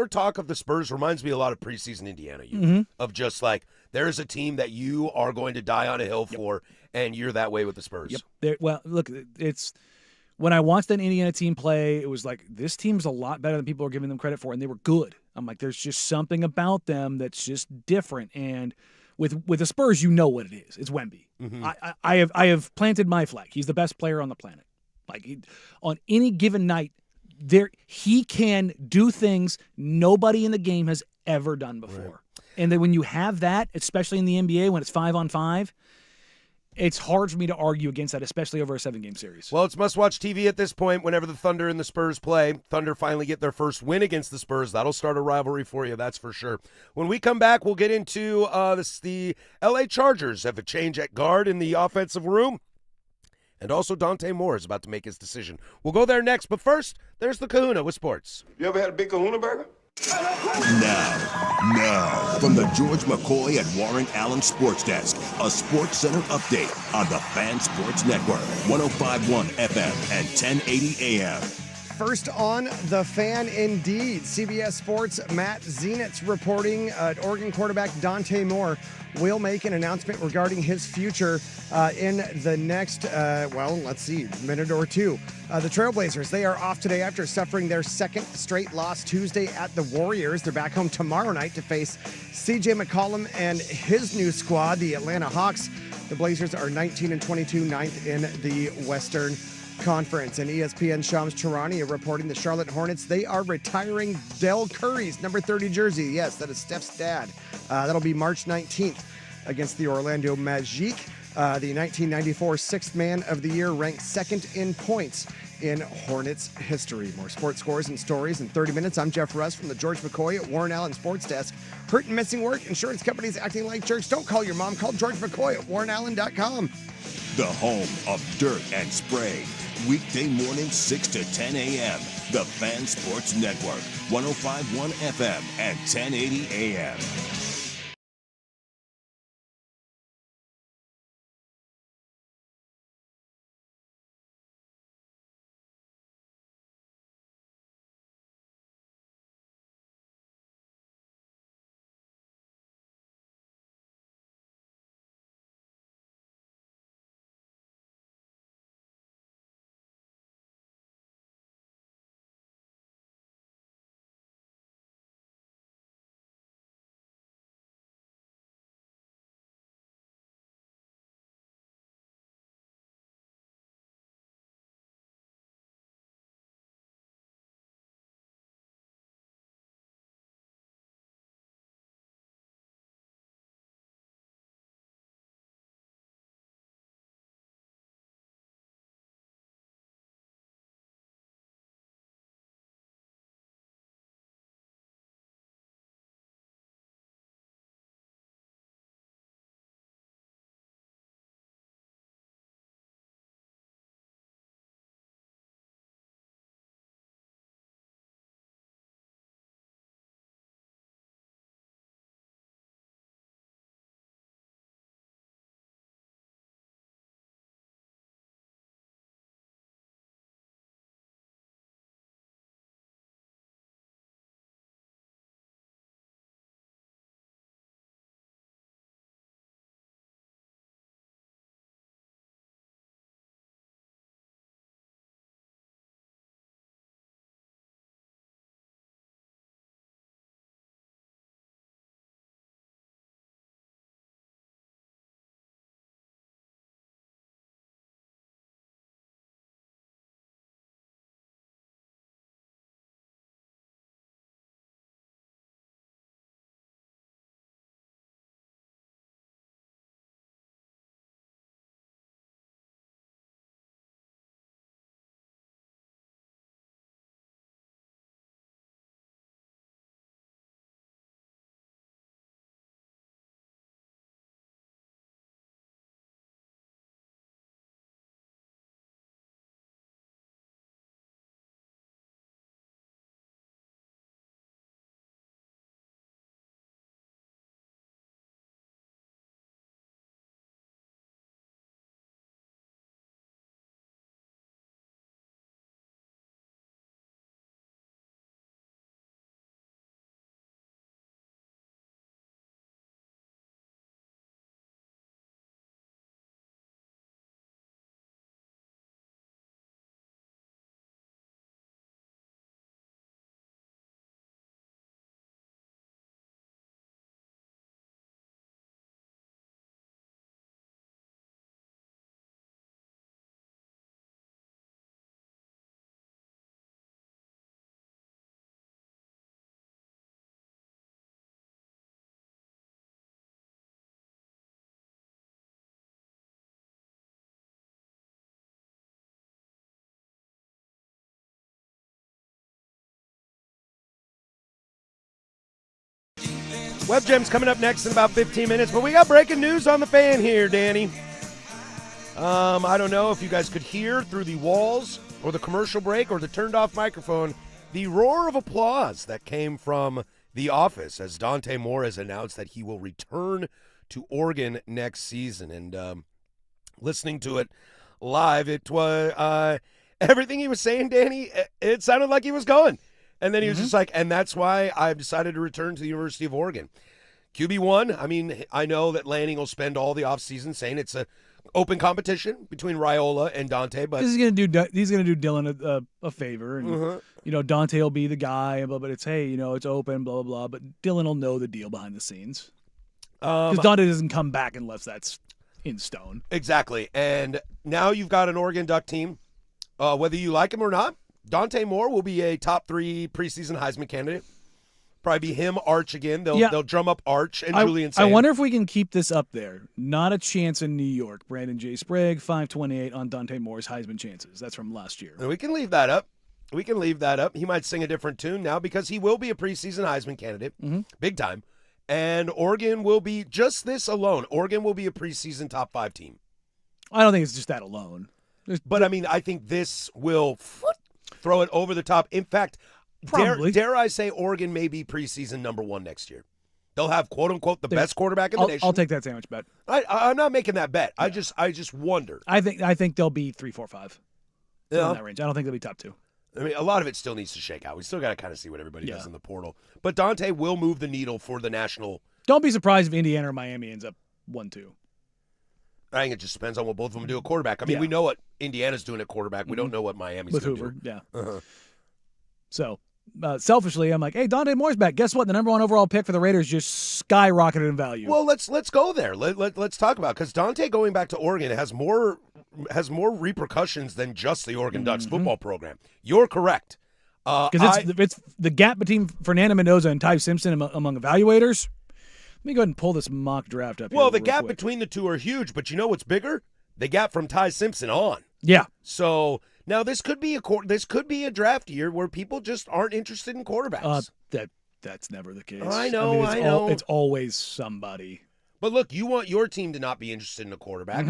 talk of the Spurs reminds me a lot of preseason Indiana. Of just like there's a team that you are going to die on a hill for, and you're that way with the Spurs.
Well, look, it's when I watched that Indiana team play, it was like this team's a lot better than people are giving them credit for, and they were good. I'm like, there's just something about them that's just different. And with the Spurs, you know what it is. It's Wemby. I have planted my flag. He's the best player on the planet. Like on any given night, he can do things nobody in the game has ever done before. Right. And then when you have that, especially in the NBA when it's 5-on-5. It's hard for me to argue against that, especially over a 7-game series.
Well, it's must-watch TV at this point whenever the Thunder and the Spurs play. Thunder finally get their first win against the Spurs. That'll start a rivalry for you, that's for sure. When we come back, we'll get into the L.A. Chargers have a change at guard in the offensive room. And also Dante Moore is about to make his decision. We'll go there next, but first, there's the Kahuna with sports.
You ever had a big kahuna burger?
Now, from the George McCoy and Warren Allen Sports Desk, a Sports Center update on the Fan Sports Network, 105.1 FM and 1080 AM.
First on The Fan, indeed. CBS Sports' Matt Zenitz reporting Oregon quarterback Dante Moore will make an announcement regarding his future in the next, minute or two. The Trailblazers, they are off today after suffering their second straight loss Tuesday at the Warriors. They're back home tomorrow night to face C.J. McCollum and his new squad, the Atlanta Hawks. The Blazers are 19-22, ninth in the Western Conference. And ESPN's Shams Charania reporting the Charlotte Hornets, they are retiring Del Curry's number 30 jersey. Yes, that is Steph's dad. That'll be March 19th against the Orlando Magic. The 1994 Sixth Man of the Year, ranked second in points in Hornets history. More sports scores and stories in 30 minutes. I'm Jeff Russ from the George McCoy at Warren Allen Sports Desk. Hurt and missing work? Insurance companies acting like jerks? Don't call your mom. Call George McCoy at warrenallen.com.
The home of dirt and spray. Weekday morning 6 to 10 a.m. The Fan Sports Network, 105.1 FM and 1080 a.m.
Web Gem's coming up next in about 15 minutes, but we got breaking news on the fan here, Danny. I don't know if you guys could hear through the walls or the commercial break or the turned off microphone the roar of applause that came from The Office as Dante Moore has announced that he will return to Oregon next season. And listening to it live, it was everything he was saying, Danny, it sounded like he was going. And then he was just like, and that's why I've decided to return to the University of Oregon. QB1, I mean, I know that Lanning will spend all the offseason saying it's a open competition between Raiola and Dante, but
he's gonna do Dylan a favor, and Dante will be the guy, but it's it's open, blah blah blah. But Dylan will know the deal behind the scenes because Dante doesn't come back unless that's in stone.
Exactly, and now you've got an Oregon Duck team. Whether you like him or not, Dante Moore will be a top 3 preseason Heisman candidate. Probably be him, Arch again. They'll drum up Arch and Julian Sand.
I wonder if we can keep this up there. Not a chance in New York. Brandon J. Sprague, 528 on Dante Moore's Heisman chances. That's from last year.
And we can leave that up. He might sing a different tune now because he will be a preseason Heisman candidate, big time. And Oregon will be, just this alone, Oregon will be a preseason top 5 team.
I don't think it's just that alone.
But, I mean, I think this will throw it over the top. In fact,
probably.
Dare I say Oregon may be preseason number 1 next year. They'll have, quote-unquote, the best quarterback in the nation.
I'll take that sandwich bet.
I'm not making that bet. Yeah. I just wonder.
I think they'll be 3, 4, 5 in that range. I don't think they'll be top 2.
I mean, a lot of it still needs to shake out. We still got to kind of see what everybody does in the portal. But Dante will move the needle for the national.
Don't be surprised if Indiana or Miami ends up 1-2.
I think it just depends on what both of them do at quarterback. I mean, we know what Indiana's doing at quarterback. We don't know what Miami's
with
going to
Hoover.
do.
Yeah.
Uh-huh.
So, selfishly, I'm like, hey, Dante Moore's back. Guess what? The number 1 overall pick for the Raiders just skyrocketed in value.
Well, let's go there. Let's talk about it, because Dante going back to Oregon has more repercussions than just the Oregon Ducks football program. You're correct.
Because it's the gap between Fernando Mendoza and Ty Simpson among evaluators. Let me go ahead and pull this mock draft up.
Well, the gap between the two are huge, but you know what's bigger? The gap from Ty Simpson on.
Yeah.
So now this could be a draft year where people just aren't interested in quarterbacks.
That's never the case.
I know.
It's always somebody.
But look, you want your team to not be interested in a quarterback.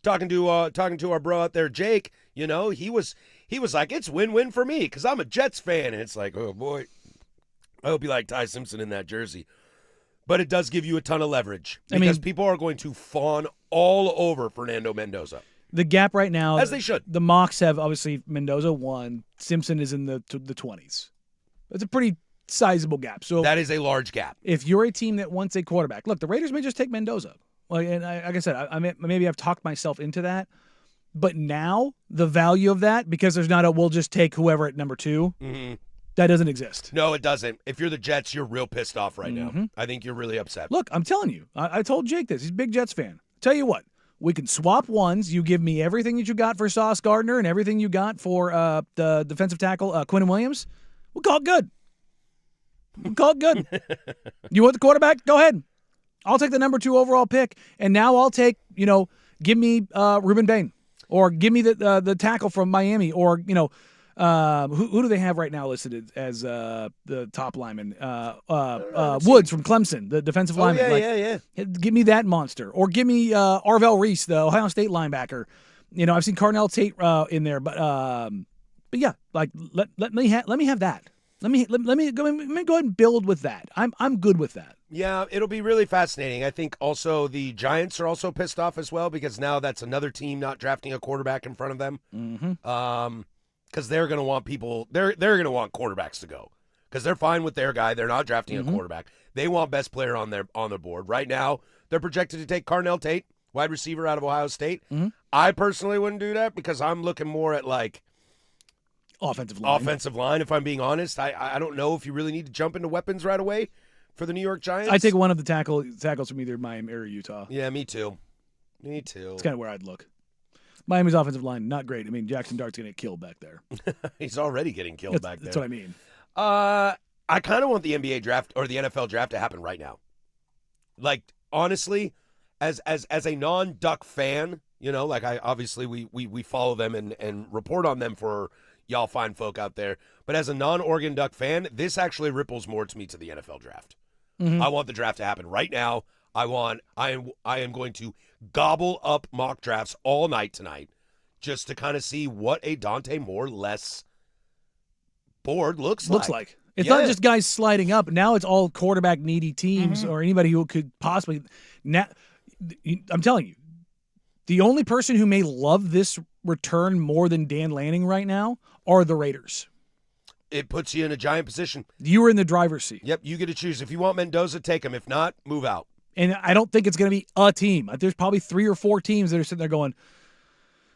Talking to our bro out there, Jake. You know, he was like, it's win-win for me because I'm a Jets fan, and it's like, oh boy, I hope you like Ty Simpson in that jersey. But it does give you a ton of leverage because people are going to fawn all over Fernando Mendoza.
The gap right now,
as they should.
The mocks have obviously Mendoza 1, Simpson is in the 20s. It's a pretty sizable gap. So
that is a large gap.
If you're a team that wants a quarterback, look, the Raiders may just take Mendoza. Like I said, maybe I've talked myself into that. But now the value of that, because there's not we'll just take whoever at number 2. That doesn't exist.
No, it doesn't. If you're the Jets, you're real pissed off right now. I think you're really upset.
Look, I'm telling you. I told Jake this. He's a big Jets fan. Tell you what, we can swap ones. You give me everything that you got for Sauce Gardner and everything you got for the defensive tackle, Quinnen Williams. We'll call it good. You want the quarterback? Go ahead. I'll take the number 2 overall pick. And now I'll take, give me Ruben Bain. Or give me the tackle from Miami. Or, who do they have right now listed as the top lineman? Woods from Clemson, the defensive lineman.
Yeah.
Give me that monster, or give me Arvell Reese, the Ohio State linebacker. I've seen Carnell Tate in there, but yeah, like let me have that. Let me go ahead and build with that. I'm good with that.
Yeah, it'll be really fascinating. I think also the Giants are also pissed off as well because now that's another team not drafting a quarterback in front of them. Because they're going to want people, they're going to want quarterbacks to go because they're fine with their guy. They're not drafting a quarterback. They want best player on their board. Right now, they're projected to take Carnell Tate, wide receiver out of Ohio State. I personally wouldn't do that because I'm looking more at like
offensive line. If
I'm being honest, I don't know if you really need to jump into weapons right away for the New York Giants.
I take one of the tackles from either Miami or Utah.
Yeah, me too.
It's kind of where I'd look. Miami's offensive line, not great. I mean, Jackson Dart's going to get killed back there.
He's already getting killed back there.
That's what I mean.
I kind of want the NBA draft or the NFL draft to happen right now. Like, honestly, as a non-Duck fan, like obviously we follow them and report on them for y'all fine folk out there. But as a non-Oregon Duck fan, this actually ripples more to me to the NFL draft. I want the draft to happen right now. I am going to gobble up mock drafts all night tonight just to kind of see what a Dante Moore less board looks like.
It's
Yeah.
not just guys sliding up. Now it's all quarterback needy teams or anybody who could possibly. Now, I'm telling you, the only person who may love this return more than Dan Lanning right now are the Raiders.
It puts you in a giant position.
You are in the driver's seat.
Yep, you get to choose. If you want Mendoza, take him. If not, move out.
And I don't think it's going to be a team. There's probably 3 or 4 teams that are sitting there going,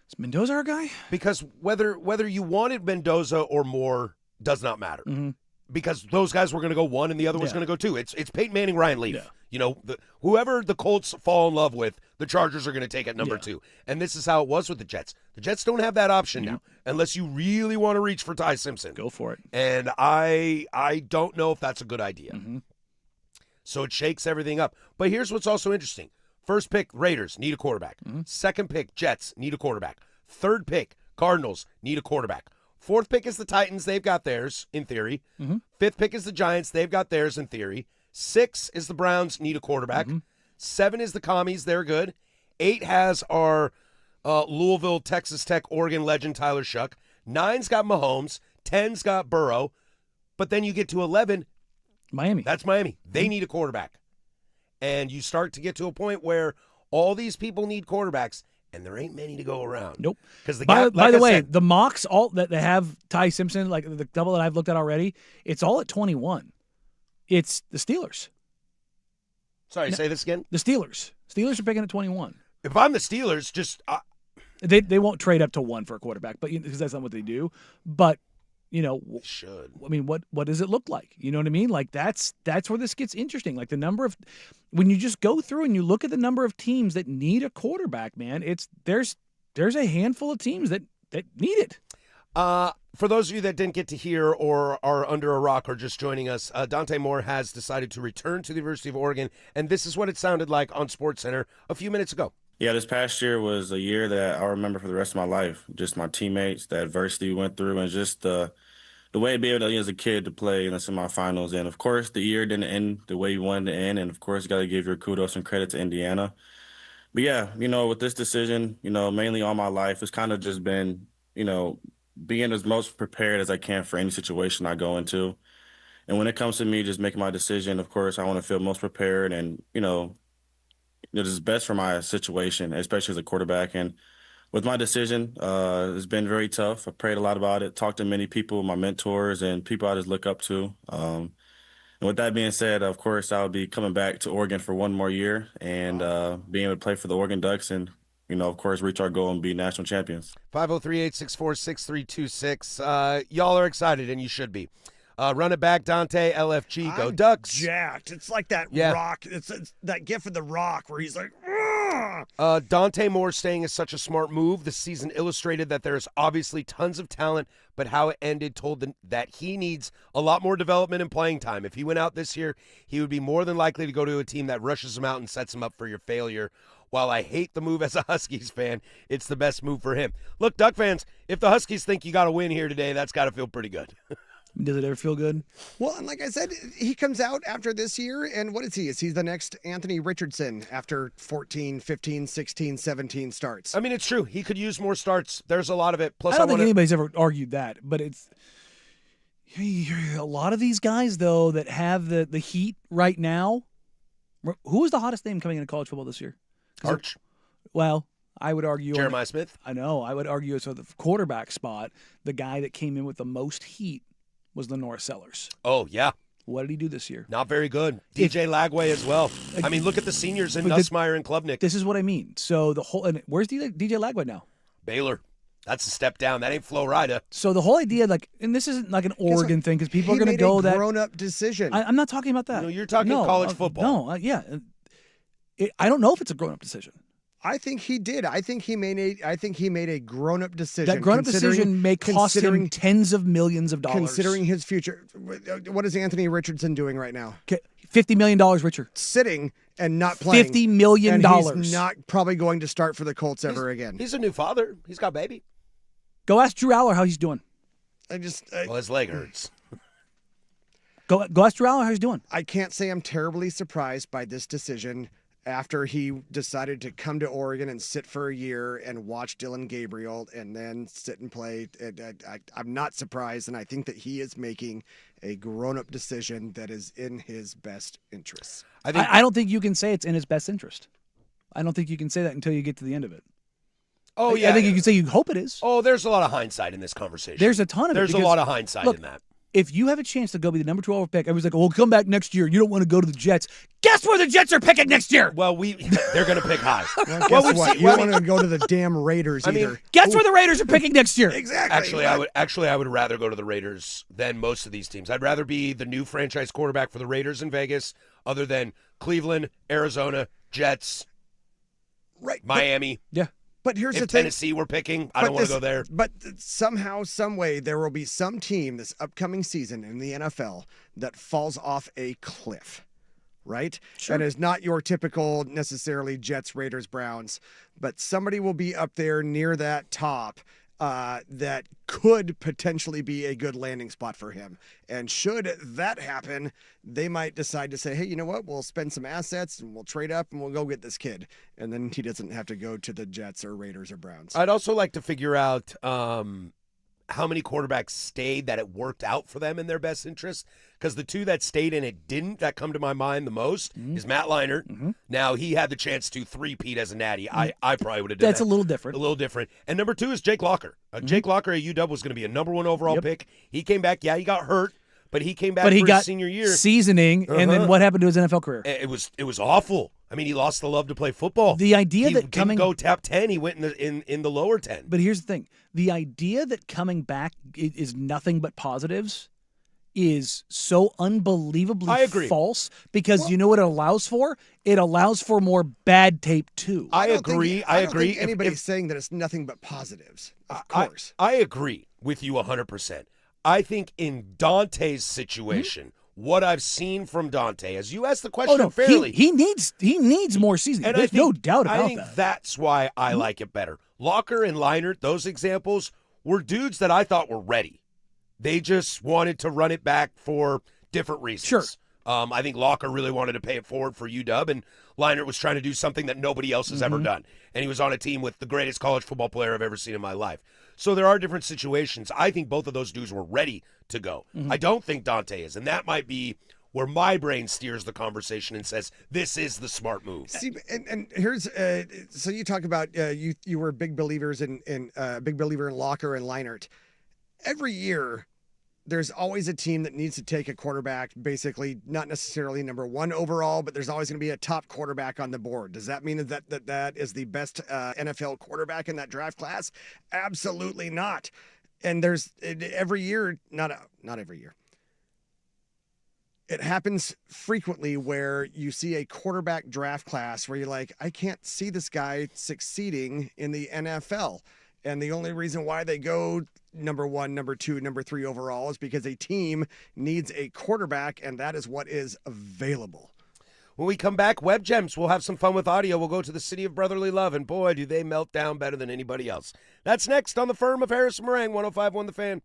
is Mendoza our guy?
Because whether you wanted Mendoza or Moore does not matter.
Mm-hmm.
Because those guys were going to go 1 and the other was going to go 2. It's Peyton Manning, Ryan Leaf.
Yeah.
You know, whoever the Colts fall in love with, the Chargers are going to take at number 2. And this is how it was with the Jets. The Jets don't have that option now, unless you really want to reach for Ty Simpson.
Go for it.
And I don't know if that's a good idea.
Mm-hmm.
So it shakes everything up. But here's what's also interesting. First pick, Raiders, need a quarterback. Second pick, Jets, need a quarterback. Third pick, Cardinals, need a quarterback. Fourth pick is the Titans. They've got theirs, in theory. Fifth pick is the Giants. They've got theirs, in theory. 6 is the Browns, need a quarterback. 7 is the Commies. They're good. 8 has our Louisville, Texas Tech, Oregon legend, Tyler Shuck. 9's got Mahomes. 10's got Burrow. But then you get to 11.
Miami.
That's Miami. They need a quarterback. And you start to get to a point where all these people need quarterbacks, and there ain't many to go around.
Nope.
Because
By the way, the mocks all that they have Ty Simpson, like the double that I've looked at already, it's all at 21. It's the Steelers.
Sorry, say this again.
The Steelers. Steelers are picking at 21.
If I'm the Steelers, just
They won't trade up to 1 for a quarterback, but because that's not what they do. But
should.
I mean, what does it look like? You know what I mean? Like that's where this gets interesting. Like the number of when you just go through and you look at the number of teams that need a quarterback, man, there's a handful of teams that need it.
For those of you that didn't get to hear or are under a rock or just joining us, Dante Moore has decided to return to the University of Oregon, and this is what it sounded like on SportsCenter a few minutes ago.
Yeah, this past year was a year that I'll remember for the rest of my life. Just my teammates, the adversity we went through, and just the way to be able to, as a kid, to play in the semifinals. And, of course, the year didn't end the way you wanted to end. And, of course, got to give your kudos and credit to Indiana. But, yeah, with this decision, mainly all my life, it's kind of just been, being as most prepared as I can for any situation I go into. And when it comes to me just making my decision, of course, I want to feel most prepared and, it is best for my situation, especially as a quarterback. And with my decision, it's been very tough. I prayed a lot about it, talked to many people, my mentors, and people I just look up to. And with that being said, of course, I'll be coming back to Oregon for 1 more year and being able to play for the Oregon Ducks and, of course, reach our goal and be national champions.
503-864-6326. Y'all are excited, and you should be. Run it back, Dante, LFG, go Ducks.
Jacked. It's like that rock. It's that gif of the Rock where he's like,
Dante Moore staying is such a smart move. The season illustrated that there's obviously tons of talent, but how it ended told that he needs a lot more development and playing time. If he went out this year, he would be more than likely to go to a team that rushes him out and sets him up for your failure. While I hate the move as a Huskies fan, it's the best move for him. Look, Duck fans, if the Huskies think you got to win here today, that's got to feel pretty good.
Does it ever feel good?
Well, and like I said, he comes out after this year, and what is he? Is he the next Anthony Richardson after 14, 15, 16, 17 starts?
I mean, it's true. He could use more starts. There's a lot of it. Plus,
I don't think anybody's ever argued that, but it's a lot of these guys, though, that have the heat right now. Who is the hottest name coming into college football this year?
Arch.
Well, I would argue
Jeremiah Smith.
I know. I would argue it's the quarterback spot. The guy that came in with the most heat was Lenore Sellers.
Oh, yeah.
What did he do this year?
Not very good. DJ Lagway as well. I mean, look at the seniors in Nussmeier and Klubnik.
This is what I mean. So and where's DJ Lagway now?
Baylor. That's a step down. That ain't Flo Rida.
So the whole idea, and this isn't like an Oregon thing because people are going to go that
grown-up decision.
I'm not talking about that.
No, you're talking college football.
No, yeah. I don't know if it's a grown-up decision.
I think he did. I think he made a grown-up decision.
That grown-up decision may cost him tens of millions of dollars.
Considering his future. What is Anthony Richardson doing right now?
$50 million richer.
Sitting and not playing.
$50 million.
And he's not probably going to start for the Colts ever again.
He's a new father. He's got a baby.
Go ask Drew Aller how he's doing.
Well, his leg hurts.
Go ask Drew Allen how he's doing.
I can't say I'm terribly surprised by this decision after he decided to come to Oregon and sit for a year and watch Dylan Gabriel and then sit and play. I'm not surprised, and I think that he is making a grown-up decision that is in his best interest.
I don't think you can say it's in his best interest. I don't think you can say that until you get to the end of it.
Oh, yeah.
I think you can say you hope it is.
Oh, there's a lot of hindsight in this conversation.
There's a ton of
There's
it.
a
because,
lot of hindsight
look,
in that.
If you have a chance to go be the number 12 pick, everyone's like, well, come back next year. You don't want to go to the Jets. Guess where the Jets are picking next year?
Well, they're going to pick high.
Well, guess what? You don't want to go to the damn Raiders either.
Guess where the Raiders are picking next year?
Exactly.
I would rather go to the Raiders than most of these teams. I'd rather be the new franchise quarterback for the Raiders in Vegas, other than Cleveland, Arizona, Jets,
right,
Miami.
Yeah.
But here's the
If
thing.
Tennessee were picking, I don't want to go there.
But somehow, some way, there will be some team this upcoming season in the NFL that falls off a cliff, right?
Sure.
And is not your typical necessarily Jets, Raiders, Browns, but somebody will be up there near that top that could potentially be a good landing spot for him. And should that happen, they might decide to say, hey, you know what? We'll spend some assets and we'll trade up and we'll go get this kid. And then he doesn't have to go to the Jets or Raiders or Browns.
I'd also like to figure out how many quarterbacks stayed that it worked out for them in their best interest. Because the two that stayed and it didn't, that come to my mind the most, is Matt Leinart.
Mm-hmm.
Now, he had the chance to three-peat as a natty. I probably would have done
That's
that.
a little different.
A little different. And number two is Jake Locker. Jake Locker at UW was going to be a number one overall pick. He came back. Yeah, he got hurt, but he came back
But he
for
got
his senior year.
seasoning, and then what happened to his NFL career?
It was awful. I mean, he lost the love to play football.
The idea
he
that
didn't go top 10. He went in the lower 10.
But here's the thing. The idea that coming back is nothing but positives is so unbelievably
I agree.
false because you know what it allows for? It allows for more bad tape, too.
I
don't
agree.
think-
I
don't
agree.
think anybody's saying that it's nothing but positives. Of
I-
course.
I agree with you 100%. I think in Dante's situation, what I've seen from Dante, as you asked the question unfairly,
he needs more seasoning.
and
There's no doubt about
I think
that.
that's why I like it better. Locker and Leinart, those examples were dudes that I thought were ready. They just wanted to run it back for different reasons.
Sure.
I think Locker really wanted to pay it forward for UW, and Leinart was trying to do something that nobody else has ever done. And he was on a team with the greatest college football player I've ever seen in my life. So there are different situations. I think both of those dudes were ready to go. I don't think Dante is, and that might be where my brain steers the conversation and says, this is the smart move.
See, and here's so you talk about you were big believers in big believer in Locker and Leinart. Every year, there's always a team that needs to take a quarterback, basically not necessarily number one overall, but there's always going to be a top quarterback on the board. Does that mean that is the best NFL quarterback in that draft class? Absolutely not. And there's every year, not every year. It happens frequently where you see a quarterback draft class where you're like, I can't see this guy succeeding in the NFL. And the only reason why they go number one, number two, number three overall is because a team needs a quarterback, and that is what is available.
When we come back, Web Gems, we'll have some fun with audio. We'll go to the city of brotherly love, and boy, do they melt down better than anybody else. That's next on the Firm of Harris and Meringue, 105.1 The Fan.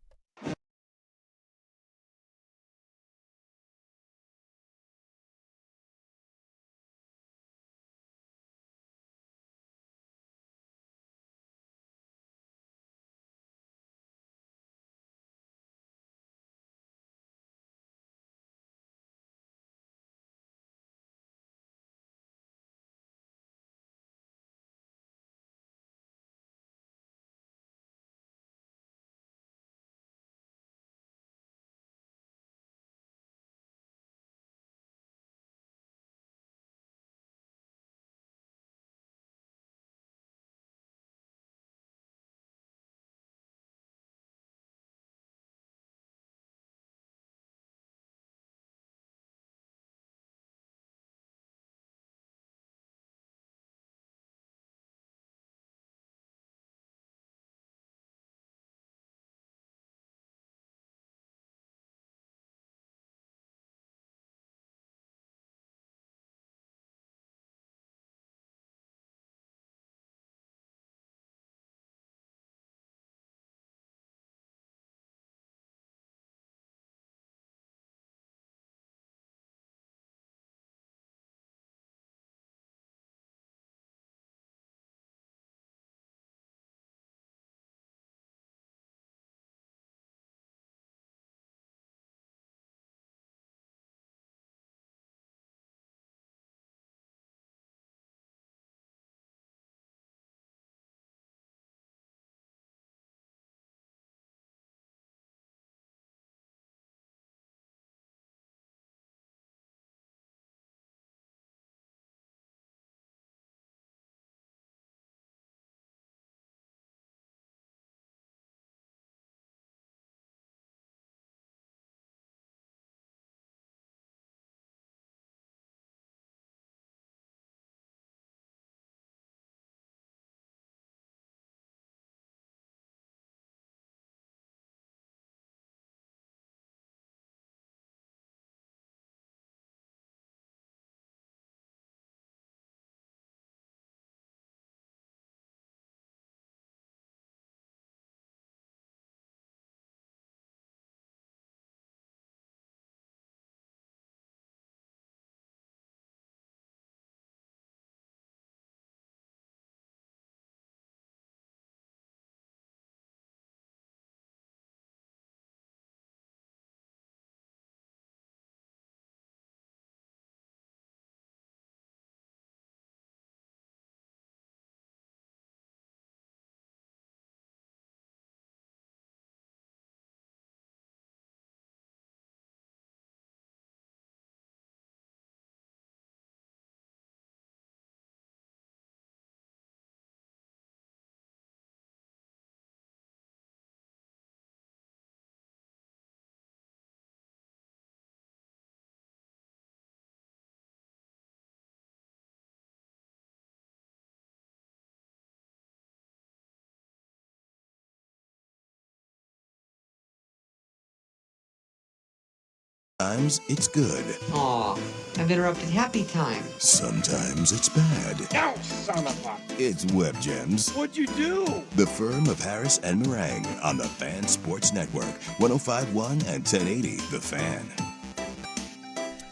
Sometimes it's good.
Aw, I've interrupted happy time.
Sometimes it's bad.
No, son of a...
It's Web Gems.
What'd you do?
The Firm of Harris and Meringue on the Fan Sports Network. 105.1 and 1080 The Fan.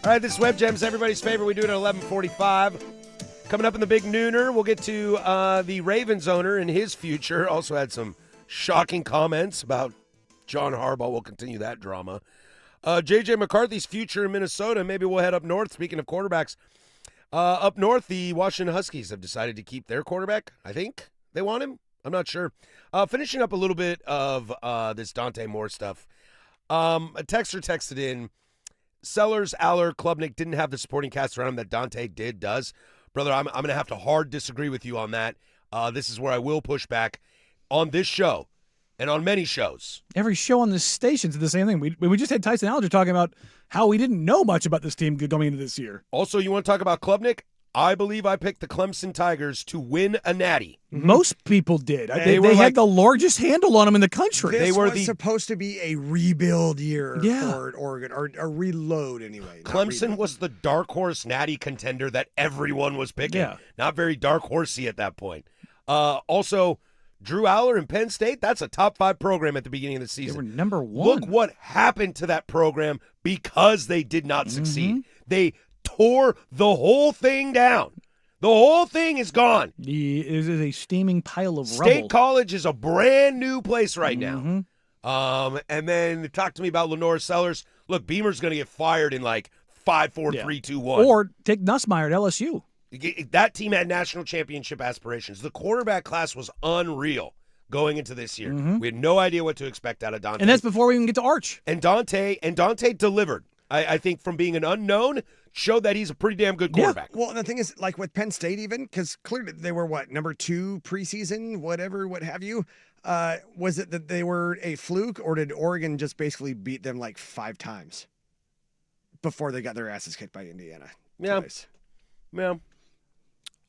All right, this is Web Gems, everybody's favorite. We do it at 11:45. Coming up in the big nooner, we'll get to the Ravens owner and his future. Also had some shocking comments about John Harbaugh. We'll continue that drama. J.J. McCarthy's future in Minnesota. Maybe we'll head up north. Speaking of quarterbacks, up north, the Washington Huskies have decided to keep their quarterback. I think they want him. I'm not sure. Finishing up a little bit of this Dante Moore stuff. A texter texted in, Sellers, Aller, Klubnik didn't have the supporting cast around him that Dante does. Brother, I'm going to have to hard disagree with you on that. This is where I will push back on this show. And on many shows.
Every show on this station did the same thing. We just had Tyson Alger talking about how we didn't know much about this team going into this year.
Also, you want to talk about Klubnik? I believe I picked the Clemson Tigers to win a natty.
Most people did. They
were
had the largest handle on them in the country.
This was supposed to be a rebuild year
Yeah.
for Oregon, or a reload anyway. not
Clemson
rebuild.
was the dark horse natty contender that everyone was picking.
Yeah.
Not very dark horsey at that point. Also, Drew Aller and Penn State, that's a top 5 program at the beginning of the
They
season.
were number one.
Look what happened to that program because they did not succeed. They tore the whole thing down. The whole thing is gone.
It is a steaming pile of
State
rubble.
College is a brand new place right now.
Mhm.
And then talk to me about Lenore Sellers. Look, Beamer's going to get fired in like 5, 4, 3, 2, 1.
Or take Nussmeier at LSU.
That team had national championship aspirations. The quarterback class was unreal going into this year. We had no idea what to expect out of Dante.
And that's before we even get to Arch.
And Dante delivered. I think from being an unknown, showed that he's a pretty damn good quarterback.
Well, and the thing is, like with Penn State, even because clearly they were number 2 preseason, what have you? Was it that they were a fluke, or did Oregon just basically beat them like 5 times before they got their asses kicked by Indiana?
Yeah.
Twice?
Yeah.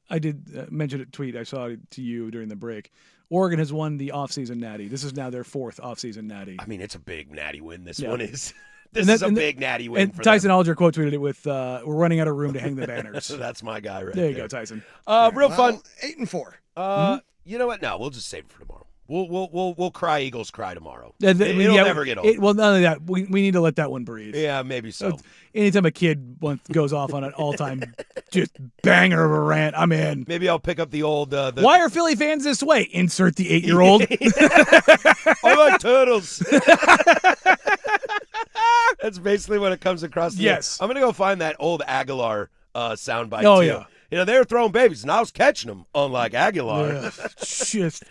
I did mention a tweet I saw to you during the break. Oregon has won the offseason natty. This is now their 4th offseason natty.
I mean, it's a big natty win. This
Yeah.
one is.
And
This is a
and
big natty win
And
for
Tyson
them.
Alger quote tweeted it with, "We're running out of room to hang the banners."
That's my guy right
There
there.
you go, Tyson.
Real fun.
8-4.
You know what? No, we'll just save it for tomorrow. We'll cry Eagles cry tomorrow.
It'll
Never get old.
Well, none of that. We need to let that one breathe.
Yeah, maybe so.
Anytime a kid goes off on an all-time just banger of a rant, I'm in.
Maybe I'll pick up the old.
Why are Philly fans this way? Insert the 8-year-old.
I like turtles. That's basically what it comes across.
Yes.
I'm gonna go find that old Aguilar soundbite.
Oh,
too.
yeah.
You know, they were throwing babies, and I was catching them, unlike Aguilar.
Ugh, just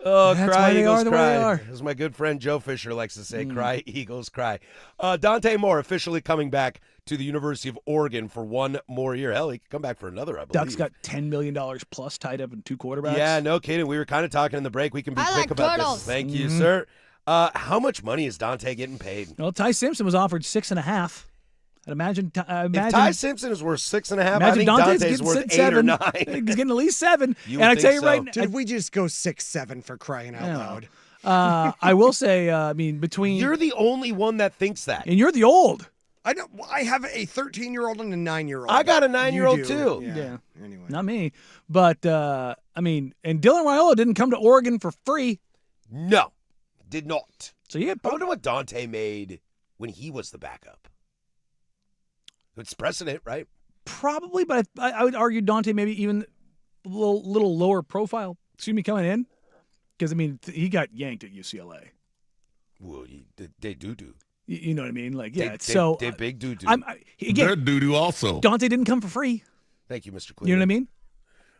Oh,
That's
cry,
why they
Eagles,
are the way
cry.
they are.
As my good friend Joe Fisher likes to say, cry, Eagles, cry. Dante Moore officially coming back to the University of Oregon for one more year. Hell, he could come back for another, I believe.
Duck's got $10 million plus tied up in 2 quarterbacks.
Yeah, no kidding. We were kind of talking in the break. We can be
I
quick
like
about
turtles.
this. Thank you, sir. How much money is Dante getting paid?
Well, Ty Simpson was offered 6.5. I'd imagine.
If Ty Simpson is worth 6.5, I
imagine
think
Dante's
Dante's
getting
worth 8 or
7.
9.
He's getting at least 7.
You
And I
would
tell
think
you right
so.
now,
Did we just go 6-7 for crying out loud?
I will say, I mean, between
You're the only one that thinks that.
and you're the old.
I know. I have a 13-year-old and a 9-year-old.
I got a
You
9-year-old
do.
too.
Yeah. Anyway.
Not me, but I mean, and Dylan Raiola didn't come to Oregon for free,
No, did not.
so you get.
I wonder what Dante made when he was the backup. It's precedent, right?
Probably, but I would argue Dante maybe even a little lower profile. Excuse me, coming in, because I mean he got yanked at UCLA.
Well, they do.
You know what I mean? Like, yeah.
They big do.
Again,
They're doo-doo also.
Dante didn't come for free.
Thank you, Mr. Cleveland.
You know what I mean?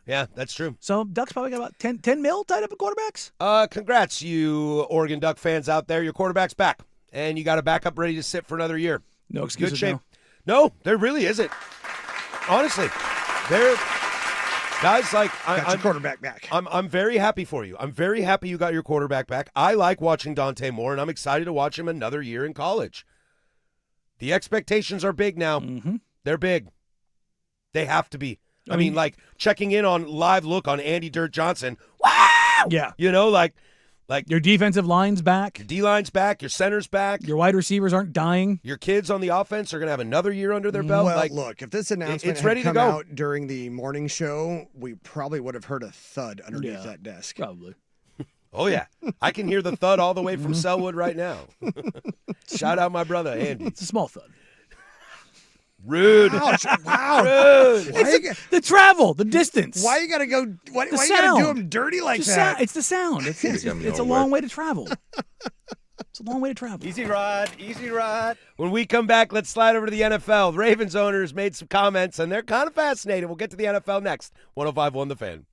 Yeah, that's true.
So Ducks probably got about 10 mil tied up in quarterbacks.
Congrats, you Oregon Duck fans out there. Your quarterback's back, and you got a backup ready to sit for another year.
No excuses.
Good shape.
now.
No, there really isn't. Honestly, there, guys. Like
Got your quarterback back.
I'm very happy for you. I'm very happy you got your quarterback back. I like watching Dante Moore, and I'm excited to watch him another year in college. The expectations are big now.
Mm-hmm.
They're big. They have to be. I mean, like checking in on Live Look on Andy Dirt Johnson. Wow!
Yeah.
You know, like Like
Your defensive line's back.
your D-line's back, your center's back,
Your wide receivers aren't dying.
your kids on the offense are going to have another year under their belt.
Well,
Like,
look, if this announcement
it's
had
ready to
come
go.
out during the morning show, we probably would have heard a thud underneath
Yeah.
that desk.
Probably.
oh yeah, I can hear the thud all the way from Selwood right now. Shout out my brother Andy.
It's a small thud.
Rude.
Ouch. Wow.
Rude.
The travel, the distance.
Why you gotta go? Why you gotta
sound.
do them dirty like
It's
that?
it's the sound. It's a long way to travel. It's a long way to travel.
Easy ride, easy ride.
When we come back, let's slide over to the NFL. The Ravens owners made some comments, and they're kind of fascinated. We'll get to the NFL next. 105.1 The Fan.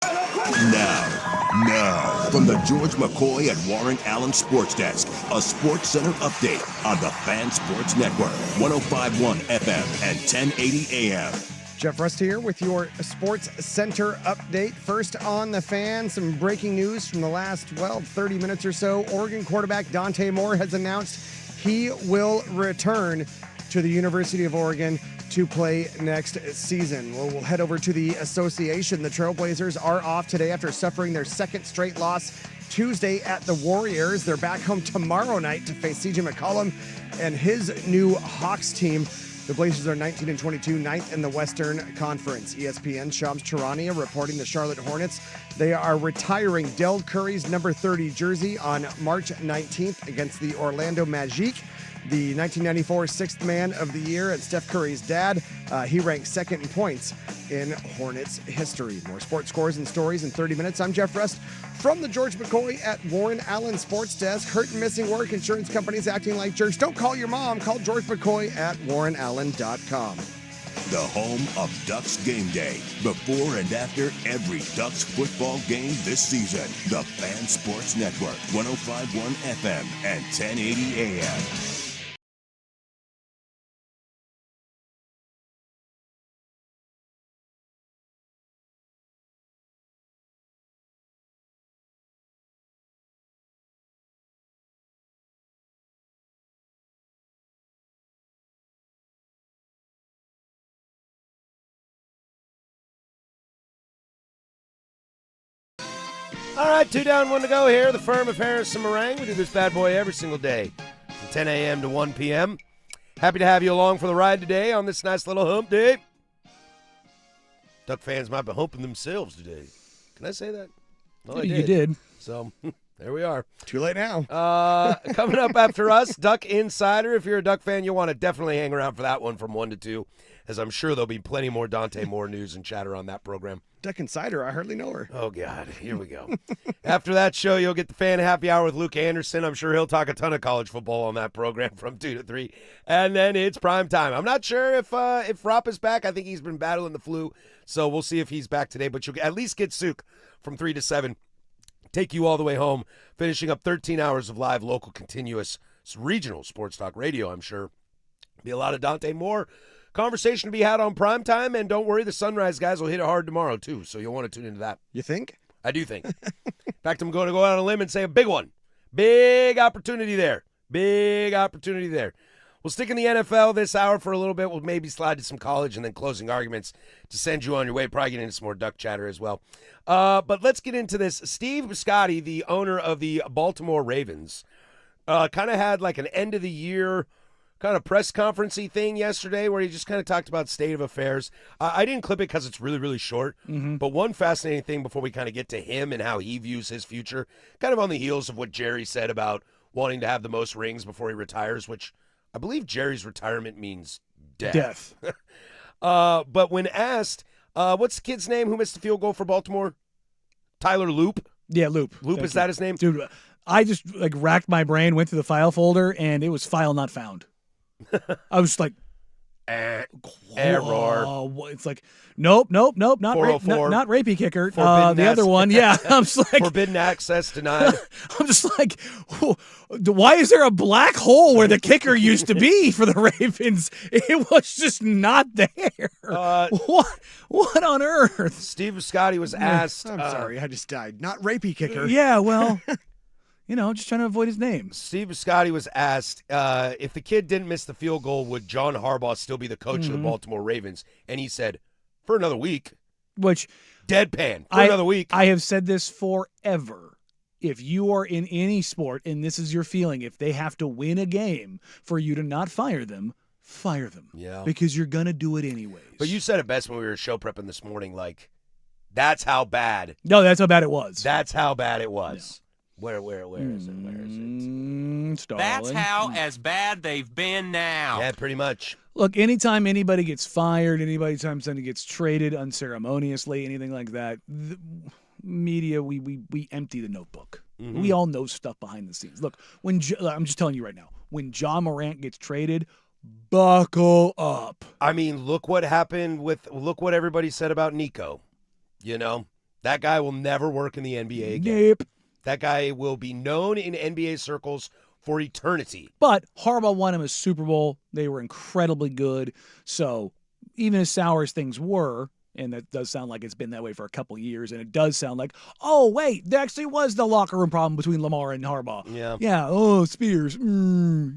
Now, Now, from the George McCoy and Warren Allen Sports Desk, a Sports Center update on the Fan Sports Network, 105.1 FM and 1080 AM.
Jeff Rust here with your Sports Center update. First on the Fan, some breaking news from the last, 30 minutes or so. Oregon quarterback Dante Moore has announced he will return to the University of Oregon to play next season. We'll head over to the association. The Trailblazers are off today after suffering their second straight loss Tuesday at the Warriors. They're back home tomorrow night to face CJ McCollum and his new Hawks team. The Blazers are 19-22, ninth in the Western Conference. ESPN's Shams Charania reporting the Charlotte Hornets. They are retiring Del Curry's number 30 jersey on March 19th against the Orlando Magic. The 1994 Sixth Man of the Year and Steph Curry's dad. He ranks second in points in Hornets history. More sports scores and stories in 30 minutes. I'm Jeff Rust from the George McCoy at Warren Allen Sports Desk. Hurt and missing work, insurance companies acting like jerks. Don't call your mom. Call George McCoy at warrenallen.com.
The home of Ducks Game Day. Before and after every Ducks football game this season. The Fan Sports Network, 105.1 FM and 1080 AM.
All right, 2 down, 1 to go here. The firm of Harris and Meringue. We do this bad boy every single day from 10 a.m. to 1 p.m. Happy to have you along for the ride today on this nice little hump day. Duck fans might be humping themselves today. Can I say that? Well, I
You did.
So there we are.
Too late now.
Coming up after us, Duck Insider. If you're a Duck fan, you'll want to definitely hang around for that one from 1 to 2, as I'm sure there'll be plenty more Dante Moore news and chatter on that program.
Duck Insider, I hardly know her.
Oh, God. Here we go. After that show, you'll get the Fan Happy Hour with Luke Anderson. I'm sure he'll talk a ton of college football on that program from 2 to 3. And then it's prime time. I'm not sure if Ropp is back. I think he's been battling the flu, so we'll see if he's back today. But you'll at least get Suk from 3 to 7. Take you all the way home, finishing up 13 hours of live, local, continuous, regional sports talk radio, I'm sure. Be a lot of Dante Moore conversation to be had on primetime, and don't worry, the Sunrise guys will hit it hard tomorrow, too, so you'll want to tune into that.
You think?
I do think. In fact, I'm going to go out on a limb and say a big one. Big opportunity there. Big opportunity there. We'll stick in the NFL this hour for a little bit. We'll maybe slide to some college and then closing arguments to send you on your way. Probably get into some more Duck chatter as well. But let's get into this. Steve Biscotti, the owner of the Baltimore Ravens, kind of had like an end-of-the-year kind of press conference-y thing yesterday where he just kind of talked about state of affairs. I didn't clip it because it's really, really short.
Mm-hmm.
But one fascinating thing before we kind of get to him and how he views his future, kind of on the heels of what Jerry said about wanting to have the most rings before he retires, which I believe Jerry's retirement means death. But when asked, what's the kid's name who missed the field goal for Baltimore? Tyler Loop?
Yeah, Loop.
Loop,
Thank
is that his name?
Dude, I just racked my brain, went through the file folder, and it was file not found. I was like,
Error.
It's like, nope, not
404.
not rapey kicker. The
Forbidden
other one, yeah. I'm just like,
forbidden access denied.
I'm just like, why is there a black hole where the kicker used to be for the Ravens? It was just not there. What on earth?
Steve Biscotti was asked.
I'm sorry, I just died. Not rapey kicker.
Yeah, well, just trying to avoid his name.
Steve Biscotti was asked if the kid didn't miss the field goal, would John Harbaugh still be the coach of the Baltimore Ravens? And he said, for another week.
Which,
deadpan, for another week.
I have said this forever. If you are in any sport, and this is your feeling, if they have to win a game for you to not fire them, fire them.
Yeah.
Because you're going to do it anyways.
But you said it best when we were show prepping this morning, like, that's how bad.
No, that's how bad it was.
That's how bad it was. Where is it? Where is it?
That's how as bad they've been now.
Yeah, pretty much.
Look, anytime anybody gets fired, anytime somebody gets traded unceremoniously, anything like that, the media, we empty the notebook.
Mm-hmm.
We all know stuff behind the scenes. Look, I'm just telling you right now, when John Morant gets traded, buckle up.
I mean, look what happened look what everybody said about Nico. That guy will never work in the NBA again.
Nope.
That guy will be known in NBA circles for eternity.
But Harbaugh won him a Super Bowl. They were incredibly good. So even as sour as things were, and that does sound like it's been that way for a couple years, and it does sound like, oh, wait, there actually was the locker room problem between Lamar and Harbaugh.
Yeah.
Yeah, oh, Spears,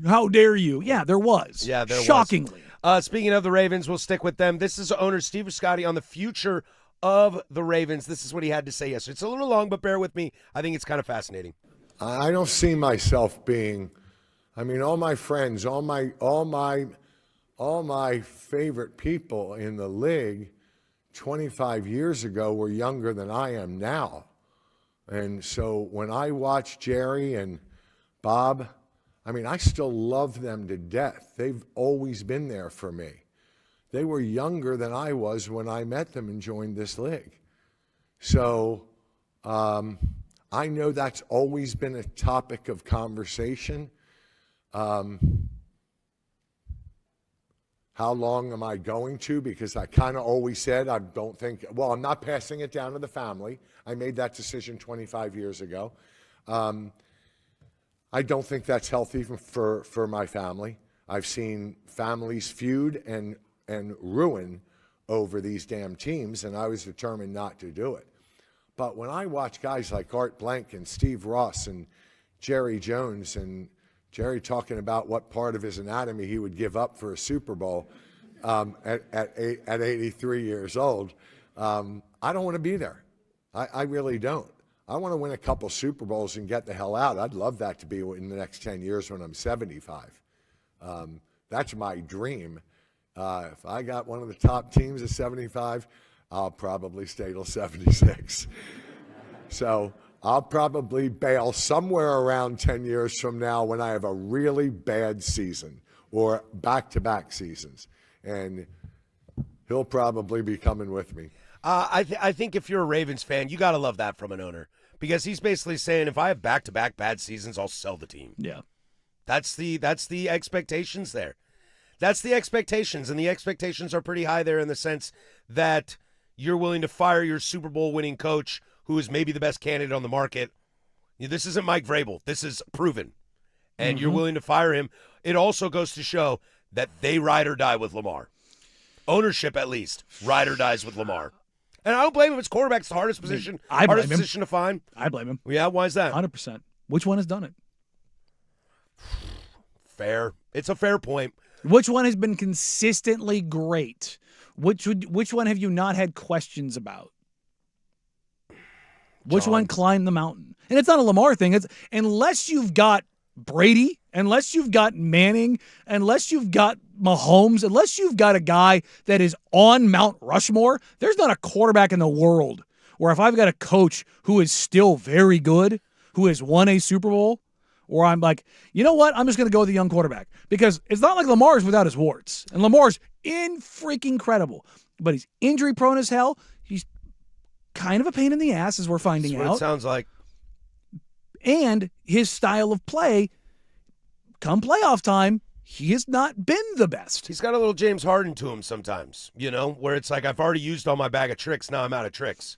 how dare you? Yeah, there was.
Yeah, there was.
Shockingly.
Speaking of the Ravens, we'll stick with them. This is owner Steve Biscotti on the future of the Ravens. This is what he had to say yesterday. It's a little long, but bear with me. I think it's kind of fascinating.
I don't see myself being, all my friends, all my favorite people in the league 25 years ago were younger than I am now. And so when I watch Jerry and Bob, I still love them to death. They've always been there for me. They were younger than I was when I met them and joined this league. So I know that's always been a topic of conversation. How long am I going to? Because I kind of always said I'm not passing it down to the family. I made that decision 25 years ago. I don't think that's healthy for my family. I've seen families feud and ruin over these damn teams, and I was determined not to do it. But when I watch guys like Art Blank and Steve Ross and Jerry Jones, and Jerry talking about what part of his anatomy he would give up for a Super Bowl at 83 years old, I don't want to be there. I really don't. I want to win a couple Super Bowls and get the hell out. I'd love that to be in the next 10 years when I'm 75. That's my dream. If I got one of the top teams at 75, I'll probably stay till 76. So I'll probably bail somewhere around 10 years from now when I have a really bad season or back-to-back seasons. And he'll probably be coming with me.
I think if you're a Ravens fan, you got to love that from an owner. Because he's basically saying, if I have back-to-back bad seasons, I'll sell the team.
Yeah.
That's the expectations there. That's the expectations, and the expectations are pretty high there in the sense that you're willing to fire your Super Bowl winning coach who is maybe the best candidate on the market. This isn't Mike Vrabel. This is proven. And you're willing to fire him. It also goes to show that they ride or die with Lamar. Ownership, at least, ride or dies with Lamar. And I don't blame him. It's quarterback's the hardest position. Hardest position to find.
I blame him.
Yeah, why is that?
100%. Which one has done it?
Fair. It's a fair point.
Which one has been consistently great? Which one have you not had questions about? Which one climbed the mountain? And it's not a Lamar thing. It's unless you've got Brady, unless you've got Manning, unless you've got Mahomes, unless you've got a guy that is on Mount Rushmore, there's not a quarterback in the world where if I've got a coach who is still very good, who has won a Super Bowl, or I'm like, you know what? I'm just going to go with the young quarterback. Because it's not like Lamar's without his warts. And Lamar's incredible. But he's injury prone as hell. He's kind of a pain in the ass, as we're finding
That's
out.
what it sounds like.
And his style of play, come playoff time, he has not been the best.
He's got a little James Harden to him sometimes, where it's like, I've already used all my bag of tricks. Now I'm out of tricks.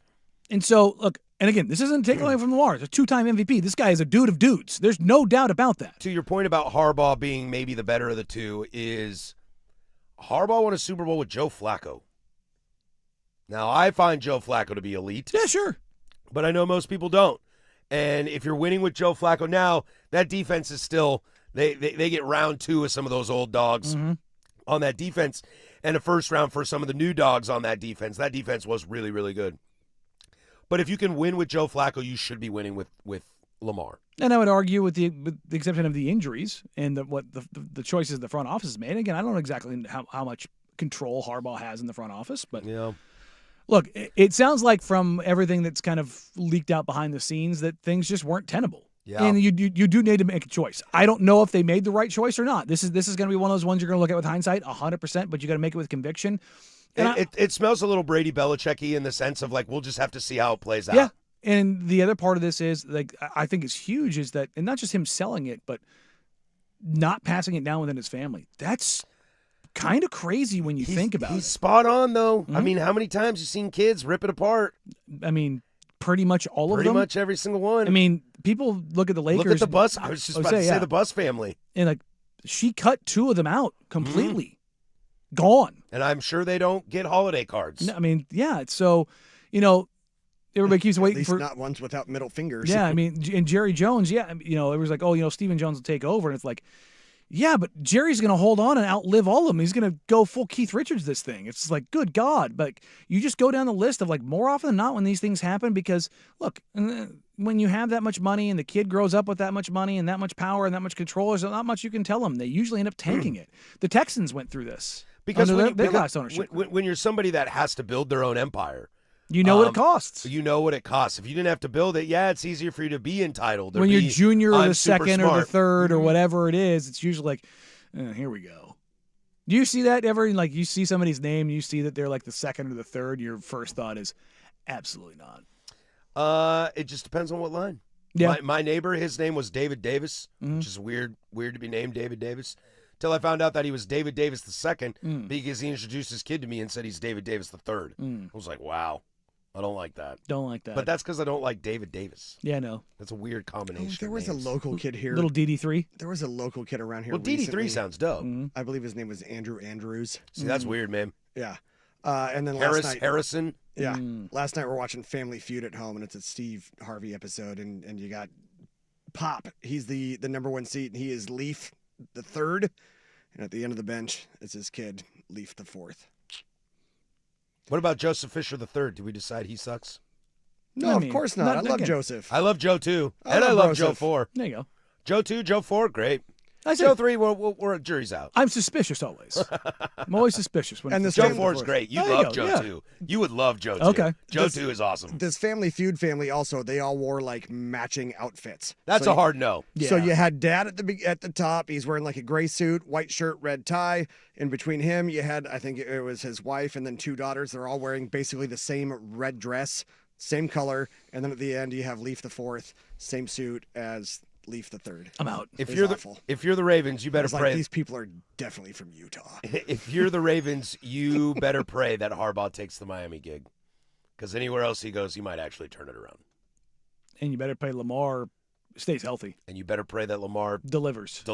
And so, look, and again, this isn't taking away from Lamar. He's a two-time MVP. This guy is a dude of dudes. There's no doubt about that.
To your point about Harbaugh being maybe the better of the two is Harbaugh won a Super Bowl with Joe Flacco. Now, I find Joe Flacco to be elite.
Yeah, sure.
But I know most people don't. And if you're winning with Joe Flacco now, that defense is still, they get round two of some of those old dogs on that defense and a first round for some of the new dogs on that defense. That defense was really, really good. But if you can win with Joe Flacco, you should be winning with Lamar.
And I would argue with the exception of the injuries and what the choices the front office has made. Again, I don't know exactly how much control Harbaugh has in the front office, but
yeah.
Look, it sounds like from everything that's kind of leaked out behind the scenes that things just weren't tenable.
Yeah.
And you do need to make a choice. I don't know if they made the right choice or not. This is going to be one of those ones you're going to look at with hindsight, 100%, but you got to make it with conviction. And
it smells a little Brady Belichick-y in the sense of like, we'll just have to see how it plays out.
Yeah. And the other part of this is, like, I think is huge is that, and not just him selling it, but not passing it down within his family. That's kind of crazy when you think about it.
He's spot on, though. I mean, how many times you seen kids rip it apart?
I mean, pretty much all of
Pretty
them.
much every single one.
I mean, people look at the Lakers.
Look at the bus. I was just about to say the bus family.
And like, she cut 2 of them out completely. Gone.
And I'm sure they don't get holiday cards.
No, I mean, yeah. So, everybody keeps waiting
At least
for
not ones without middle fingers.
Yeah, I mean, and Jerry Jones, it was like, Stephen Jones will take over, and it's like, yeah, but Jerry's going to hold on and outlive all of them. He's going to go full Keith Richards this thing. It's like, good God. But you just go down the list of like more often than not when these things happen, because look, when you have that much money and the kid grows up with that much money and that much power and that much control, there's not much you can tell them. They usually end up tanking it. The Texans went through this
because
under
when
their last ownership.
When you're somebody that has to build their own empire,
you know what it costs.
You know what it costs. If you didn't have to build it, it's easier for you to be entitled. Or
when you're junior or
I'm
the
super
second or the
smart.
third or whatever it is, it's usually like, here we go. Do you see that ever? Like, you see somebody's name, you see that they're like the second or the third, your first thought is, absolutely not.
It just depends on what line.
Yeah.
My neighbor, his name was David Davis, which is weird to be named David Davis. Till I found out that he was David Davis II because he introduced his kid to me and said he's David Davis III. I was like, wow, I don't like that.
Don't like that.
But that's because I don't like David Davis.
Yeah, no.
That's a weird combination.
There was a local kid here.
Little DD3.
There was a local kid around here.
Well, DD3
recently.
sounds dope.
I believe his name was Andrew Andrews.
See, that's weird, man.
Yeah. And then last night,
Harrison.
Yeah. Last night we're watching Family Feud at home, and it's a Steve Harvey episode, and you got Pop. He's the number 1 seat, and he is Leaf the third. And at the end of the bench, it's his kid, Leaf the fourth.
What about Joseph Fisher III? Did we decide he sucks?
No, of course not. I love Joseph.
I love Joe too,
I
and I
love
love Joe
Joseph.
4.
There you go.
Joe 2, Joe 4, great.
I
Joe
said,
3, we're jury's out.
I'm suspicious always. I'm always suspicious. When
And
it's
the
Joe
Family
4 is
Fourth.
great. You
There you
love
go,
Joe
yeah.
2. You would love Joe 2.
Okay.
Joe 2 is awesome.
This Family Feud family also, they all wore like matching outfits.
That's
So
a hard no.
So you had Dad at the top. He's wearing like a gray suit, white shirt, red tie. In between him, you had, I think it was his wife and then 2 daughters. They're all wearing basically the same red dress, same color. And then at the end, you have Leaf the fourth, same suit as Leaf the third.
I'm out.
If
It's
you're
awful.
if you're the Ravens, you
I
better
was like,
pray.
these people are definitely from Utah.
If you're the Ravens, you better pray that Harbaugh takes the Miami gig, because anywhere else he goes, he might actually turn it around.
And you better pray Lamar stays healthy.
And you better pray that Lamar
delivers.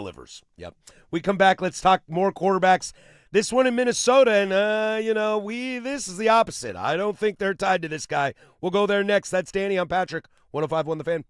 Yep. We come back. Let's talk more quarterbacks. This one in Minnesota, and this is the opposite. I don't think they're tied to this guy. We'll go there next. That's Danny. I'm Patrick. 105.1 The Fan.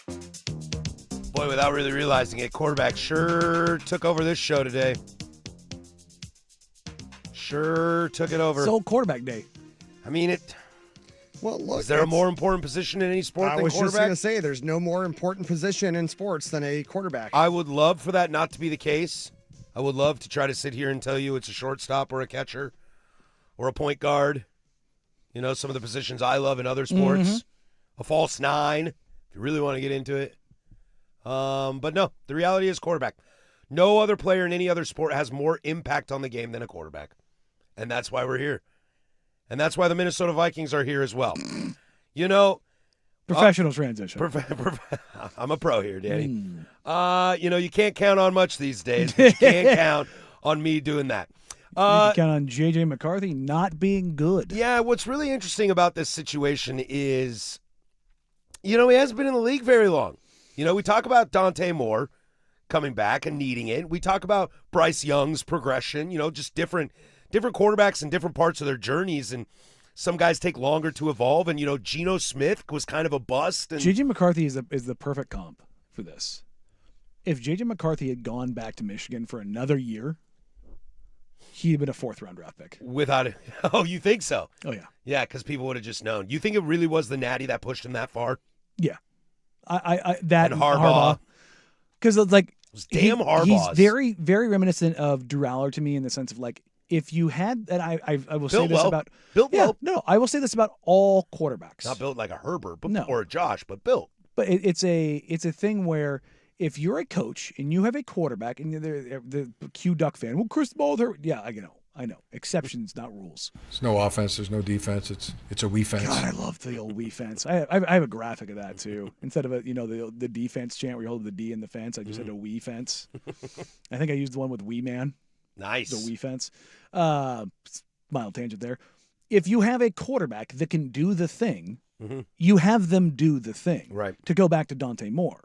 Boy, without really realizing it, quarterback sure took over this show today. Sure took it over.
It's old quarterback day.
I mean, it.
Well, look,
Is there a more important position in any sport
I
than
was just
quarterback?
going to say, there's no more important position in sports than a quarterback.
I would love for that not to be the case. I would love to try to sit here and tell you it's a shortstop or a catcher or a point guard. You know, some of the positions I love in other sports. A false nine, if you really want to get into it. But no, the reality is quarterback. No other player in any other sport has more impact on the game than a quarterback. And that's why we're here. And that's why the Minnesota Vikings are here as well. You know,
Professional transition.
I'm a pro here, Danny. You know, you can't count on much these days, but you can't count on me doing that.
You can count on J.J. McCarthy not being good.
Yeah, what's really interesting about this situation is, you know, he hasn't been in the league very long. You know, we talk about Dante Moore coming back and needing it. We talk about Bryce Young's progression, you know, just different quarterbacks in different parts of their journeys, and some guys take longer to evolve. And, you know, Geno Smith was kind of a bust. And
J.J. McCarthy is the perfect comp for this. If J.J. McCarthy had gone back to Michigan for another year, he'd have been a 4th-round draft pick.
Without it. Oh, you think so?
Oh, yeah.
Yeah, because people would have just known. You think it really was the Natty that pushed him that far?
Yeah. That
and Harbaugh.
Because, like,
It was damn Harbaugh's.
He's very, very reminiscent of Drew Aller to me in the sense of, like, if you had, and I will say
Built
this
well.
about
Built well.
No, I will say this about all quarterbacks.
Not built like a Herbert
No.
or a Josh, but built.
But it's a thing where if you're a coach and you have a quarterback and the Q Duck fan, well, Chris Ball, yeah, I know. Exceptions, not rules.
There's no offense. There's no defense. It's a we fence.
God, I love the old we fence. I have a graphic of that too. Instead of the defense chant where you hold the D in the fence, I just had a we fence. I think I used the one with Wee Man.
Nice.
The we fence. Mild tangent there. If you have a quarterback that can do the thing, you have them do the thing.
Right.
To go back to Dante Moore.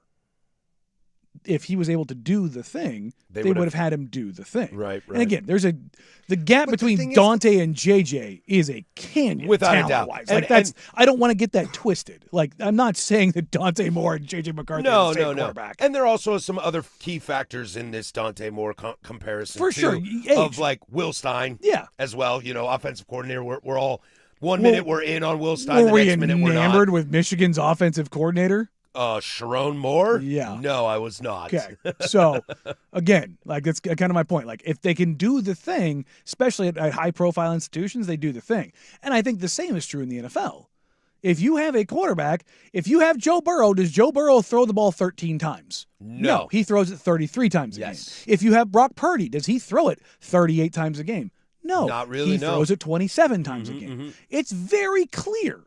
If he was able to do the thing, they would have had him do the thing.
Right.
And again, the gap
But the
between
thing is-
Dante and JJ is a canyon,
Without a doubt.
talent-wise.
And-
Like that's I don't want to get that twisted. Like I'm not saying that Dante Moore and JJ McCarthy are the same quarterback.
And there are also some other key factors in this Dante Moore comparison.
For
too,
sure.
Of
Age.
like Will Stein.
Yeah.
As well. You know, offensive coordinator. We're all one minute we're in on Will Stein,
Were
the
we
next minute we're
enamored
not.
with Michigan's offensive coordinator?
Sharon Moore?
Yeah.
No, I was not.
Okay. So, again, like that's kind of my point. Like, if they can do the thing, especially at high-profile institutions, they do the thing. And I think the same is true in the NFL. If you have a quarterback, if you have Joe Burrow, does Joe Burrow throw the ball 13 times?
No.
He throws it 33 times a
Yes.
game. If you have Brock Purdy, does he throw it 38 times a game? No.
Not really,
He
no.
throws it 27 times a game. It's very clear.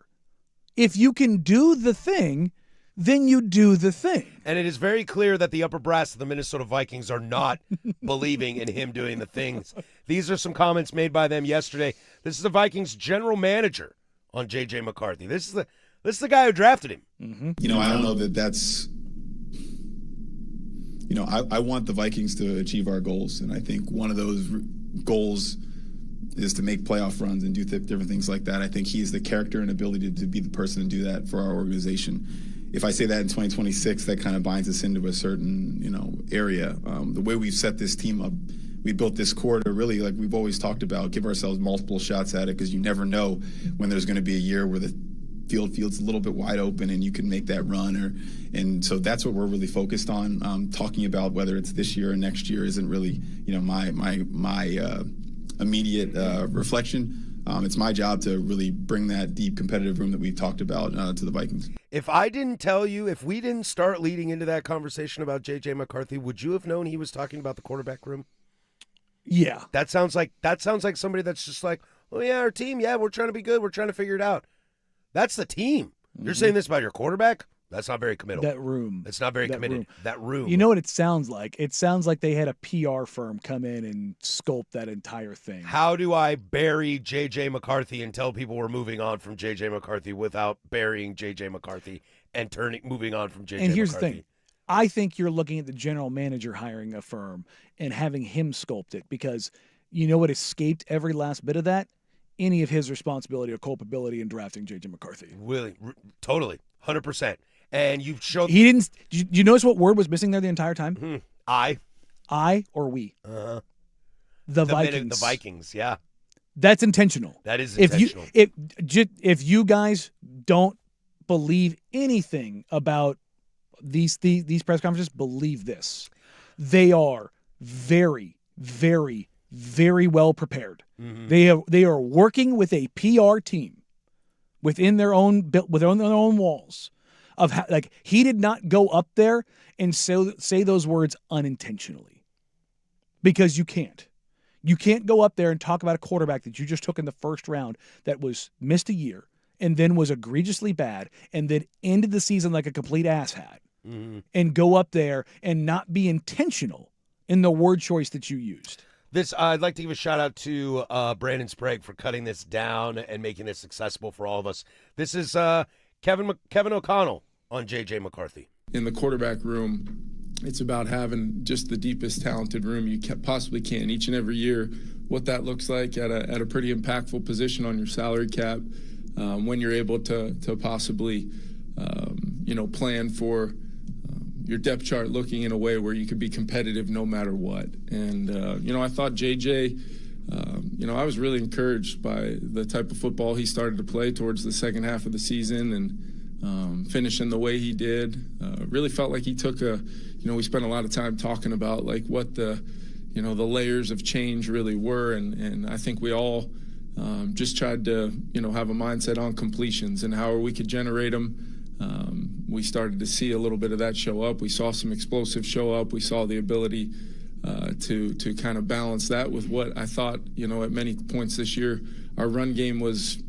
If you can do the thing, then you do the thing.
And it is very clear that the upper brass of the Minnesota Vikings are not believing in him doing the things. These are some comments made by them yesterday. This is the Vikings general manager on J.J. McCarthy. This is the guy who drafted him.
You know, I don't know that that's. You know, I want the Vikings to achieve our goals, and I think one of those goals is to make playoff runs and do different things like that. I think he's the character and ability to be the person to do that for our organization. If I say that in 2026, that kind of binds us into a certain, area. The way we've set this team up, we built this core to really, like we've always talked about, give ourselves multiple shots at it because you never know when there's going to be a year where the field's a little bit wide open and you can make that run. And so that's what we're really focused on. Talking about whether it's this year or next year isn't really, my immediate reflection. It's my job to really bring that deep competitive room that we've talked about to the Vikings.
If I didn't tell you, if we didn't start leading into that conversation about J.J. McCarthy, would you have known he was talking about the quarterback room?
Yeah.
That sounds like somebody that's just like, oh, yeah, our team, yeah, we're trying to be good. We're trying to figure it out. That's the team. You're saying this about your quarterback? That's not very committal.
That room.
It's not very
That
committed.
room.
That room.
You know what it sounds like? It sounds like they had a PR firm come in and sculpt that entire thing.
How do I bury J.J. McCarthy and tell people we're moving on from J.J. McCarthy without burying J.J. McCarthy and moving on from J.J.
And here's
McCarthy?
the thing. I think you're looking at the general manager hiring a firm and having him sculpt it because you know what escaped every last bit of that? Any of his responsibility or culpability in drafting J.J. McCarthy.
Really, totally, 100%. And you've shown
He didn't. Did you notice what word was missing there the entire time?
I
Or we.
the
Vikings.
The Vikings, yeah.
That's intentional.
That is intentional.
If you guys don't believe anything about these press conferences, believe this: they are very, very, very well prepared.
Mm-hmm.
They are working with a PR team within their own walls. Of how, like, he did not go up there and say those words unintentionally, because you can't. You can't go up there and talk about a quarterback that you just took in the first round that was missed a year and then was egregiously bad and then ended the season like a complete asshat, and go up there and not be intentional in the word choice that you used.
I'd like to give a shout out to Brandon Sprague for cutting this down and making this accessible for all of us. This is Kevin O'Connell on J.J. McCarthy.
In the quarterback room, it's about having just the deepest talented room you possibly can each and every year. What that looks like at a pretty impactful position on your salary cap, when you're able to possibly plan for your depth chart looking in a way where you could be competitive no matter what. And I thought JJ, I was really encouraged by the type of football he started to play towards the second half of the season, and finishing the way he did. Really felt like he took we spent a lot of time talking about like what the layers of change really were, and I think we all just tried to have a mindset on completions and how we could generate them. We started to see a little bit of that show up. We saw some explosive show up. We saw the ability to kind of balance that with what I thought, at many points this year, our run game was,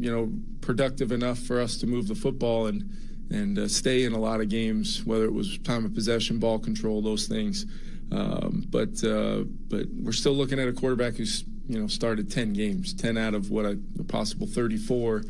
productive enough for us to move the football and stay in a lot of games, whether it was time of possession, ball control, those things. But we're still looking at a quarterback who's, started 10 games, 10 out of a possible 34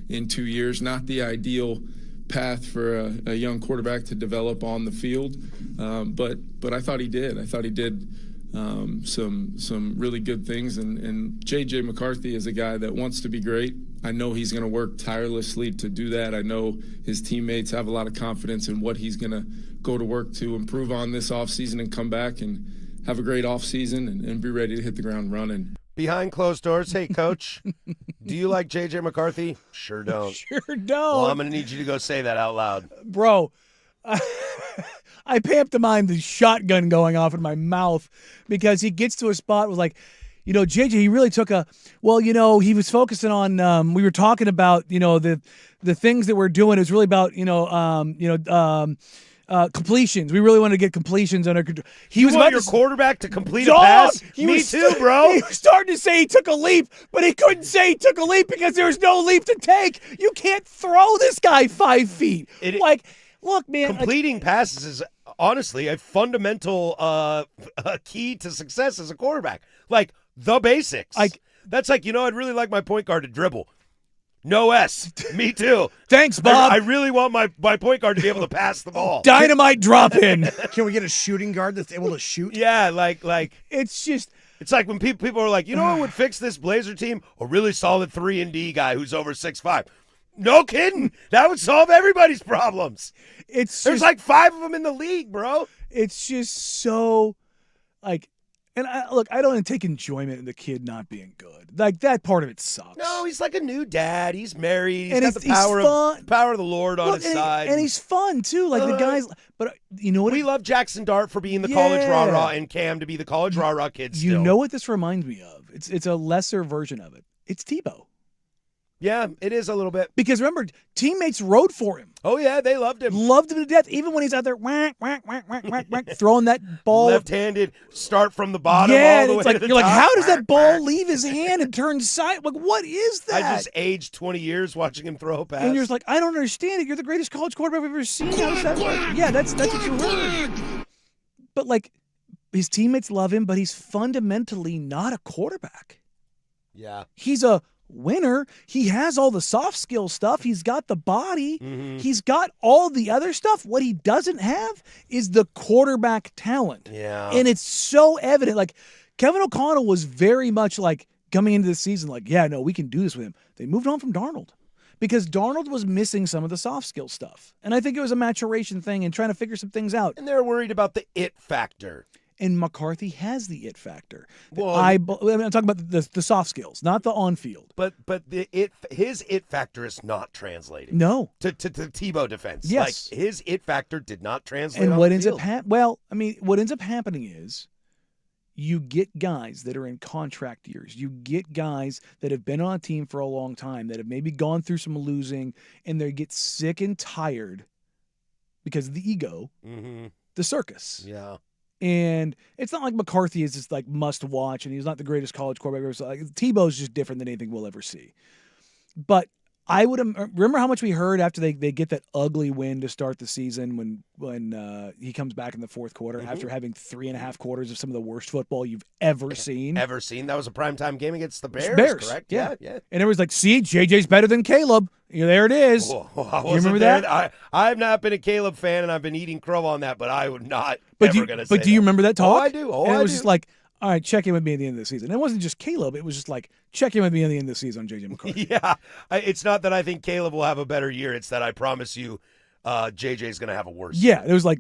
in 2 years. Not the ideal path for a young quarterback to develop on the field, but I thought he did. I thought he did some really good things, and J.J. McCarthy is a guy that wants to be great. I know he's going to work tirelessly to do that. I know his teammates have a lot of confidence in what he's going to go to work to improve on this offseason and come back and have a great offseason and be ready to hit the ground running.
Behind closed doors, hey, Coach, do you like J.J. McCarthy? Sure don't.
Sure don't.
Well, I'm going to need you to go say that out loud.
Bro, I pantomime the shotgun going off in my mouth because he gets to a spot with like, JJ, he really took he was focusing on, we were talking about, the things that we're doing. It was really about, completions. We really wanted to get completions under control.
He was about your quarterback to complete a pass? Me too, bro.
He was starting to say he took a leap, but he couldn't say he took a leap because there was no leap to take. You can't throw this guy 5 feet. Look, man.
Completing passes is honestly a fundamental key to success as a quarterback. Like, the basics. That's like, I'd really like my point guard to dribble. No S. Me too.
Thanks, Bob.
I really want my point guard to be able to pass the ball.
Dynamite drop in.
Can we get a shooting guard that's able to shoot?
Yeah, like
it's just.
It's like when people are like, what would fix this Blazer team? A really solid 3-and-D guy who's over 6'5". No kidding. That would solve everybody's problems. There's like 5 of them in the league, bro.
It's just so and I don't take enjoyment in the kid not being good. Like, that part of it sucks.
No, he's like a new dad. He's married.
And
got the power of the Lord on his side.
And he's fun too. Like the guys, but you know what?
We love Jackson Dart for being the college rah-rah and Cam to be the college rah-rah kid still.
You know what this reminds me of? It's a lesser version of it. It's Tebow.
Yeah, it is a little bit.
Because remember, teammates rode for him.
Oh, yeah, they loved him.
Loved him to death, even when he's out there throwing that ball.
Left-handed, start from the bottom
yeah,
all the way to the
you're
top.
like, how does that ball leave his hand and turn side? Like, what is that?
I just aged 20 years watching him throw a pass.
And you're just like, I don't understand it. You're the greatest college quarterback I've ever seen. How does that work? Yeah, that's what you heard. But, like, his teammates love him, but he's fundamentally not a quarterback.
Yeah.
He's a winner. He has all the soft skill stuff. He's got the body.
Mm-hmm.
He's got all the other stuff. What he doesn't have is the quarterback talent.
Yeah.
And it's so evident. Like, Kevin O'Connell was very much like coming into the season like, yeah, no, we can do this with him. They moved on from Darnold because Darnold was missing some of the soft skill stuff. And I think it was a maturation thing and trying to figure some things out.
And they're worried about the it factor.
And McCarthy has the it factor.
Well,
I'm talking about the soft skills, not the on-field.
But his it factor is not translating.
No.
To Tebow defense.
Yes.
Like, his it factor did not translate
And
on
what
the
ends
field.
up what ends up happening is you get guys that are in contract years. You get guys that have been on a team for a long time, that have maybe gone through some losing, and they get sick and tired because of the ego, the circus.
Yeah.
And it's not like McCarthy is just like must watch, and he's not the greatest college quarterback ever. So, like, Tebow's just different than anything we'll ever see. But I would remember how much we heard after they get that ugly win to start the season when he comes back in the fourth quarter after having 3.5 quarters of some of the worst football you've ever seen.
That was a primetime game against the Bears, correct?
Yeah.
Yeah.
And everyone's like, see, JJ's better than Caleb. There it is.
Oh,
you remember that?
I've not been a Caleb fan, and I've been eating crow on that, but I would not
But
ever
do
going to say
But do you remember that talk?
Oh, I do.
And it was just like, all right, check in with me at the end of the season. And it wasn't just Caleb. It was just like, check in with me at the end of the season on JJ McCarthy.
Yeah. It's not that I think Caleb will have a better year. It's that I promise you JJ's going to have a worse year.
Yeah, it was like,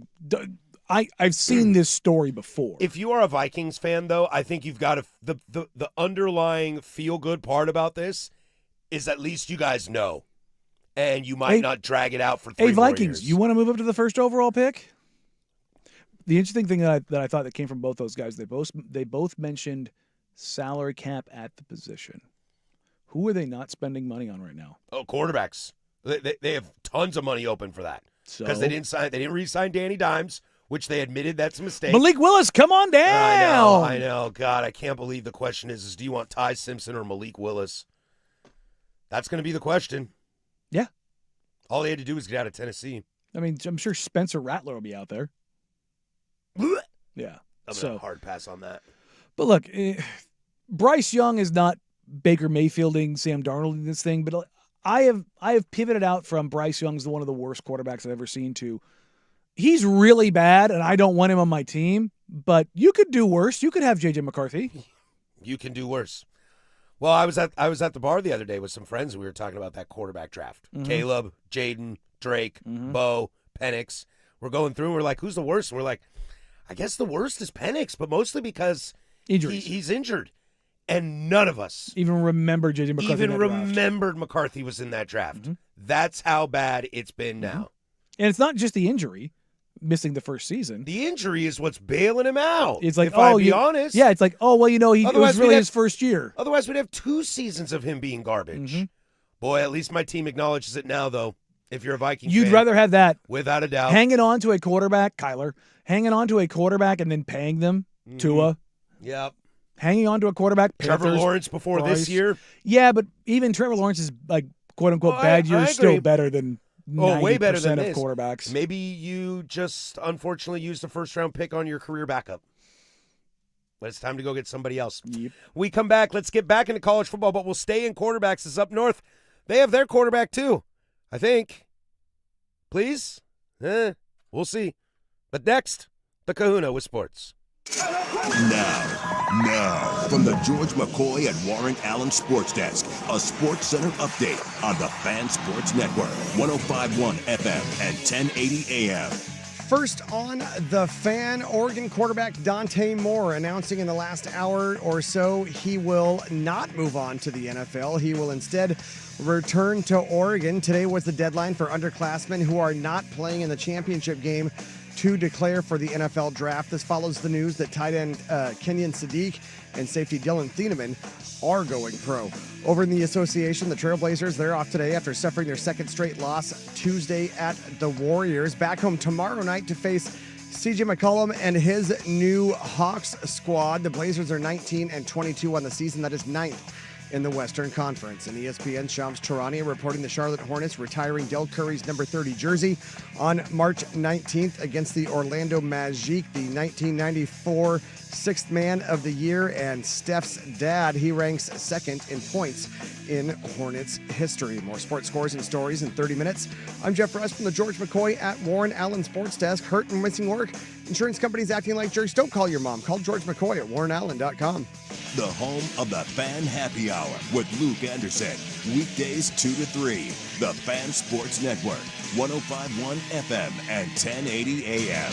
I've seen this story before.
If you are a Vikings fan, though, I think you've got the underlying feel-good part about this is at least you guys know. And you might not drag it out for 3 more
Vikings,
years.
you want to move up to the first overall pick? The interesting thing that I thought that came from both those guys, they both mentioned salary cap at the position. Who are they not spending money on right now?
Oh, quarterbacks. They have tons of money open for that because they didn't re-sign Danny Dimes, which they admitted that's a mistake.
Malik Willis, come on down.
I know. God, I can't believe the question is do you want Ty Simpson or Malik Willis? That's going to be the question.
Yeah.
All they had to do was get out of Tennessee.
I mean, I'm sure Spencer Rattler will be out there. Yeah.
I'm a hard pass on that.
But look, Bryce Young is not Baker Mayfielding Sam Darnold in this thing, but I have pivoted out from Bryce Young's one of the worst quarterbacks I've ever seen to he's really bad and I don't want him on my team, but you could do worse. You could have JJ McCarthy.
You can do worse. Well, I was at the bar the other day with some friends and we were talking about that quarterback draft. Caleb, Jaden, Drake, Bo, Penix. We're going through and we're like, who's the worst? And we're like, I guess the worst is Penix, but mostly because he's injured. And none of us
even remember JJ McCarthy.
Even remembered McCarthy was in that draft. That's how bad it's been now.
And it's not just the injury, missing the first season.
The injury is what's bailing him out.
It's like,
if I'd be honest.
Yeah, it's like, it was really his first year.
Otherwise, we'd have 2 seasons of him being garbage. Boy, at least my team acknowledges it now, though. If you're a Vikings
You'd
fan,
rather have that.
Without a doubt.
Hanging on to a quarterback, Kyler. Hanging on to a quarterback and then paying them, Tua.
Yep.
Hanging on to a quarterback,
Trevor
Panthers,
Lawrence before
Bryce.
this year.
Yeah, but even Trevor Lawrence's quote-unquote bad year is still better than 90%
way better than
of
this.
quarterbacks.
Maybe you just unfortunately used a first-round pick on your career backup. But it's time to go get somebody else.
Yep.
We come back. Let's get back into college football, but we'll stay in quarterbacks. Is up north. They have their quarterback too, I think. Please? We'll see. But next, the Kahuna with sports.
Now, from the George McCoy and Warren Allen Sports Desk, a Sports Center update on the Fan Sports Network, 105.1 FM and 1080 AM.
First on the Fan, Oregon quarterback Dante Moore announcing in the last hour or so he will not move on to the NFL. He will instead return to Oregon. Today was the deadline for underclassmen who are not playing in the championship game to declare for the NFL draft. This follows the news that tight end Kenyon Sadiq and safety Dylan Thieneman are going pro. Over in the association, the Trailblazers, they're off today after suffering their second straight loss Tuesday at the Warriors. Back home tomorrow night to face CJ McCollum and his new Hawks squad. The Blazers are 19-22 on the season. That is 9th in the Western Conference. And ESPN's Shams Charania reporting the Charlotte Hornets retiring Del Curry's number 30 jersey on March 19th against the Orlando Magic, the 1994 sixth man of the year, and Steph's dad. He ranks second in points in Hornets history. More sports scores and stories in 30 minutes. I'm Jeff Russ from the George McCoy at Warren Allen Sports Desk. Hurt and missing work? Insurance companies acting like jerks. Don't call your mom. Call George McCoy at WarrenAllen.com.
The home of the Fan Happy Hour with Luke Anderson. Weekdays 2 to 3. The Fan Sports Network. 105.1 FM and 1080 AM.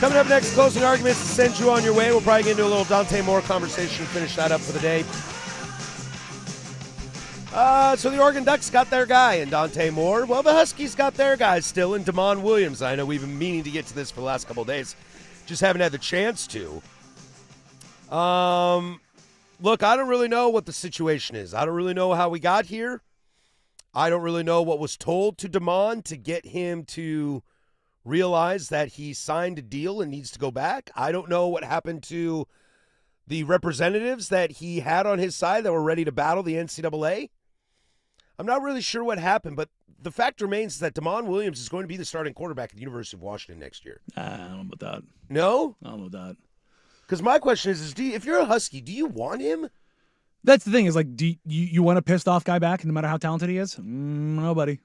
Coming up next, closing arguments to send you on your way. We'll probably get into a little Dante Moore conversation, finish that up for the day. So the Oregon Ducks got their guy in Dante Moore. Well, the Huskies got their guy still in Damon Williams. I know we've been meaning to get to this for the last couple of days. Just haven't had the chance to. Look, I don't really know what the situation is. I don't really know how we got here. I don't really know what was told to Damon to get him to realize that he signed a deal and needs to go back. I don't know what happened to the representatives that he had on his side that were ready to battle the NCAA. I'm not really sure what happened, but the fact remains that Damon Williams is going to be the starting quarterback at the University of Washington next year.
I don't know about that.
No?
I don't know about that.
Because my question is if you're a Husky, do you want him?
That's the thing is, like, do you want a pissed off guy back no matter how talented he is? Nobody.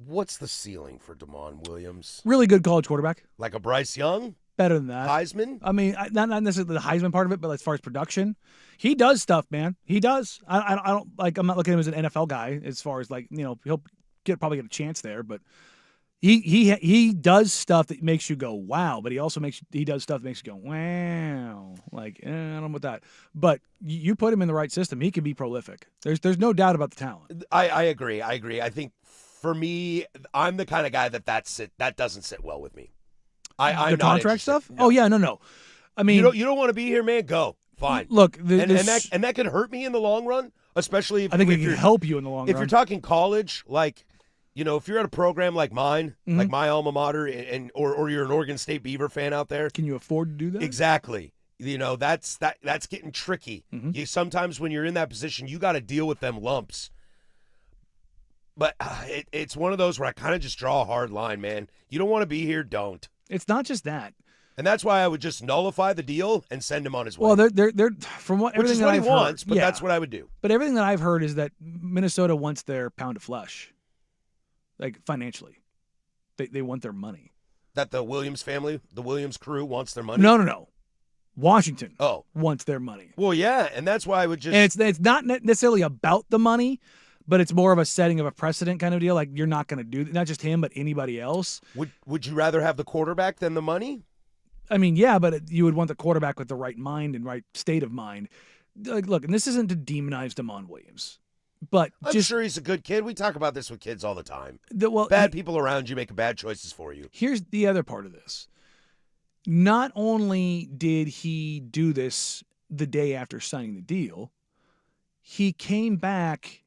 What's the ceiling for Damon Williams?
Really good college quarterback.
Like a Bryce Young?
Better than that.
Heisman?
I mean, not necessarily the Heisman part of it, but as far as production, he does stuff, man. He does. I don't like. I'm not looking at him as an NFL guy. As far as like, he'll probably get a chance there, but He does stuff that makes you go wow, but he does stuff that makes you go wow. Like I don't know about that, but you put him in the right system, he can be prolific. There's no doubt about the talent.
I agree. I think for me, I'm the kind of guy that doesn't sit well with me. I'm
the
not
contract
interested.
stuff. No. Oh yeah, no. I mean,
you don't want to be here, man. Go. Fine.
Look,
and that could hurt me in the long run, especially if
I think
if
it can
you're-
help you in the long
If
run.
you're talking college, like, if you're at a program like mine,
Mm-hmm.
like my alma mater, or you're an Oregon State Beaver fan out there,
can you afford to do that?
exactly. That's getting tricky.
Mm-hmm.
You sometimes when you're in that position, you got to deal with them lumps. But it's one of those where I kind of just draw a hard line, man. You don't want to be here, don't.
It's not just that.
And that's why I would just nullify the deal and send him on his way.
Well, they're from what
which
everything
is
that
what he
I've
wants,
heard,
but
yeah.
that's what I would do.
But everything that I've heard is that Minnesota wants their pound of flesh, like financially. They want their money.
That the Williams family, the Williams crew wants their money?
No. Washington
Oh.
wants their money.
Well, yeah, and that's why I would just...
And it's not necessarily about the money, but it's more of a setting of a precedent kind of deal. Like, you're not going to do not just him, but anybody else.
Would you rather have the quarterback than the money?
I mean, yeah, but you would want the quarterback with the right mind and right state of mind. Like, look, and this isn't to demonize Damon Williams, but
I'm
just
sure he's a good kid. We talk about this with kids all the time.
well,
Bad people around you make bad choices for you.
Here's the other part of this. Not only did he do this the day after signing the deal, he came back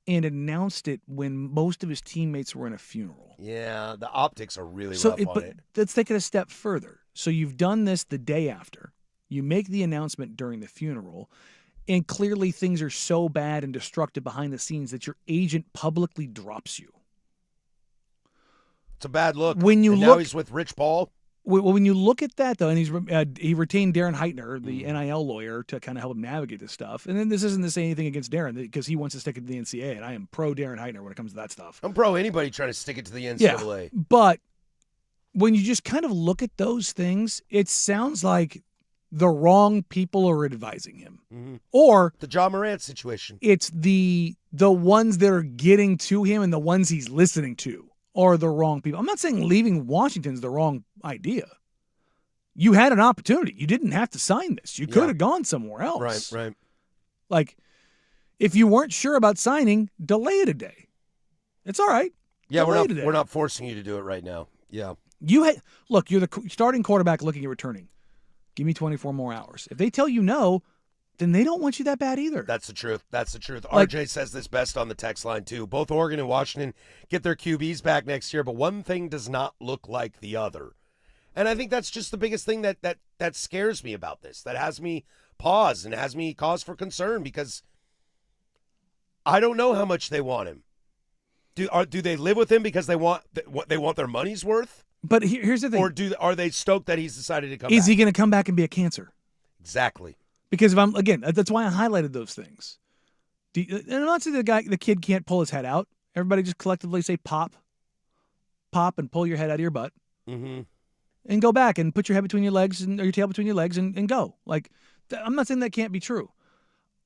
and announced it when most of his teammates were in a funeral.
Yeah, the optics are really
So,
rough on
but
it.
let's take it a step further. So you've done this the day after. You make the announcement during the funeral, and clearly things are so bad and destructive behind the scenes that your agent publicly drops you.
It's a bad look.
When you
and now
look-
he's with Rich Paul.
When you look at that, though, and he retained Darren Heitner,
Mm.
the NIL lawyer, to kind of help him navigate this stuff. And then this isn't to say anything against Darren, because he wants to stick it to the NCAA, and I am pro Darren Heitner when it comes to that stuff.
I'm pro anybody trying to stick it to the NCAA.
Yeah, but when you just kind of look at those things, it sounds like the wrong people are advising him.
Mhm.
Or
the John Morant situation.
It's the ones that are getting to him and the ones he's listening to are the wrong people. I'm not saying leaving Washington's the wrong idea. You had an opportunity. You didn't have to sign this. You could have gone somewhere else.
Right.
Like, if you weren't sure about signing, delay it a day. It's all right.
Yeah,
Delay it a day.
we're not forcing you to do it right now. Yeah.
Look, you're the starting quarterback looking at returning. Give me 24 more hours. If they tell you no, then they don't want you that bad either.
That's the truth.
Like-
RJ says this best on the text line, too. Both Oregon and Washington get their QBs back next year, but one thing does not look like the other. And I think that's just the biggest thing that scares me about this, that has me pause and has me cause for concern, because I don't know how much they want him. Do they live with him because they want their money's worth?
But here's the thing.
Or are they stoked that he's decided to come
Is
back?
he going to come back and be a cancer?
Exactly.
Because that's why I highlighted those things. And I'm not saying the kid can't pull his head out. Everybody just collectively say pop, and pull your head out of your butt,
Mm-hmm.
and go back and put your head between your legs or your tail between your legs and go. Like, I'm not saying that can't be true.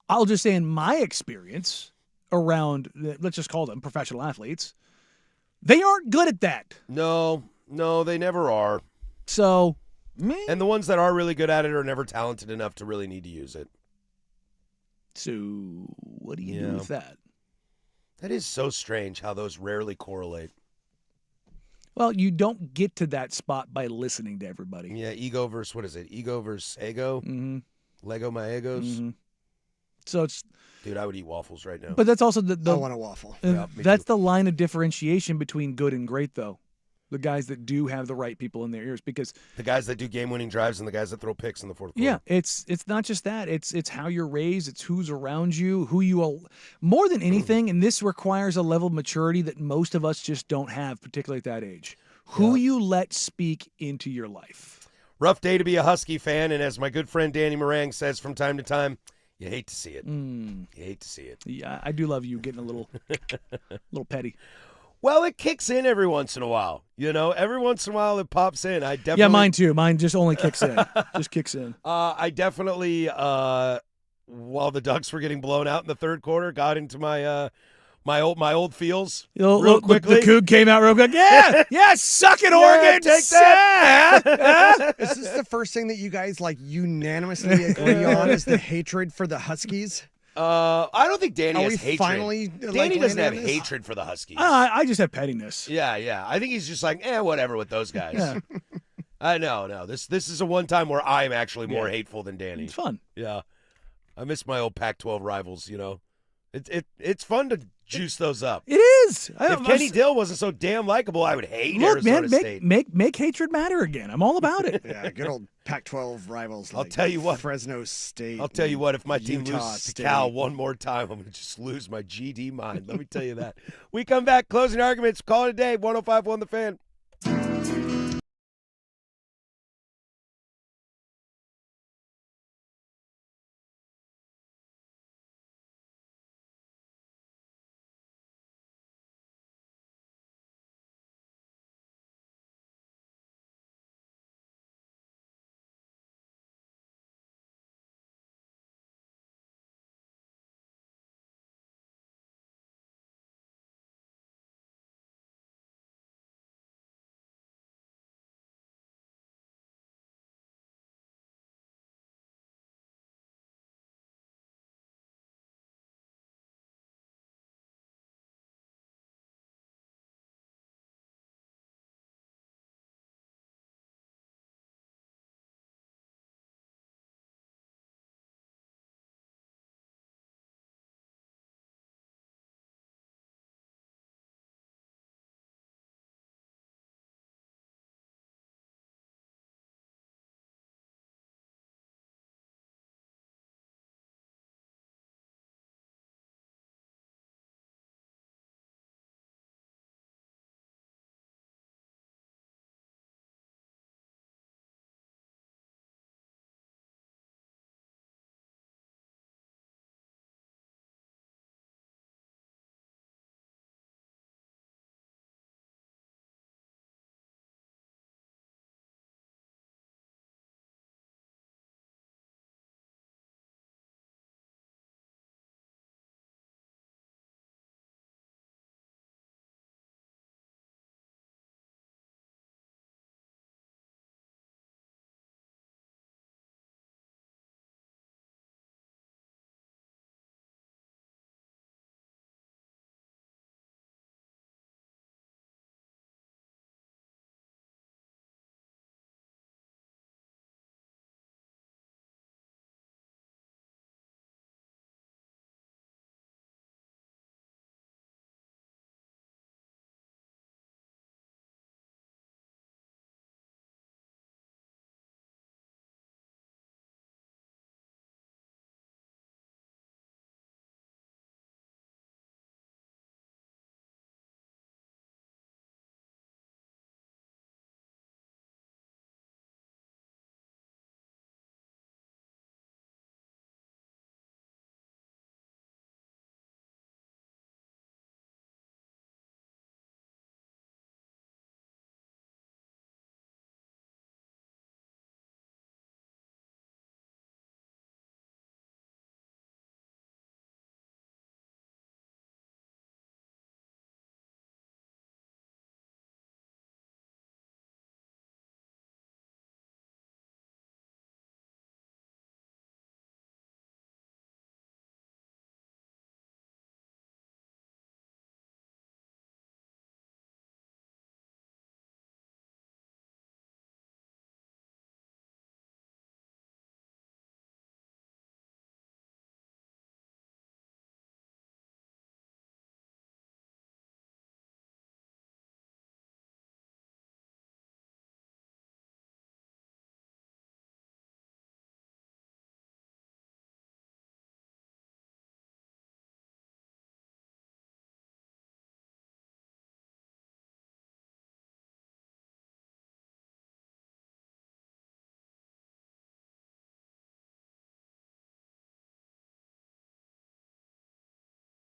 I'll just say in my experience around, let's just call them professional athletes, they aren't good at that.
No, they never are.
So,
and the ones that are really good at it are never talented enough to really need to use it.
So, what do you do with that?
That is so strange how those rarely correlate.
Well, you don't get to that spot by listening to everybody.
Yeah, ego versus, what is it? Ego versus ego?
Mm-hmm.
Lego my egos?
Mm-hmm. So it's...
Dude, I would eat waffles right now.
But that's also the
I want a waffle.
Yeah, me
that's the line of differentiation between good and great, though. The guys that do have the right people in their ears, because
the guys that do game-winning drives and the guys that throw picks in the fourth quarter.
yeah, it's not just that. It's how you're raised. It's who's around you, who you are. More than anything, and this requires a level of maturity that most of us just don't have, particularly at that age. Who you let speak into your life.
Rough day to be a Husky fan, and as my good friend Danny Morang says from time to time, you hate to see it. You hate to see it.
Yeah, I do love you getting a little petty.
Well, it kicks in every once in a while. Every once in a while it pops in. I definitely.
Yeah, mine too. Mine just only kicks in. Just kicks in.
I definitely, while the Ducks were getting blown out in the third quarter, got into my My old feels.
Real
Real quickly.
The Coug came out real quick. Yeah, yeah, suck it, Oregon.
Take that.
Is this the first thing that you guys like unanimously agree on? Is the hatred for the Huskies?
I don't think Danny
Are
has
we
hatred.
finally,
Danny doesn't
landing
have
on this?
hatred for the Huskies.
I just have pettiness.
Yeah. I think he's just like, whatever with those guys.
Yeah.
No. This is a one time where I'm actually more hateful than Danny.
It's fun.
Yeah. I miss my old Pac-12 rivals, you know. It's fun to juice those up.
It is.
If Kenny Dill wasn't so damn likable, I would hate
Look,
Arizona
man,
State.
make hatred matter again. I'm all about it.
Yeah, good old Pac-12 rivals.
I'll
like
tell you what.
Fresno State.
I'll tell you what. If my team
Utah
loses to
State.
Cal one more time, I'm going to just lose my GD mind. Let me tell you that. We come back, closing arguments. Call it a day. 105.1 The Fan.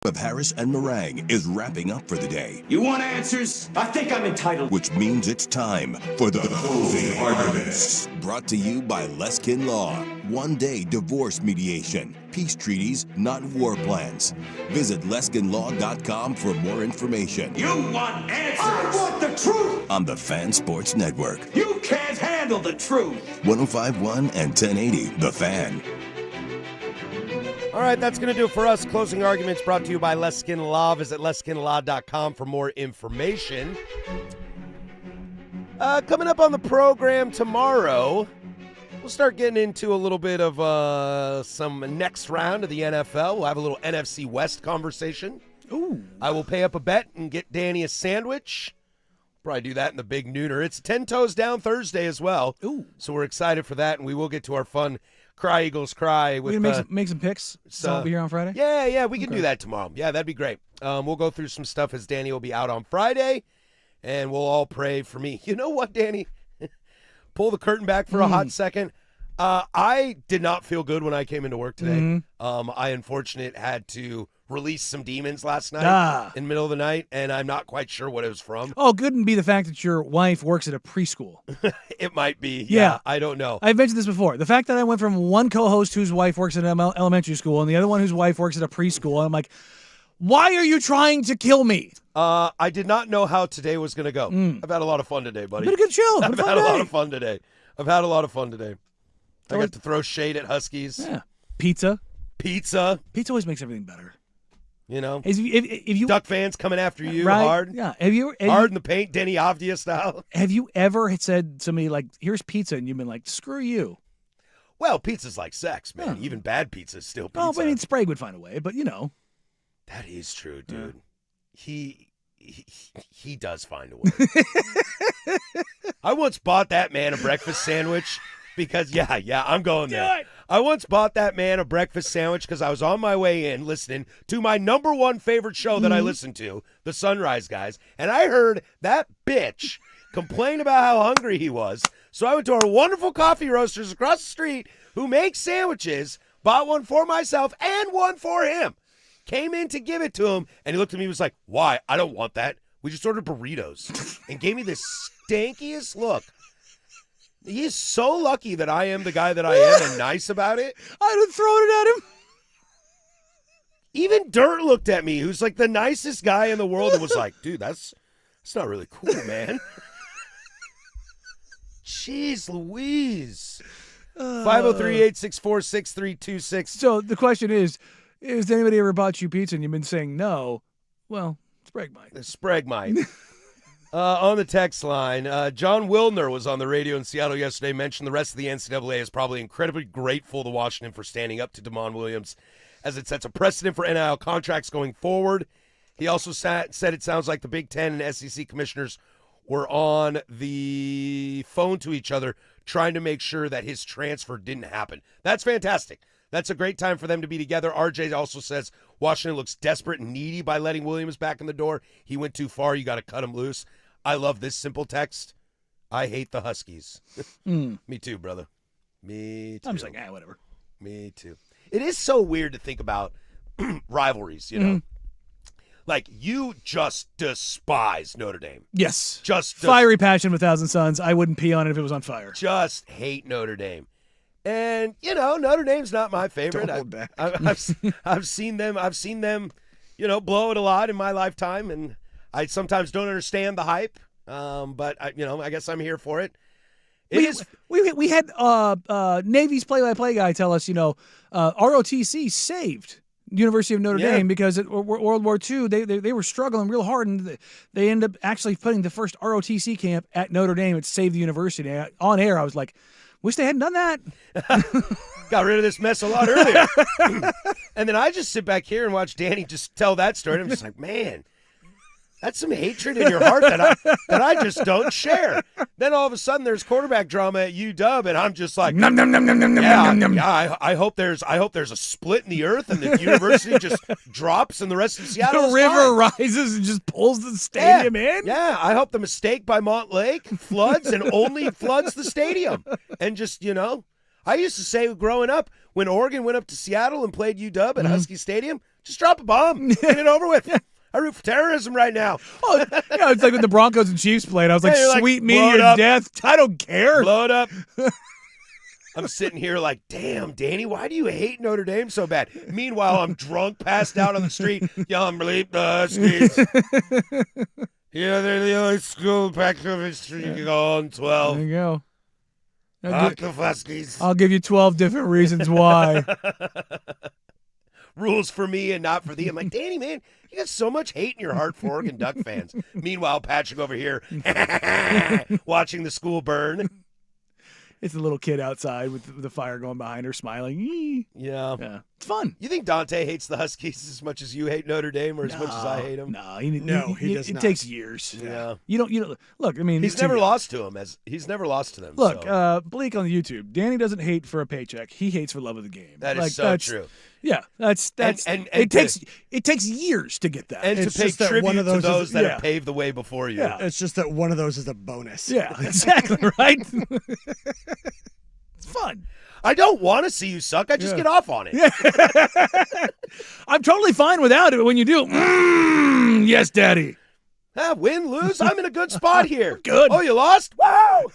of Harris and Meringue is wrapping up for the day.
You want answers? I think I'm entitled.
Which means it's time for the Closing Arguments. Brought to you by Leskin Law. One-day divorce mediation. Peace treaties, not war plans. Visit LeskinLaw.com for more information.
You want answers? I want the truth!
On the Fan Sports Network.
You can't handle the truth!
105.1 and 1080, The Fan.
All right, that's going to do it for us. Closing Arguments brought to you by Leskin Law. Visit LeskinLaw.com for more information. Coming up on the program tomorrow, we'll start getting into a little bit of some next round of the NFL. We'll have a little NFC West conversation.
Ooh.
I will pay up a bet and get Danny a sandwich. Probably do that in the Big Nooner. It's 10 Toes Down Thursday as well.
Ooh.
So we're excited for that, and we will get to our fun Cry Eagles Cry.
We're going to make some picks. So I'll be here on Friday?
Yeah, we can do that tomorrow. Yeah, that'd be great. We'll go through some stuff as Danny will be out on Friday, and we'll all pray for me. You know what, Danny? Pull the curtain back for a hot second. I did not feel good when I came into work today. I, unfortunately, had to release some demons last night in the middle of the night, and I'm not quite sure what it was from.
Oh, couldn't be the fact that your wife works at a preschool.
It might be.
Yeah.
I don't know.
I've mentioned this before. The fact that I went from one co-host whose wife works at an elementary school and the other one whose wife works at a preschool, and I'm like, why are you trying to kill me?
I did not know how today was going to go. I've had a lot of fun today, buddy.
Been a good show.
I've had a lot of fun today. I got to throw shade at Huskies.
Yeah. Pizza
Pizza
always makes everything better.
You know,
if you
Duck fans coming after you
right?
hard.
Yeah.
Hard in the paint, Denny Avdia style.
Have you ever said to somebody like, "Here's pizza," and you've been like, "Screw you"?
Well, pizza's like sex, man.
Yeah.
Even bad pizza's still pizza.
Oh, but I mean, Sprague would find a way. But you know,
that is true, dude. Yeah. He does find a way. I once bought that man a breakfast sandwich. Because, I'm going there. I once bought that man a breakfast sandwich because I was on my way in listening to my number one favorite show that I listen to, The Sunrise Guys, and I heard that bitch complain about how hungry he was. So I went to our wonderful coffee roasters across the street who make sandwiches, bought one for myself and one for him. Came in to give it to him, and he looked at me and was like, "Why? I don't want that. We just ordered burritos." And gave me the stankiest look. He is so lucky that I am the guy that I am and nice about it.
I'd have thrown it at him.
Even Dirt looked at me, who's like the nicest guy in the world, and was like, "Dude, that's not really cool, man." Jeez Louise. 503-864-6326.
So the question is, has anybody ever bought you pizza and you've been saying no? Well, Sprague might.
Sprague might. On the text line, John Wilner was on the radio in Seattle yesterday, mentioned the rest of the NCAA is probably incredibly grateful to Washington for standing up to DeMond Williams as it sets a precedent for NIL contracts going forward. He also said it sounds like the Big Ten and SEC commissioners were on the phone to each other trying to make sure that his transfer didn't happen. That's fantastic. That's a great time for them to be together. RJ also says Washington looks desperate and needy by letting Williams back in the door. He went too far. You got to cut him loose. I love this simple text. I hate the Huskies. Me too, brother. Me too.
I'm just like, whatever.
Me too. It is so weird to think about rivalries, you know? Like, you just despise Notre Dame.
Yes.
Just
fiery passion of 1,000 Suns. I wouldn't pee on it if it was on fire.
Just hate Notre Dame. And, you know, Notre Dame's not my favorite. I've seen them, you know, blow it a lot in my lifetime, and I sometimes don't understand the hype. But I guess I'm here for it.
We had Navy's play-by-play guy tell us, ROTC saved University of Notre Dame because at World War II they were struggling real hard, and they ended up actually putting the first ROTC camp at Notre Dame. It saved the university. On air, I was like, wish they hadn't done that.
Got rid of this mess a lot earlier. And then I just sit back here and watch Danny just tell that story. And I'm just like, man, that's some hatred in your heart that I just don't share. Then all of a sudden there's quarterback drama at UW, and I'm just like, I hope there's a split in the earth and the university just drops and the rest of Seattle.
The river rises and just pulls the stadium in.
Yeah, I hope the mistake by Montlake floods and only floods the stadium. And just, I used to say growing up, when Oregon went up to Seattle and played UW at Husky Stadium, Just drop a bomb. Get it over with. I root for terrorism right now.
Oh, yeah, it's like when the Broncos and Chiefs played. I was like,
Yeah, you're like,
sweet me
blow it
your
up.
death. I don't care.
Blow it up. I'm sitting here like, damn, Danny, why do you hate Notre Dame so bad? Meanwhile, I'm drunk, passed out on the street. Y'all believe the Huskies. Yeah, they're the only school packed of history you go on 12.
There you go.
Fuck the Huskies.
I'll give you 12 different reasons why.
Rules for me and not for thee. I'm like, Danny, man, you got so much hate in your heart for Oregon Duck fans. Meanwhile, Patrick over here watching the school burn.
It's a little kid outside with the fire going behind her, smiling. Yee.
Yeah.
It's fun.
You think Dante hates the Huskies as much as you hate Notre Dame or as much as I hate them?
No,
he does
it
not.
takes years.
Yeah.
You don't look. I mean,
He's never lost to them. He's never lost to them.
Look,
so.
Bleak on YouTube. Danny doesn't hate for a paycheck. He hates for love of the game.
That is so true.
Yeah, that's
And
it takes years to get that.
And
It's
to pay
just that
tribute
one of
to
those
those
is-
that
yeah.
have paved the way before you.
Yeah.
It's just that one of those is a bonus.
Yeah, exactly right. It's fun.
I don't want to see you suck. I just get off on it.
Yeah. I'm totally fine without it, but when you do, yes, Daddy.
Win, lose, I'm in a good spot here.
Good.
Oh, you lost? Wow.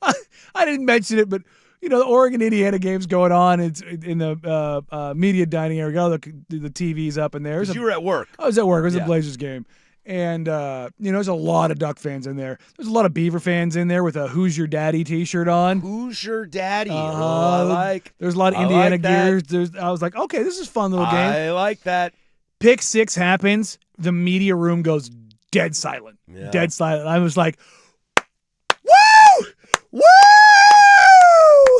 I didn't mention it, but the Oregon-Indiana game's going on. It's in the media dining area. Got the TVs up in there.
Because you were at work.
I was at work. It was a
Yeah.
Blazers game. And, there's a lot of Duck fans in there. There's a lot of Beaver fans in there with a Who's Your Daddy t-shirt on.
Who's your daddy?
There's a lot of
I
Indiana
like that.
gears. I was like, okay, this is a fun little game.
I like that.
Pick 6 happens. The media room goes dead silent.
Yeah.
Dead silent. I was like, woo! Woo!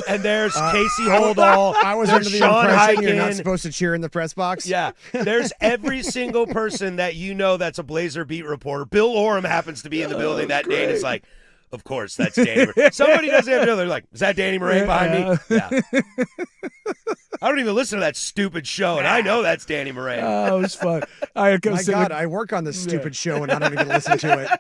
And there's Casey Holdall.
I was
there's
under the
Sean
impression you're not
Hyken.
supposed to cheer in the press box.
Yeah, there's every single person that you know that's a Blazer beat reporter. Bill Oram happens to be in the building that day, and it's like, of course, that's Danny. Somebody doesn't have to know. They're like, is that Danny Moraine behind me? Yeah. I don't even listen to that stupid show, and I know that's Danny Moraine.
Oh, it was fun.
My God, I work on this stupid show and I don't even listen to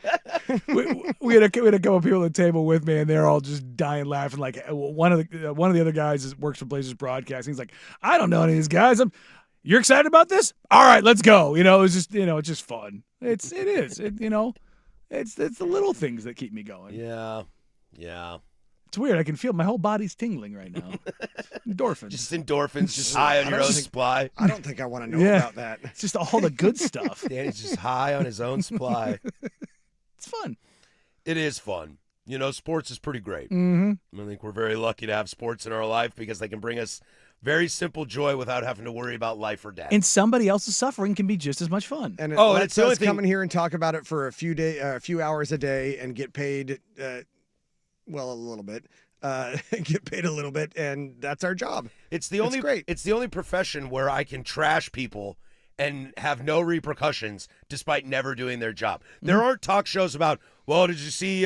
it.
we had a couple people at the table with me, and they're all just dying laughing. Like one of the other guys works for Blazers Broadcasting. He's like, I don't know any of these guys. You're excited about this? All right, let's go. It was just it's just fun. It's the little things that keep me going.
Yeah.
It's weird. I can feel my whole body's tingling right now. Endorphins.
Just endorphins, just high on your own supply.
I don't think I want to know about that.
It's just all the good stuff.
Danny's just high on his own supply.
It's fun.
It is fun. Sports is pretty great.
Mm-hmm.
I think we're very lucky to have sports in our life because they can bring us very simple joy without having to worry about life or death.
And somebody else's suffering can be just as much fun.
And it
and
lets
it's the only
us
thing-
come in here and talk about it for a few hours a day and get paid, a little bit. Get paid a little bit, and that's our job.
It's the only
great.
It's the only profession where I can trash people and have no repercussions despite never doing their job. There aren't talk shows about, well, did you see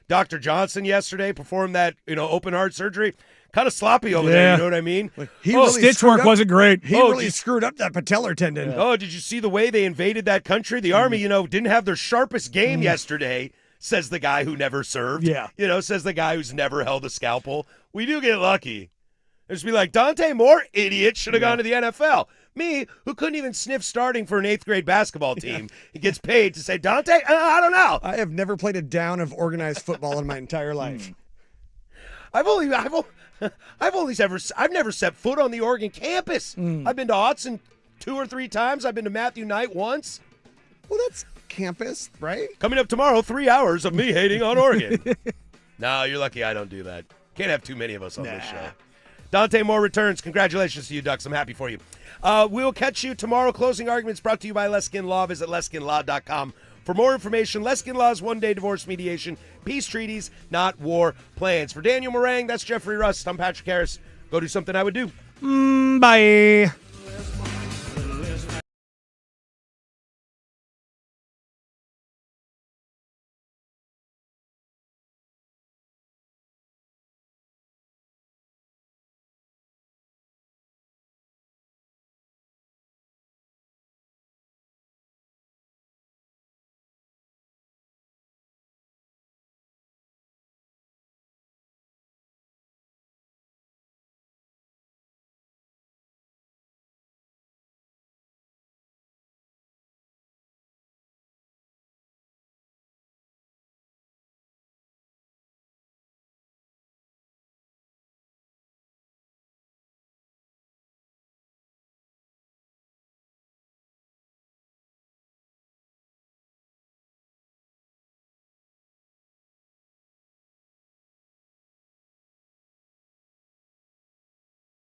Dr. Johnson yesterday perform that, open heart surgery? Kind of sloppy over there, you know what I mean?
Stitch work wasn't great.
He really screwed up that patellar tendon.
Oh, did you see the way they invaded that country? The Army, didn't have their sharpest game yesterday, says the guy who never served.
Yeah.
Says the guy who's never held a scalpel. We do get lucky. Just be like, Dante Moore, idiot, should have gone to the NFL. Me, who couldn't even sniff starting for an 8th grade basketball team, he gets paid to say, Dante, I don't know.
I have never played a down of organized football in my entire life.
I've never set foot on the Oregon campus. I've been to Autzen 2 or 3 times. I've been to Matthew Knight once.
Well, that's campus, right?
Coming up tomorrow, 3 hours of me hating on Oregon. No, you're lucky I don't do that. Can't have too many of us on this show. Dante Moore returns. Congratulations to you, Ducks. I'm happy for you. We'll catch you tomorrow. Closing Arguments brought to you by Leskin Law. Visit leskinlaw.com for more information. Leskin Law's one-day divorce mediation, peace treaties, not war plans. For Daniel Morang, that's Jeffrey Rust. I'm Patrick Harris. Go do something I would do.
Bye.